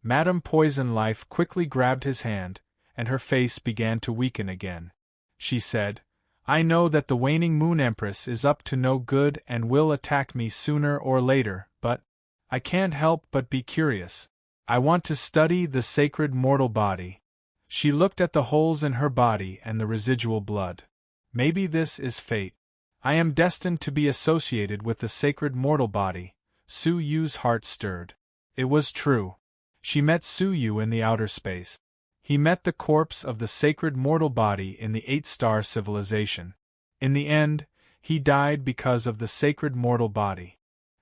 Madame Poison Life quickly grabbed his hand, and her face began to weaken again. She said, "I know that the waning moon empress is up to no good and will attack me sooner or later, but I can't help but be curious. I want to study the sacred mortal body." She looked at the holes in her body and the residual blood. "Maybe this is fate. I am destined to be associated with the sacred mortal body." Suyu's heart stirred. It was true. She met Suyu in the outer space. He met the corpse of the sacred mortal body in the 8-star civilization. In the end, he died because of the sacred mortal body.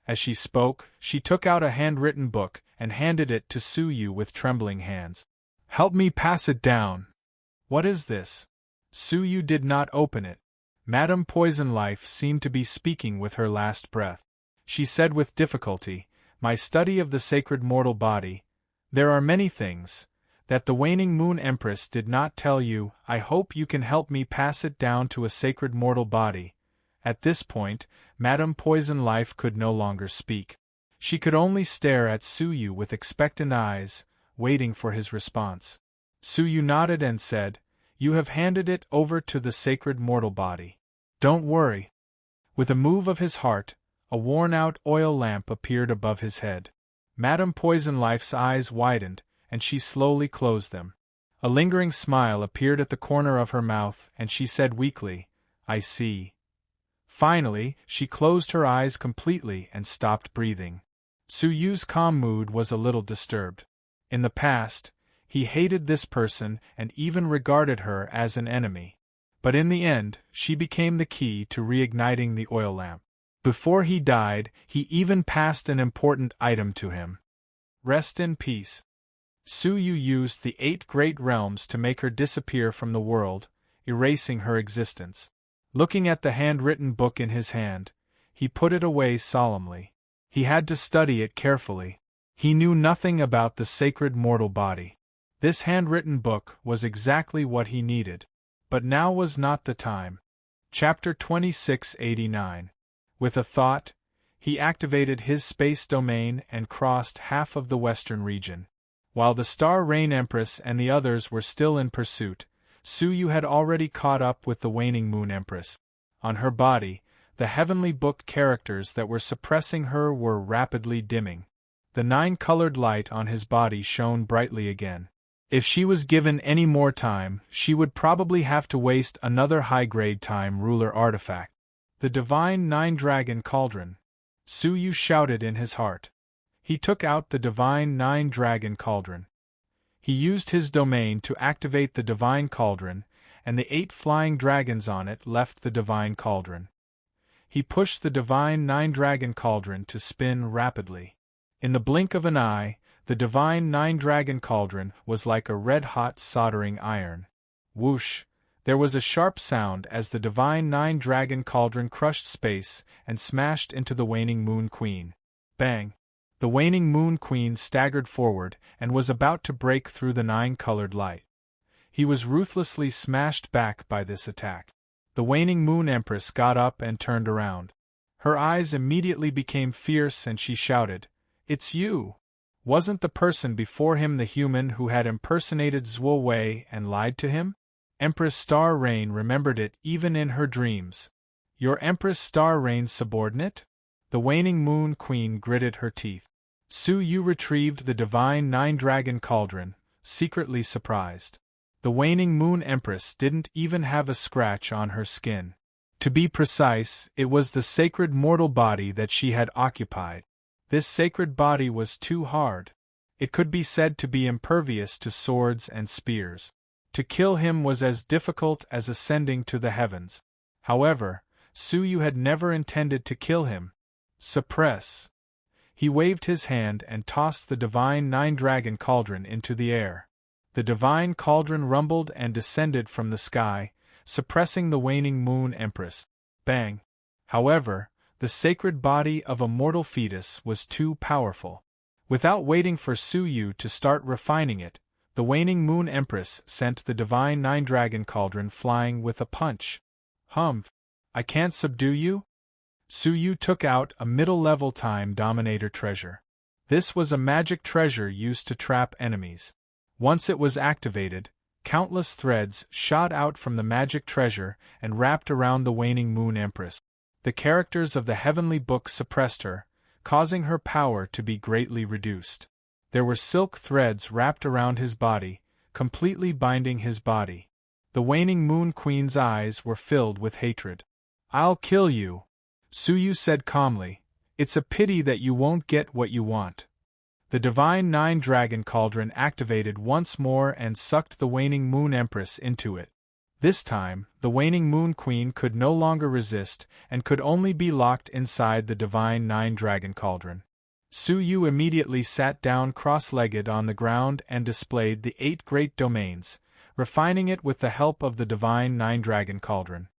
As she spoke, she took out a handwritten book and handed it to Suyu with trembling hands. "Help me pass it down." "What is this?" Suyu did not open it. Madame Poison Life seemed to be speaking with her last breath. She said with difficulty, "My study of the sacred mortal body. There are many things that the waning moon empress did not tell you. I hope you can help me pass it down to a sacred mortal body." At this point, Madame Poison Life could no longer speak. She could only stare at Suyu with expectant eyes, waiting for his response. Suyu nodded and said, "You have handed it over to the sacred mortal body. Don't worry." With a move of his heart, a worn-out oil lamp appeared above his head. Madame Poison Life's eyes widened, and she slowly closed them. A lingering smile appeared at the corner of her mouth, and she said weakly, "I see." Finally, she closed her eyes completely and stopped breathing. Suyu's calm mood was a little disturbed. In the past, he hated this person and even regarded her as an enemy. But in the end, she became the key to reigniting the oil lamp. Before he died, he even passed an important item to him. Rest in peace. Suyu used the 8 great realms to make her disappear from the world, erasing her existence. Looking at the handwritten book in his hand, he put it away solemnly. He had to study it carefully. He knew nothing about the sacred mortal body. This handwritten book was exactly what he needed. But now was not the time. Chapter 2689. With a thought, he activated his space domain and crossed half of the western region. While the Star Rain Empress and the others were still in pursuit, Suyu had already caught up with the waning Moon Empress. On her body, the heavenly book characters that were suppressing her were rapidly dimming. The 9-colored light on his body shone brightly again. If she was given any more time, she would probably have to waste another high-grade Time Ruler artifact. The Divine 9-Dragon Cauldron. Suyu shouted in his heart. He took out the Divine 9-Dragon Cauldron. He used his domain to activate the Divine Cauldron, and the 8 flying dragons on it left the Divine Cauldron. He pushed the Divine 9-Dragon Cauldron to spin rapidly. In the blink of an eye, the Divine 9-Dragon Cauldron was like a red-hot soldering iron. Whoosh! There was a sharp sound as the Divine 9-Dragon Cauldron crushed space and smashed into the Waning Moon Queen. Bang! The Waning Moon Queen staggered forward and was about to break through the 9-colored light. He was ruthlessly smashed back by this attack. The Waning Moon Empress got up and turned around. Her eyes immediately became fierce and she shouted, "It's you! Wasn't the person before him the human who had impersonated Zhuo Wei and lied to him?" Empress Star Rain remembered it even in her dreams. "Your Empress Star Rain's subordinate?" The Waning Moon Queen gritted her teeth. Suyu retrieved the Divine 9-Dragon Cauldron, secretly surprised. The Waning Moon Empress didn't even have a scratch on her skin. To be precise, it was the sacred mortal body that she had occupied. This sacred body was too hard. It could be said to be impervious to swords and spears. To kill him was as difficult as ascending to the heavens. However, Suyu had never intended to kill him. Suppress. He waved his hand and tossed the Divine 9-Dragon Cauldron into the air. The Divine Cauldron rumbled and descended from the sky, suppressing the Waning Moon Empress. Bang! However, the sacred body of a mortal fetus was too powerful. Without waiting for Suyu to start refining it, the Waning Moon Empress sent the Divine 9-Dragon Cauldron flying with a punch. Humph! I can't subdue you? Suyu took out a middle-level Time Dominator treasure. This was a magic treasure used to trap enemies. Once it was activated, countless threads shot out from the magic treasure and wrapped around the Waning Moon Empress. The characters of the heavenly book suppressed her, causing her power to be greatly reduced. There were silk threads wrapped around his body, completely binding his body. The Waning Moon Queen's eyes were filled with hatred. "I'll kill you," Suyu said calmly. "It's a pity that you won't get what you want." The Divine 9-Dragon Cauldron activated once more and sucked the Waning Moon Empress into it. This time, the Waning Moon Queen could no longer resist and could only be locked inside the Divine 9-Dragon Cauldron. Suyu immediately sat down cross-legged on the ground and displayed the 8 great domains, refining it with the help of the Divine 9-Dragon Cauldron.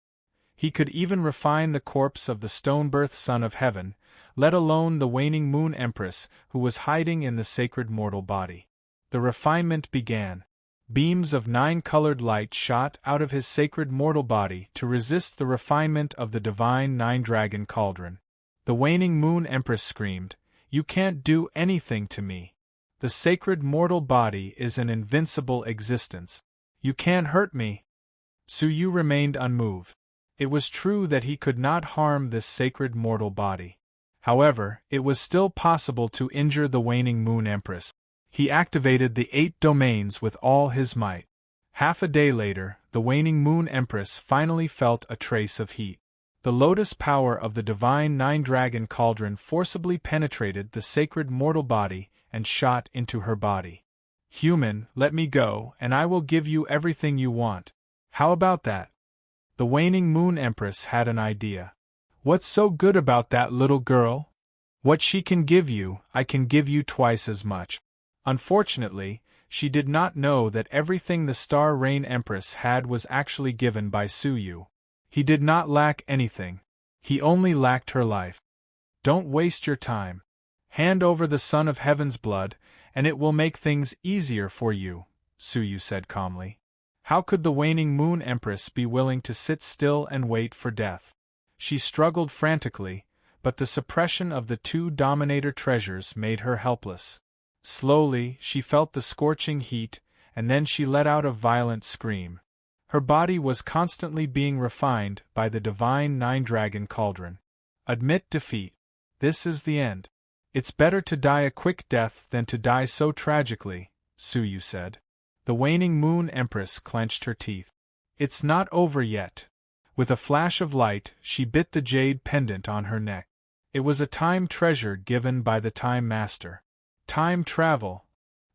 He could even refine the corpse of the Stone-Birth Son of Heaven, let alone the Waning Moon Empress who was hiding in the sacred mortal body. The refinement began. Beams of 9-colored light shot out of his sacred mortal body to resist the refinement of the Divine 9-Dragon Cauldron. The Waning Moon Empress screamed, "You can't do anything to me. The sacred mortal body is an invincible existence. You can't hurt me." Suyu remained unmoved. It was true that he could not harm this sacred mortal body. However, it was still possible to injure the Waning Moon Empress. He activated the 8 domains with all his might. Half a day later, the Waning Moon Empress finally felt a trace of heat. The lotus power of the Divine 9-Dragon Cauldron forcibly penetrated the sacred mortal body and shot into her body. "Human, let me go, and I will give you everything you want. How about that?" The Waning Moon Empress had an idea. "What's so good about that little girl? What she can give you, I can give you twice as much." Unfortunately, She did not know that everything the Star Rain Empress had was actually given by Su Yu. He did not lack anything. He only lacked her life. Don't waste your time. Hand over the Son of Heaven's blood, and it will make things easier for you, Su Yu said calmly. How could the waning Moon Empress be willing to sit still and wait for death? She struggled frantically, but the suppression of the two Dominator treasures made her helpless. Slowly, she felt the scorching heat, and then she let out a violent scream. Her body was constantly being refined by the divine Nine-Dragon Cauldron. Admit defeat. This is the end. It's better to die a quick death than to die so tragically, Su Yu said. The waning Moon Empress clenched her teeth. It's not over yet. With a flash of light, she bit the jade pendant on her neck. It was a time treasure given by the Time Master. Time travel.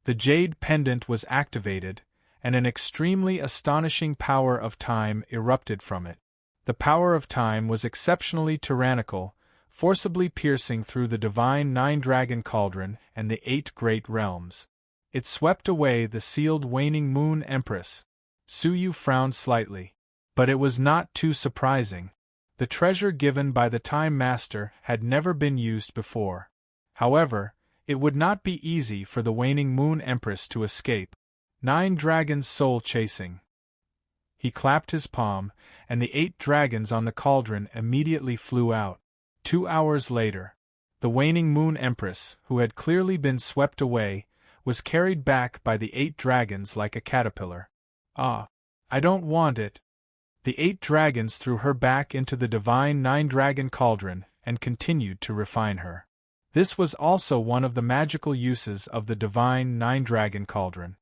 The jade pendant was activated, and an extremely astonishing power of time erupted from it. The power of time was exceptionally tyrannical, forcibly piercing through the divine Nine-Dragon Cauldron and the 8 great realms. It swept away the sealed waning Moon Empress. Su Yu frowned slightly. But it was not too surprising. The treasure given by the Time Master had never been used before. However, it would not be easy for the waning Moon Empress to escape. 9 dragons soul chasing. He clapped his palm, and the 8 dragons on the cauldron immediately flew out. 2 hours later, the waning Moon Empress, who had clearly been swept away, was carried back by the 8 dragons like a caterpillar. Ah, I don't want it. The 8 dragons threw her back into the divine Nine-Dragon Cauldron and continued to refine her. This was also one of the magical uses of the divine Nine-Dragon Cauldron.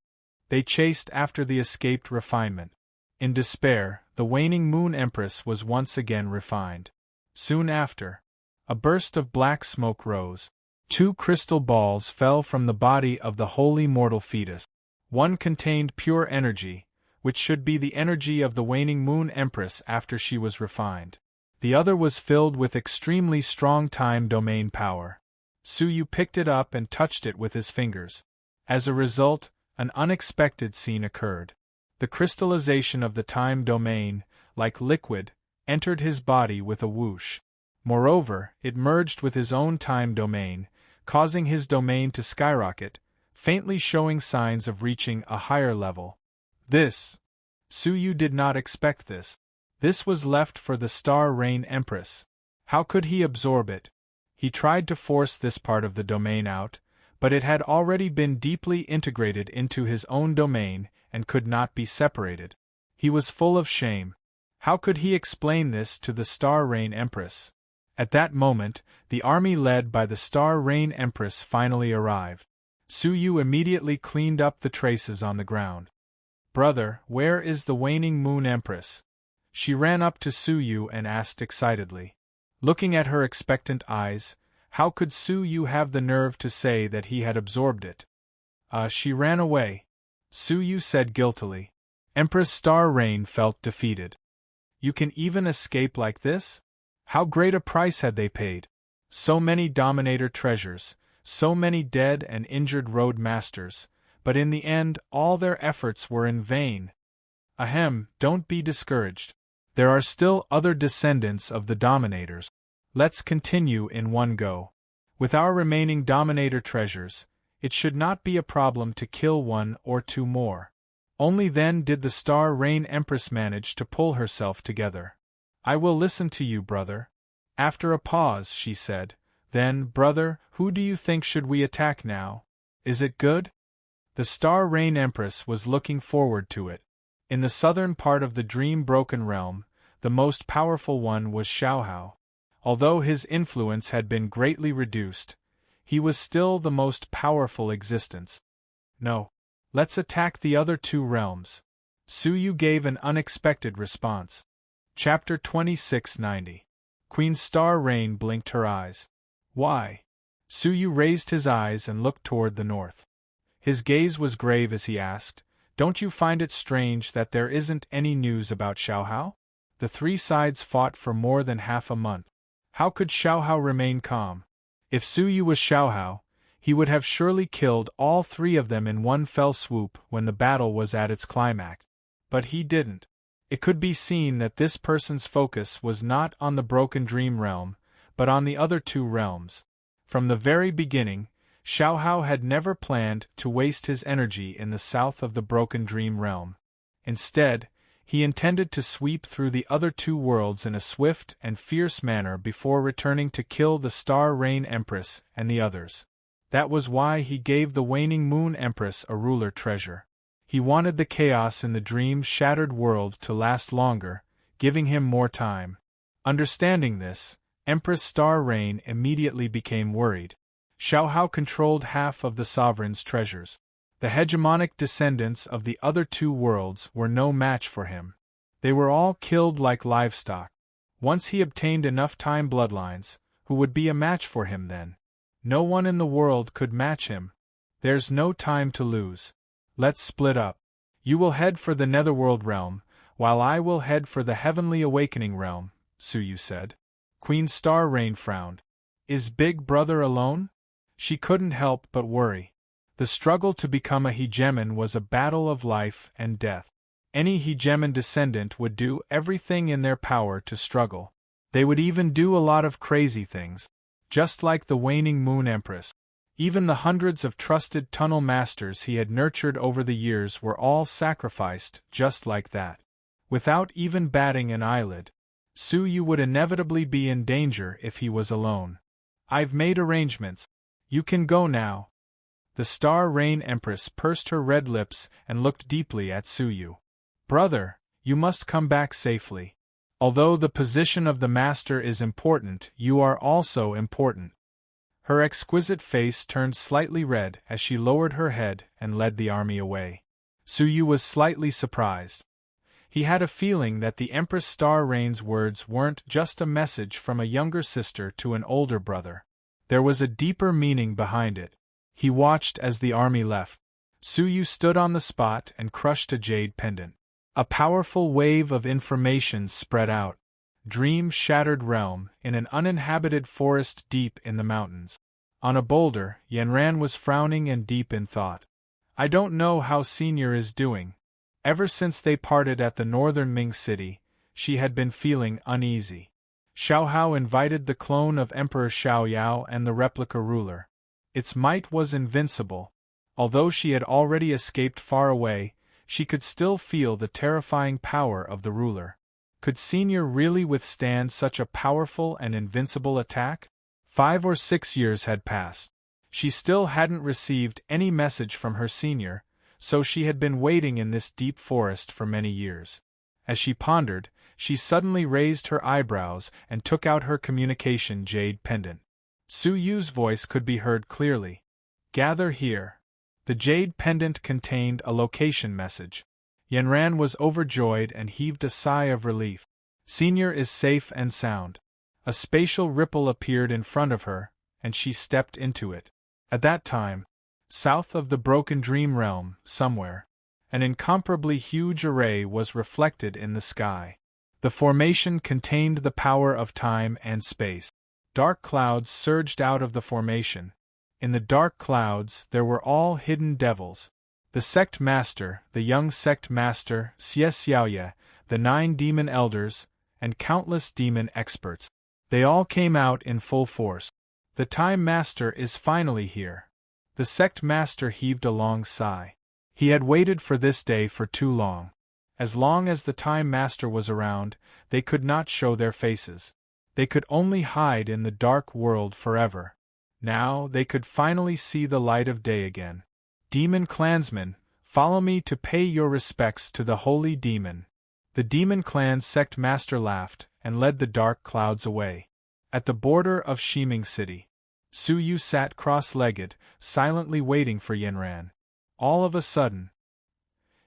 They chased after the escaped refinement. In despair, the waning Moon Empress was once again refined. Soon after, a burst of black smoke rose. 2 crystal balls fell from the body of the holy mortal fetus. One contained pure energy, which should be the energy of the waning Moon Empress after she was refined. The other was filled with extremely strong time domain power. Su Yu picked it up and touched it with his fingers. As a result, an unexpected scene occurred. The crystallization of the time domain, like liquid, entered his body with a whoosh. Moreover, it merged with his own time domain, causing his domain to skyrocket, faintly showing signs of reaching a higher level. Su Yu did not expect this. This was left for the Star Rain Empress. How could he absorb it? He tried to force this part of the domain out, but it had already been deeply integrated into his own domain and could not be separated. He was full of shame. How could he explain this to the Star Rain Empress? At that moment, the army led by the Star Rain Empress finally arrived. Su Yu immediately cleaned up the traces on the ground. "Brother, where is the waning Moon Empress?" She ran up to Su Yu and asked excitedly. Looking at her expectant eyes, how could Su Yu have the nerve to say that he had absorbed it? She ran away," Su Yu said guiltily. Empress Star Rain felt defeated. You can even escape like this? How great a price had they paid? So many Dominator treasures, so many dead and injured road masters, but in the end all their efforts were in vain. Ahem, don't be discouraged. There are still other descendants of the Dominators. Let's continue in one go. With our remaining Dominator treasures, it should not be a problem to kill 1 or 2 more. Only then did the Star Rain Empress manage to pull herself together. I will listen to you, brother. After a pause, she said, Then, brother, who do you think should we attack now? Is it good? The Star Rain Empress was looking forward to it. In the southern part of the Dream-Broken Realm, the most powerful one was Xiaohao. Although his influence had been greatly reduced, he was still the most powerful existence. No. Let's attack the other 2 realms. Su Yu gave an unexpected response. Chapter 2690. Queen Star Rain blinked her eyes. Why? Su Yu raised his eyes and looked toward the north. His gaze was grave as he asked, Don't you find it strange that there isn't any news about Xiaohao? The 3 sides fought for more than half a month. How could Xiaohao remain calm? If Su Yu was Xiaohao, He would have surely killed all three of them in one fell swoop when the battle was at its climax. But he didn't. It could be seen that this person's focus was not on the Broken Dream realm, but on the other two realms. From the very beginning, Xiao Hao had never planned to waste his energy in the south of the Broken Dream realm. Instead, he intended to sweep through the other two worlds in a swift and fierce manner before returning to kill the Star Rain Empress and the others. That was why he gave the Waning Moon Empress a ruler treasure. He wanted the chaos in the dream-shattered world to last longer, giving him more time. Understanding this, Empress Star Rain immediately became worried. Xiao Hao controlled half of the sovereign's treasures. The hegemonic descendants of the other two worlds were no match for him. They were all killed like livestock. Once he obtained enough time bloodlines, who would be a match for him then? No one in the world could match him. There's no time to lose. Let's split up. You will head for the Netherworld realm, while I will head for the Heavenly Awakening realm, Suyu said. Queen Star Rain frowned. Is Big Brother alone? She couldn't help but worry. The struggle to become a hegemon was a battle of life and death. Any hegemon descendant would do everything in their power to struggle. They would even do a lot of crazy things. Just like the Waning Moon Empress. Even the hundreds of trusted tunnel masters he had nurtured over the years were all sacrificed just like that. Without even batting an eyelid. Suyu would inevitably be in danger if he was alone. I've made arrangements. You can go now. The Star Rain Empress pursed her red lips and looked deeply at Suyu. Brother, you must come back safely. Although the position of the master is important, you are also important. Her exquisite face turned slightly red as she lowered her head and led the army away. Suyu was slightly surprised. He had a feeling that the Empress Star Rain's words weren't just a message from a younger sister to an older brother. There was a deeper meaning behind it. He watched as the army left. Suyu stood on the spot and crushed a jade pendant. A powerful wave of information spread out. Dream-shattered realm in an uninhabited forest deep in the mountains. On a boulder, Yanran was frowning and deep in thought. I don't know how Senior is doing. Ever since they parted at the northern Ming city, she had been feeling uneasy. Xiao Hao invited the clone of Emperor Xiao Yao and the replica ruler. Its might was invincible. Although she had already escaped far away, she could still feel the terrifying power of the ruler. Could Senior really withstand such a powerful and invincible attack? 5 or 6 years had passed. She still hadn't received any message from her senior, so she had been waiting in this deep forest for many years. As she pondered, she suddenly raised her eyebrows and took out her communication jade pendant. Suyu's voice could be heard clearly. Gather here. The jade pendant contained a location message. Yanran was overjoyed and heaved a sigh of relief. Senior is safe and sound. A spatial ripple appeared in front of her, and she stepped into it. At that time, south of the Broken Dream realm, somewhere, an incomparably huge array was reflected in the sky. The formation contained the power of time and space. Dark clouds surged out of the formation. In the dark clouds there were all hidden devils. The sect master, the young sect master, Xie Xiaoye, the 9 demon elders, and countless demon experts. They all came out in full force. The time master is finally here. The sect master heaved a long sigh. He had waited for this day for too long. As long as the time master was around, they could not show their faces. They could only hide in the dark world forever. Now they could finally see the light of day again. Demon clansmen, follow me to pay your respects to the holy demon. The demon clan's sect master laughed and led the dark clouds away. At the border of Shiming City, Suyu sat cross-legged, silently waiting for Yanran. All of a sudden,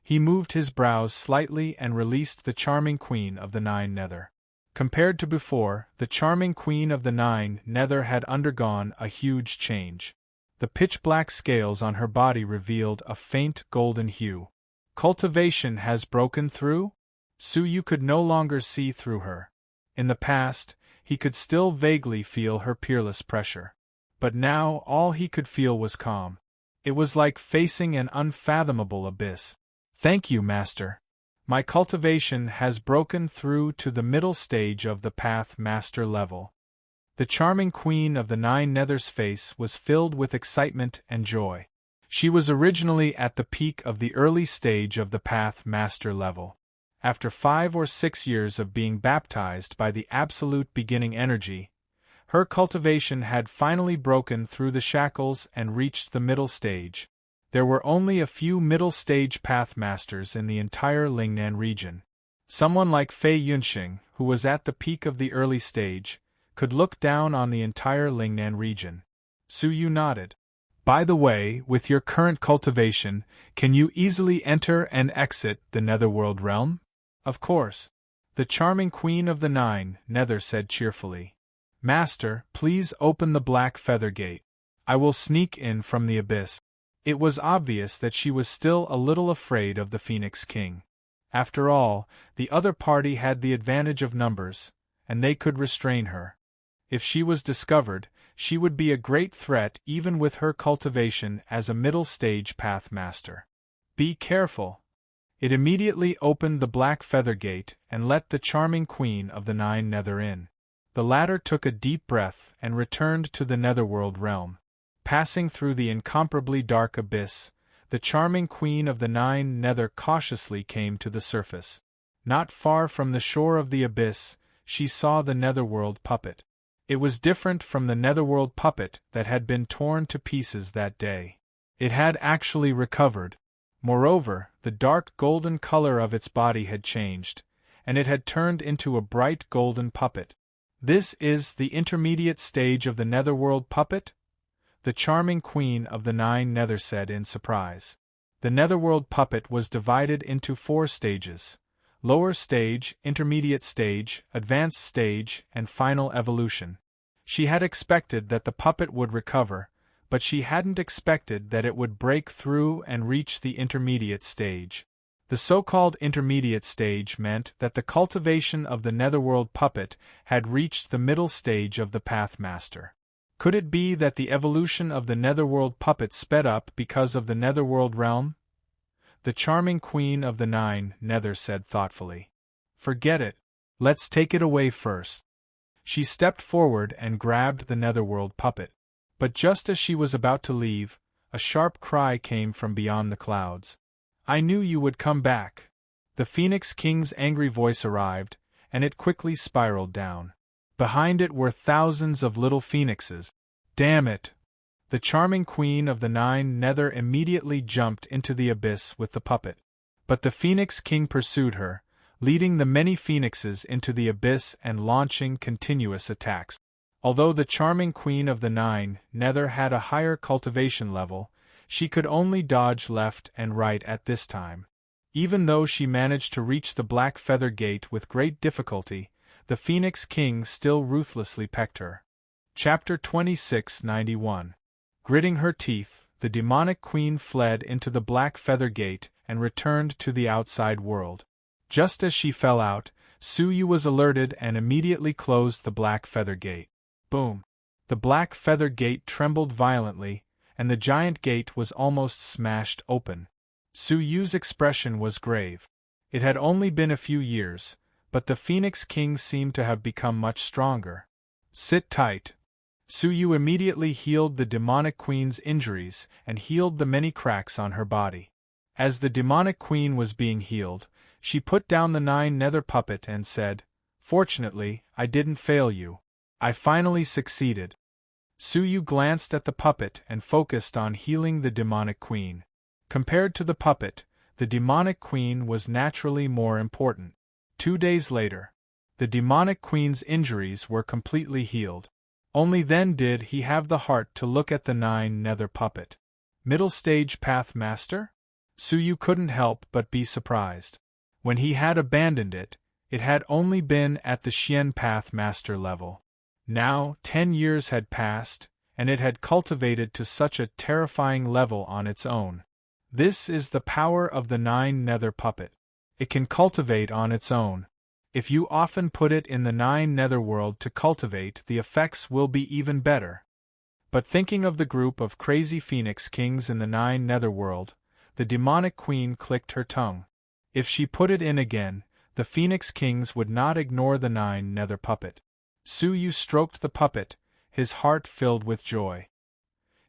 he moved his brows slightly and released the charming queen of the 9 Nether. Compared to before, the charming queen of the 9 Nether had undergone a huge change. The pitch-black scales on her body revealed a faint golden hue. Cultivation has broken through? Suyu could no longer see through her. In the past, he could still vaguely feel her peerless pressure. But now all he could feel was calm. It was like facing an unfathomable abyss. "Thank you, Master. My cultivation has broken through to the middle stage of the Path Master level." The charming Queen of the Nine Nether's face was filled with excitement and joy. She was originally at the peak of the early stage of the Path Master level. After 5 or 6 years of being baptized by the absolute beginning energy, her cultivation had finally broken through the shackles and reached the middle stage. There were only a few middle-stage Pathmasters in the entire Lingnan region. Someone like Fei Yunxing, who was at the peak of the early stage, could look down on the entire Lingnan region. Su Yu nodded. "By the way, with your current cultivation, can you easily enter and exit the Netherworld realm?" "Of course," the charming Queen of the Nine Nether said cheerfully. "Master, please open the Black Feather Gate. I will sneak in from the abyss." It was obvious that she was still a little afraid of the Phoenix King. After all, the other party had the advantage of numbers, and they could restrain her. If she was discovered, she would be a great threat even with her cultivation as a middle-stage Pathmaster. "Be careful." It immediately opened the Black Feather Gate and let the charming Queen of the Nine Nether in. The latter took a deep breath and returned to the Netherworld realm. Passing through the incomparably dark abyss, the charming Queen of the Nine Nether cautiously came to the surface. Not far from the shore of the abyss, she saw the Netherworld puppet. It was different from the Netherworld puppet that had been torn to pieces that day. It had actually recovered. Moreover, the dark golden color of its body had changed, and it had turned into a bright golden puppet. "This is the intermediate stage of the Netherworld puppet?" the charming Queen of the Nine Nether said in surprise. The Netherworld puppet was divided into 4 stages: lower stage, intermediate stage, advanced stage, and final evolution. She had expected that the puppet would recover, but she hadn't expected that it would break through and reach the intermediate stage. The so-called intermediate stage meant that the cultivation of the Netherworld puppet had reached the middle stage of the Pathmaster. Could it be that the evolution of the Netherworld puppet sped up because of the Netherworld realm? The charming Queen of the Nine Nether said thoughtfully. "Forget it. Let's take it away first." She stepped forward and grabbed the Netherworld puppet. But just as she was about to leave, a sharp cry came from beyond the clouds. "I knew you would come back." The Phoenix King's angry voice arrived, and it quickly spiraled down. Behind it were thousands of little phoenixes. "Damn it!" The charming Queen of the Nine Nether immediately jumped into the abyss with the puppet. But the Phoenix King pursued her, leading the many phoenixes into the abyss and launching continuous attacks. Although the charming Queen of the Nine Nether had a higher cultivation level, she could only dodge left and right at this time. Even though she managed to reach the Black Feather Gate with great difficulty, the Phoenix King still ruthlessly pecked her. Chapter 2691. Gritting her teeth, the demonic queen fled into the Black Feather Gate and returned to the outside world. Just as she fell out, Su Yu was alerted and immediately closed the Black Feather Gate. Boom! The Black Feather Gate trembled violently, and the giant gate was almost smashed open. Su Yu's expression was grave. It had only been a few years, but the Phoenix King seemed to have become much stronger. "Sit tight." Su Yu immediately healed the demonic queen's injuries and healed the many cracks on her body. As the demonic queen was being healed, she put down the Nine Nether puppet and said, "Fortunately, I didn't fail you. I finally succeeded." Su Yu glanced at the puppet and focused on healing the demonic queen. Compared to the puppet, the demonic queen was naturally more important. 2 days later, the demonic queen's injuries were completely healed. Only then did he have the heart to look at the Nine Nether puppet. Middle stage Pathmaster? Su Yu couldn't help but be surprised. When he had abandoned it, it had only been at the Xian Pathmaster level. Now 10 years had passed, and it had cultivated to such a terrifying level on its own. This is the power of the Nine Nether puppet. It can cultivate on its own. If you often put it in the Nine Nether world to cultivate, the effects will be even better. But thinking of the group of crazy phoenix kings in the 9 netherworld, the demonic queen clicked her tongue. If she put it in again, the phoenix kings would not ignore the 9 nether puppet. Suyu stroked the puppet, his heart filled with joy.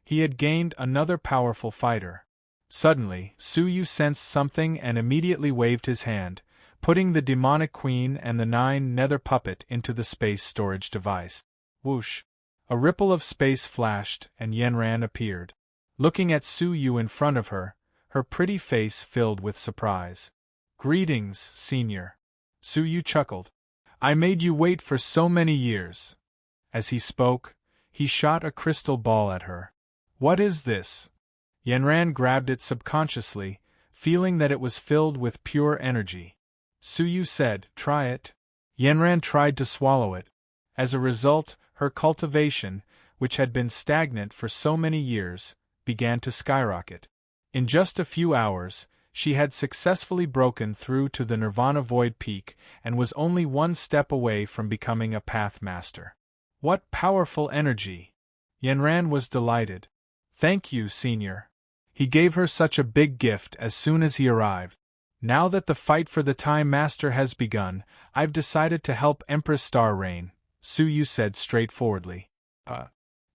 He had gained another powerful fighter. Suddenly, Suyu sensed something and immediately waved his hand, putting the demonic queen and the 9 nether puppet into the space storage device. Whoosh! A ripple of space flashed and Yenran appeared. Looking at Suyu in front of her, her pretty face filled with surprise. "Greetings, Senior." Suyu chuckled. "I made you wait for so many years." As he spoke, he shot a crystal ball at her. "What is this?" Yenran grabbed it subconsciously, feeling that it was filled with pure energy. Suyu said, "Try it." Yenran tried to swallow it. As a result, her cultivation, which had been stagnant for so many years, began to skyrocket. In just a few hours, she had successfully broken through to the Nirvana Void Peak and was only one step away from becoming a Path Master. What powerful energy! Yenran was delighted. "Thank you, Senior." He gave her such a big gift as soon as he arrived. "Now that the fight for the Time Master has begun, I've decided to help Empress Star reign," Suyu said straightforwardly.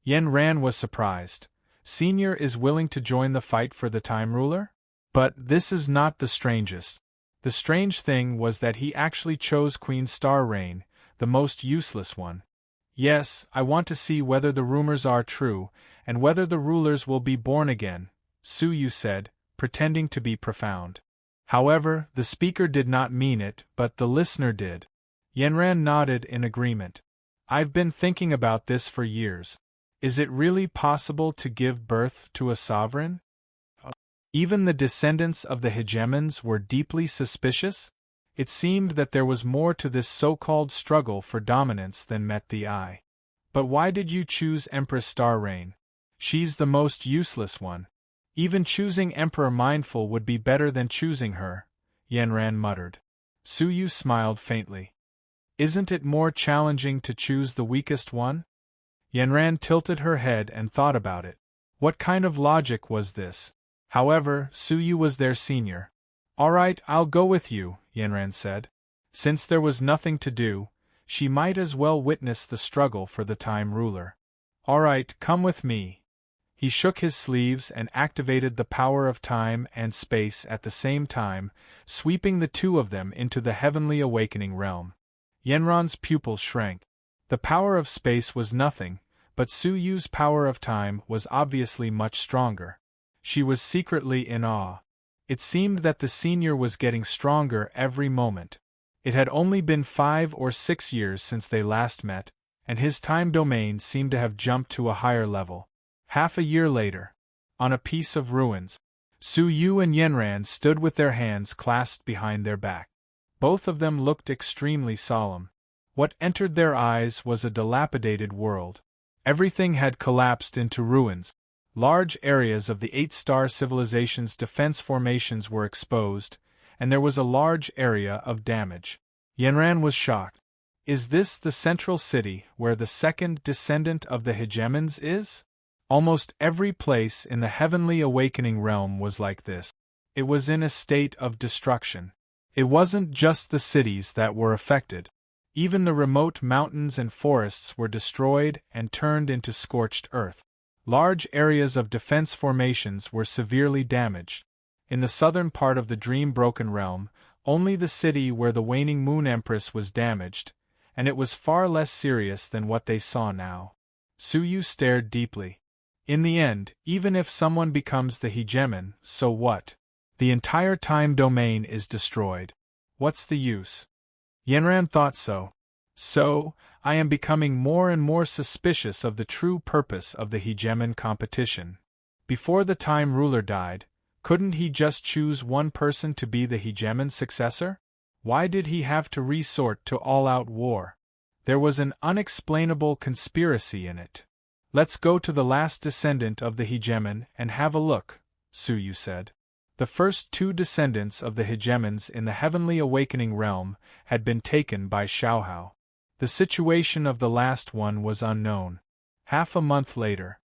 Yenran was surprised. "Senior is willing to join the fight for the Time Ruler?" But this is not the strangest. The strange thing was that he actually chose Queen Star Reign, the most useless one. "Yes, I want to see whether the rumors are true, and whether the rulers will be born again," Suyu said, pretending to be profound. However, the speaker did not mean it, but the listener did. Yenran nodded in agreement. "I've been thinking about this for years. Is it really possible to give birth to a sovereign?" Even the descendants of the hegemons were deeply suspicious. It seemed that there was more to this so-called struggle for dominance than met the eye. "But why did you choose Empress Star Reign? She's the most useless one. Even choosing Emperor Mindful would be better than choosing her," Yenran muttered. Suyu smiled faintly. "Isn't it more challenging to choose the weakest one?" Yenran tilted her head and thought about it. What kind of logic was this? However, Suyu was their senior. "All right, I'll go with you," Yenran said. Since there was nothing to do, she might as well witness the struggle for the Time Ruler. "All right, come with me." He shook his sleeves and activated the power of time and space at the same time, sweeping the two of them into the heavenly awakening realm. Yenran's pupils shrank. The power of space was nothing, but Suyu's power of time was obviously much stronger. She was secretly in awe. It seemed that the senior was getting stronger every moment. It had only been 5 or 6 years since they last met, and his time domain seemed to have jumped to a higher level. Half a year later, on a piece of ruins, Suyu and Yenran stood with their hands clasped behind their back. Both of them looked extremely solemn. What entered their eyes was a dilapidated world. Everything had collapsed into ruins. Large areas of the 8-star civilization's defense formations were exposed, and there was a large area of damage. Yenran was shocked. "Is this the central city where the second descendant of the hegemons is?" Almost every place in the heavenly awakening realm was like this. It was in a state of destruction. It wasn't just the cities that were affected. Even the remote mountains and forests were destroyed and turned into scorched earth. Large areas of defense formations were severely damaged. In the southern part of the dream-broken realm, only the city where the waning Moon Empress was damaged, and it was far less serious than what they saw now. Suyu stared deeply. In the end, even if someone becomes the hegemon, so what? The entire time domain is destroyed. What's the use? Yenran thought so. So, I am becoming more and more suspicious of the true purpose of the hegemon competition. Before the Time Ruler died, couldn't he just choose one person to be the hegemon's successor? Why did he have to resort to all-out war? There was an unexplainable conspiracy in it. "Let's go to the last descendant of the hegemon and have a look," Suyu said. The first 2 descendants of the hegemons in the heavenly awakening realm had been taken by Xiaohao. The situation of the last one was unknown. Half a month later,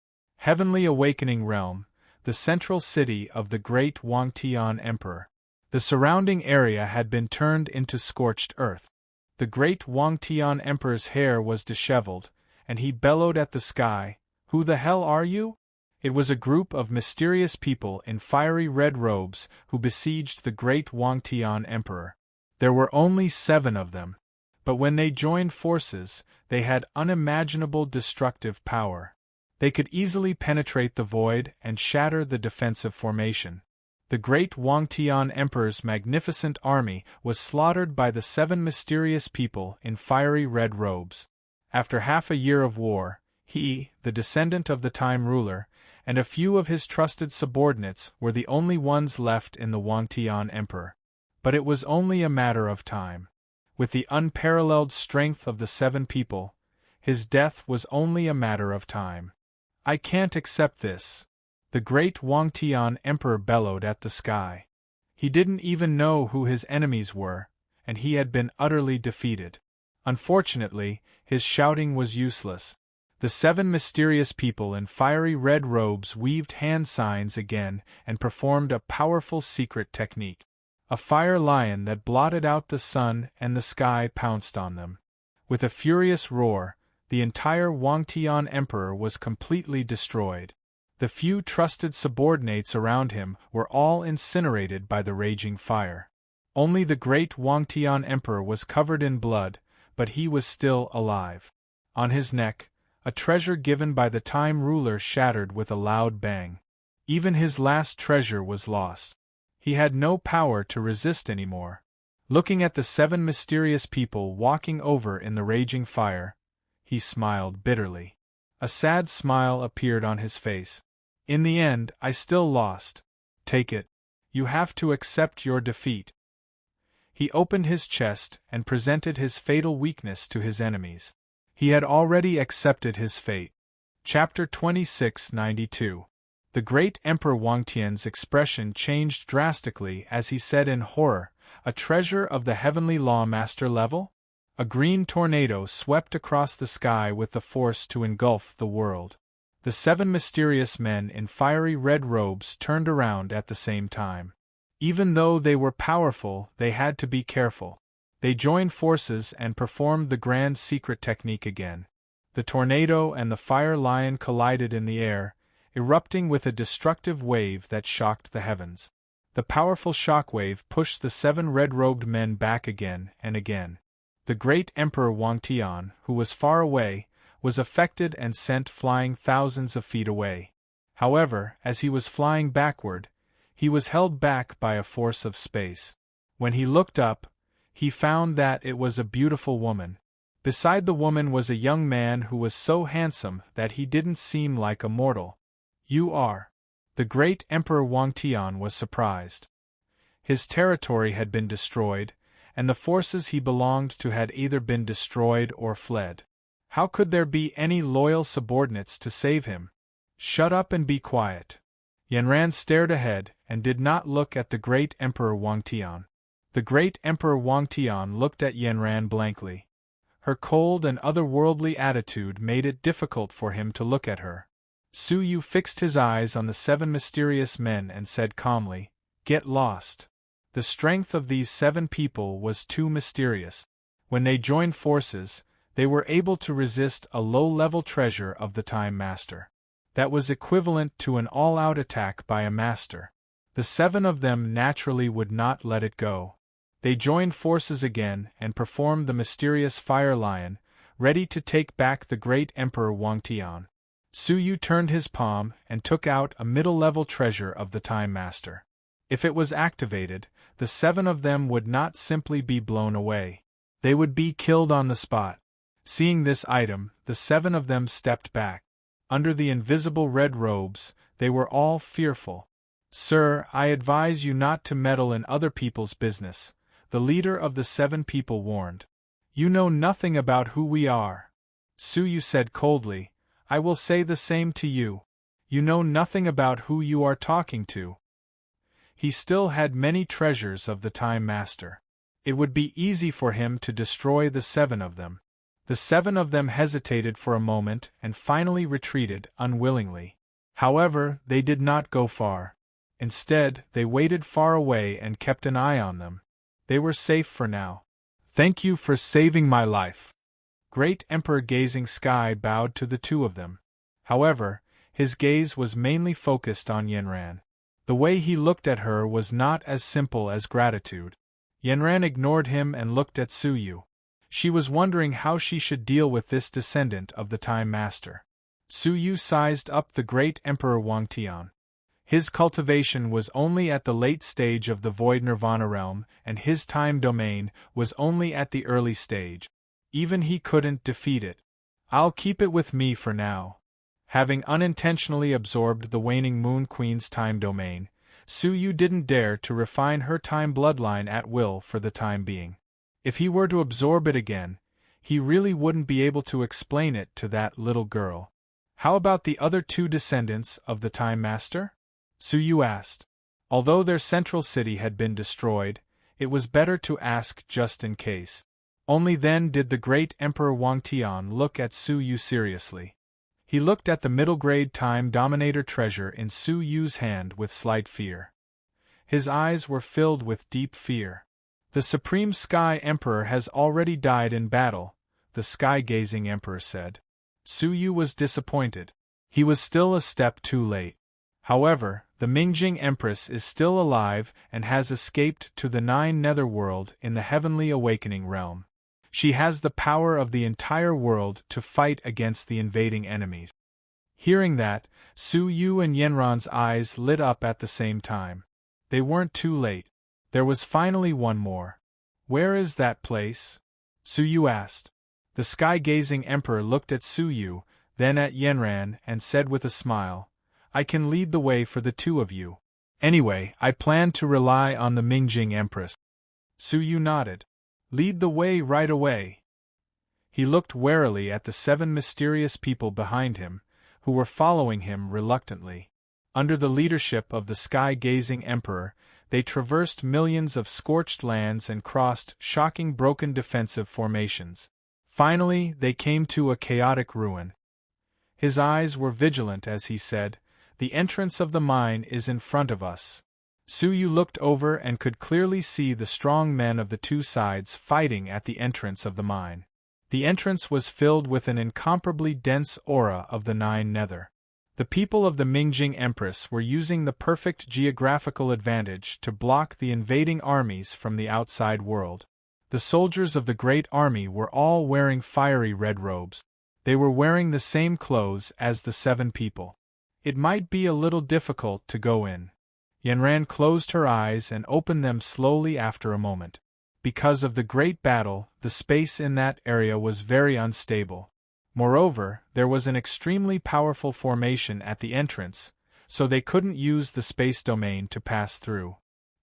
Heavenly Awakening Realm, the central city of the great Wangtian Emperor. The surrounding area had been turned into scorched earth. The great Wangtian Emperor's hair was disheveled, and he bellowed at the sky, "Who the hell are you?" It was a group of mysterious people in fiery red robes who besieged the great Wangtian Emperor. There were only 7 of them. But when they joined forces, they had unimaginable destructive power. They could easily penetrate the void and shatter the defensive formation. The great Wangtian Emperor's magnificent army was slaughtered by the 7 mysterious people in fiery red robes. After half a year of war, he, the descendant of the Time ruler, and a few of his trusted subordinates were the only ones left in the Wangtian Emperor. But it was only a matter of time. With the unparalleled strength of the 7 people, his death was only a matter of time. "I can't accept this," the great Wangtian Emperor bellowed at the sky. He didn't even know who his enemies were, and he had been utterly defeated. Unfortunately, his shouting was useless. The 7 mysterious people in fiery red robes weaved hand signs again and performed a powerful secret technique. A fire lion that blotted out the sun and the sky pounced on them. With a furious roar, the entire Wangtian Emperor was completely destroyed. The few trusted subordinates around him were all incinerated by the raging fire. Only the great Wangtian Emperor was covered in blood, but he was still alive. On his neck, a treasure given by the Time ruler shattered with a loud bang. Even his last treasure was lost. He had no power to resist anymore. Looking at the 7 mysterious people walking over in the raging fire, he smiled bitterly. A sad smile appeared on his face. "In the end, I still lost. Take it. You have to accept your defeat." He opened his chest and presented his fatal weakness to his enemies. He had already accepted his fate. Chapter 2692. The great Emperor Wangtian's expression changed drastically as he said in horror, "A treasure of the heavenly lawmaster level?" A green tornado swept across the sky with the force to engulf the world. The 7 mysterious men in fiery red robes turned around at the same time. Even though they were powerful, they had to be careful. They joined forces and performed the grand secret technique again. The tornado and the fire lion collided in the air, erupting with a destructive wave that shocked the heavens. The powerful shockwave pushed the 7 red-robed men back again and again. The great Emperor Wangtian, who was far away, was affected and sent flying thousands of feet away. However, as he was flying backward, he was held back by a force of space. When he looked up, he found that it was a beautiful woman. Beside the woman was a young man who was so handsome that he didn't seem like a mortal. "You are." The great Emperor Wangtian was surprised. His territory had been destroyed, and the forces he belonged to had either been destroyed or fled. How could there be any loyal subordinates to save him? "Shut up and be quiet." Yanran stared ahead and did not look at the great Emperor Wangtian. The great Emperor Wangtian looked at Yanran blankly. Her cold and otherworldly attitude made it difficult for him to look at her. Su Yu fixed his eyes on the 7 mysterious men and said calmly, "Get lost." The strength of these 7 people was too mysterious. When they joined forces, they were able to resist a low-level treasure of the Time Master. That was equivalent to an all-out attack by a master. The 7 of them naturally would not let it go. They joined forces again and performed the mysterious Fire Lion, ready to take back the great Emperor Wangtian. Su Yu turned his palm and took out a middle-level treasure of the Time Master. If it was activated, the 7 of them would not simply be blown away. They would be killed on the spot. Seeing this item, the 7 of them stepped back. Under the invisible red robes, they were all fearful. "Sir, I advise you not to meddle in other people's business," the leader of the 7 people warned. "You know nothing about who we are." Su Yu said coldly, "I will say the same to you. You know nothing about who you are talking to." He still had many treasures of the Time Master. It would be easy for him to destroy the 7 of them. The 7 of them hesitated for a moment and finally retreated unwillingly. However, they did not go far. Instead, they waited far away and kept an eye on them. They were safe for now. Thank you for saving my life. Great Emperor Gazing Sky bowed to the two of them. However, his gaze was mainly focused on Yanran. The way he looked at her was not as simple as gratitude. Yanran ignored him and looked at Suyu. She was wondering how she should deal with this descendant of the Time Master. Suyu sized up the great Emperor Wangtian. His cultivation was only at the late stage of the Void Nirvana realm, and his time domain was only at the early stage. Even he couldn't defeat it. I'll keep it with me for now. Having unintentionally absorbed the waning Moon Queen's time domain, Suyu didn't dare to refine her time bloodline at will for the time being. If he were to absorb it again, he really wouldn't be able to explain it to that little girl. How about the other two descendants of the Time Master? Suyu asked. Although their central city had been destroyed, it was better to ask just in case. Only then did the great Emperor Wangtian look at Suyu seriously. He looked at the middle-grade Time Dominator treasure in Suyu's hand with slight fear. His eyes were filled with deep fear. The Supreme Sky Emperor has already died in battle, the Sky-Gazing Emperor said. Suyu was disappointed. He was still a step too late. However, the Mingjing Empress is still alive and has escaped to the Nine Netherworld in the Heavenly Awakening realm. She has the power of the entire world to fight against the invading enemies. Hearing that, Suyu and Yanran's eyes lit up at the same time. They weren't too late. There was finally one more. Where is that place? Suyu asked. The Sky-Gazing Emperor looked at Suyu, then at Yanran, and said with a smile, I can lead the way for the two of you. Anyway, I plan to rely on the Mingjing Empress. Suyu nodded. Lead the way right away. He looked warily at the 7 mysterious people behind him, who were following him reluctantly. Under the leadership of the Sky-Gazing Emperor, they traversed millions of scorched lands and crossed shocking broken defensive formations. Finally, they came to a chaotic ruin. His eyes were vigilant as he said, The entrance of the mine is in front of us. Suyu looked over and could clearly see the strong men of the two sides fighting at the entrance of the mine. The entrance was filled with an incomparably dense aura of the Nine Nether. The people of the Mingjing Empress were using the perfect geographical advantage to block the invading armies from the outside world. The soldiers of the Great Army were all wearing fiery red robes. They were wearing the same clothes as the 7 people. It might be a little difficult to go in. Yanran closed her eyes and opened them slowly after a moment. Because of the great battle, the space in that area was very unstable. Moreover, there was an extremely powerful formation at the entrance, so they couldn't use the space domain to pass through.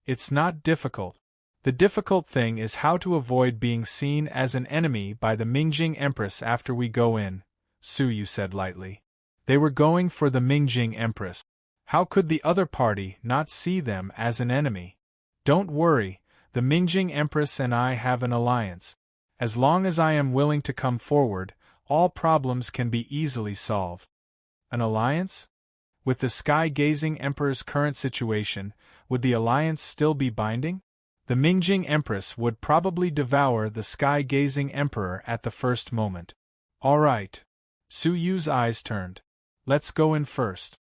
It's not difficult. The difficult thing is how to avoid being seen as an enemy by the Mingjing Empress after we go in, Suyu said lightly. They were going for the Mingjing Empress. How could the other party not see them as an enemy? Don't worry, the Mingjing Empress and I have an alliance. As long as I am willing to come forward, all problems can be easily solved. An alliance? With the Sky-Gazing Emperor's current situation, would the alliance still be binding? The Mingjing Empress would probably devour the Sky-Gazing Emperor at the first moment. All right. Suyu's eyes turned. Let's go in first.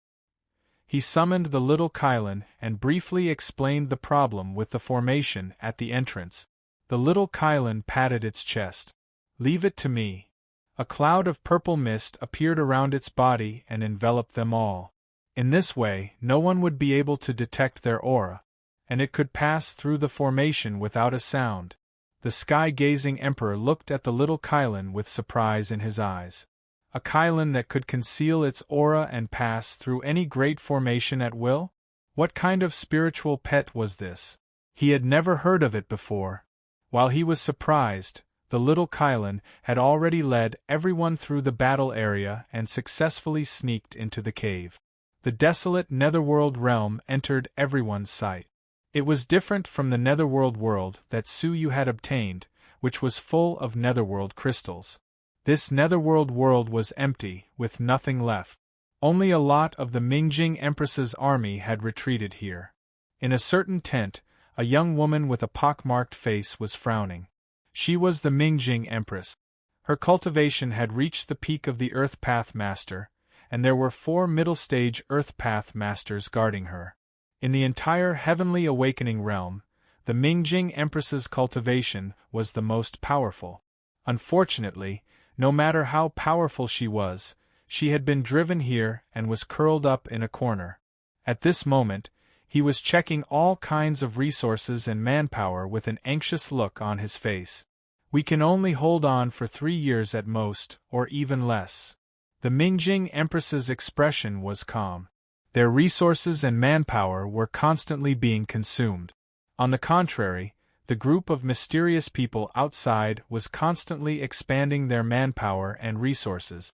He summoned the little Kylin and briefly explained the problem with the formation at the entrance. The little Kylin patted its chest. Leave it to me. A cloud of purple mist appeared around its body and enveloped them all. In this way, no one would be able to detect their aura, and it could pass through the formation without a sound. The Sky-Gazing Emperor looked at the little Kylin with surprise in his eyes. A Kylin that could conceal its aura and pass through any great formation at will? What kind of spiritual pet was this? He had never heard of it before. While he was surprised, the little Kylin had already led everyone through the battle area and successfully sneaked into the cave. The desolate Netherworld realm entered everyone's sight. It was different from the Netherworld world that Suyu had obtained, which was full of Netherworld crystals. This Netherworld world was empty, with nothing left. Only a lot of the Mingjing Empress's army had retreated here. In a certain tent, a young woman with a pockmarked face was frowning. She was the Mingjing Empress. Her cultivation had reached the peak of the Earth Path Master, and there were 4 middle-stage Earth Path Masters guarding her. In the entire Heavenly Awakening realm, the Mingjing Empress's cultivation was the most powerful. Unfortunately, no matter how powerful she had been driven here and was curled up in a corner. At this moment, he was checking all kinds of resources and manpower with an anxious look on his face. We can only hold on for 3 years at most, or even less. The Mingjing Empress's expression was calm. Their resources and manpower were constantly being consumed. On the contrary, the group of mysterious people outside was constantly expanding their manpower and resources.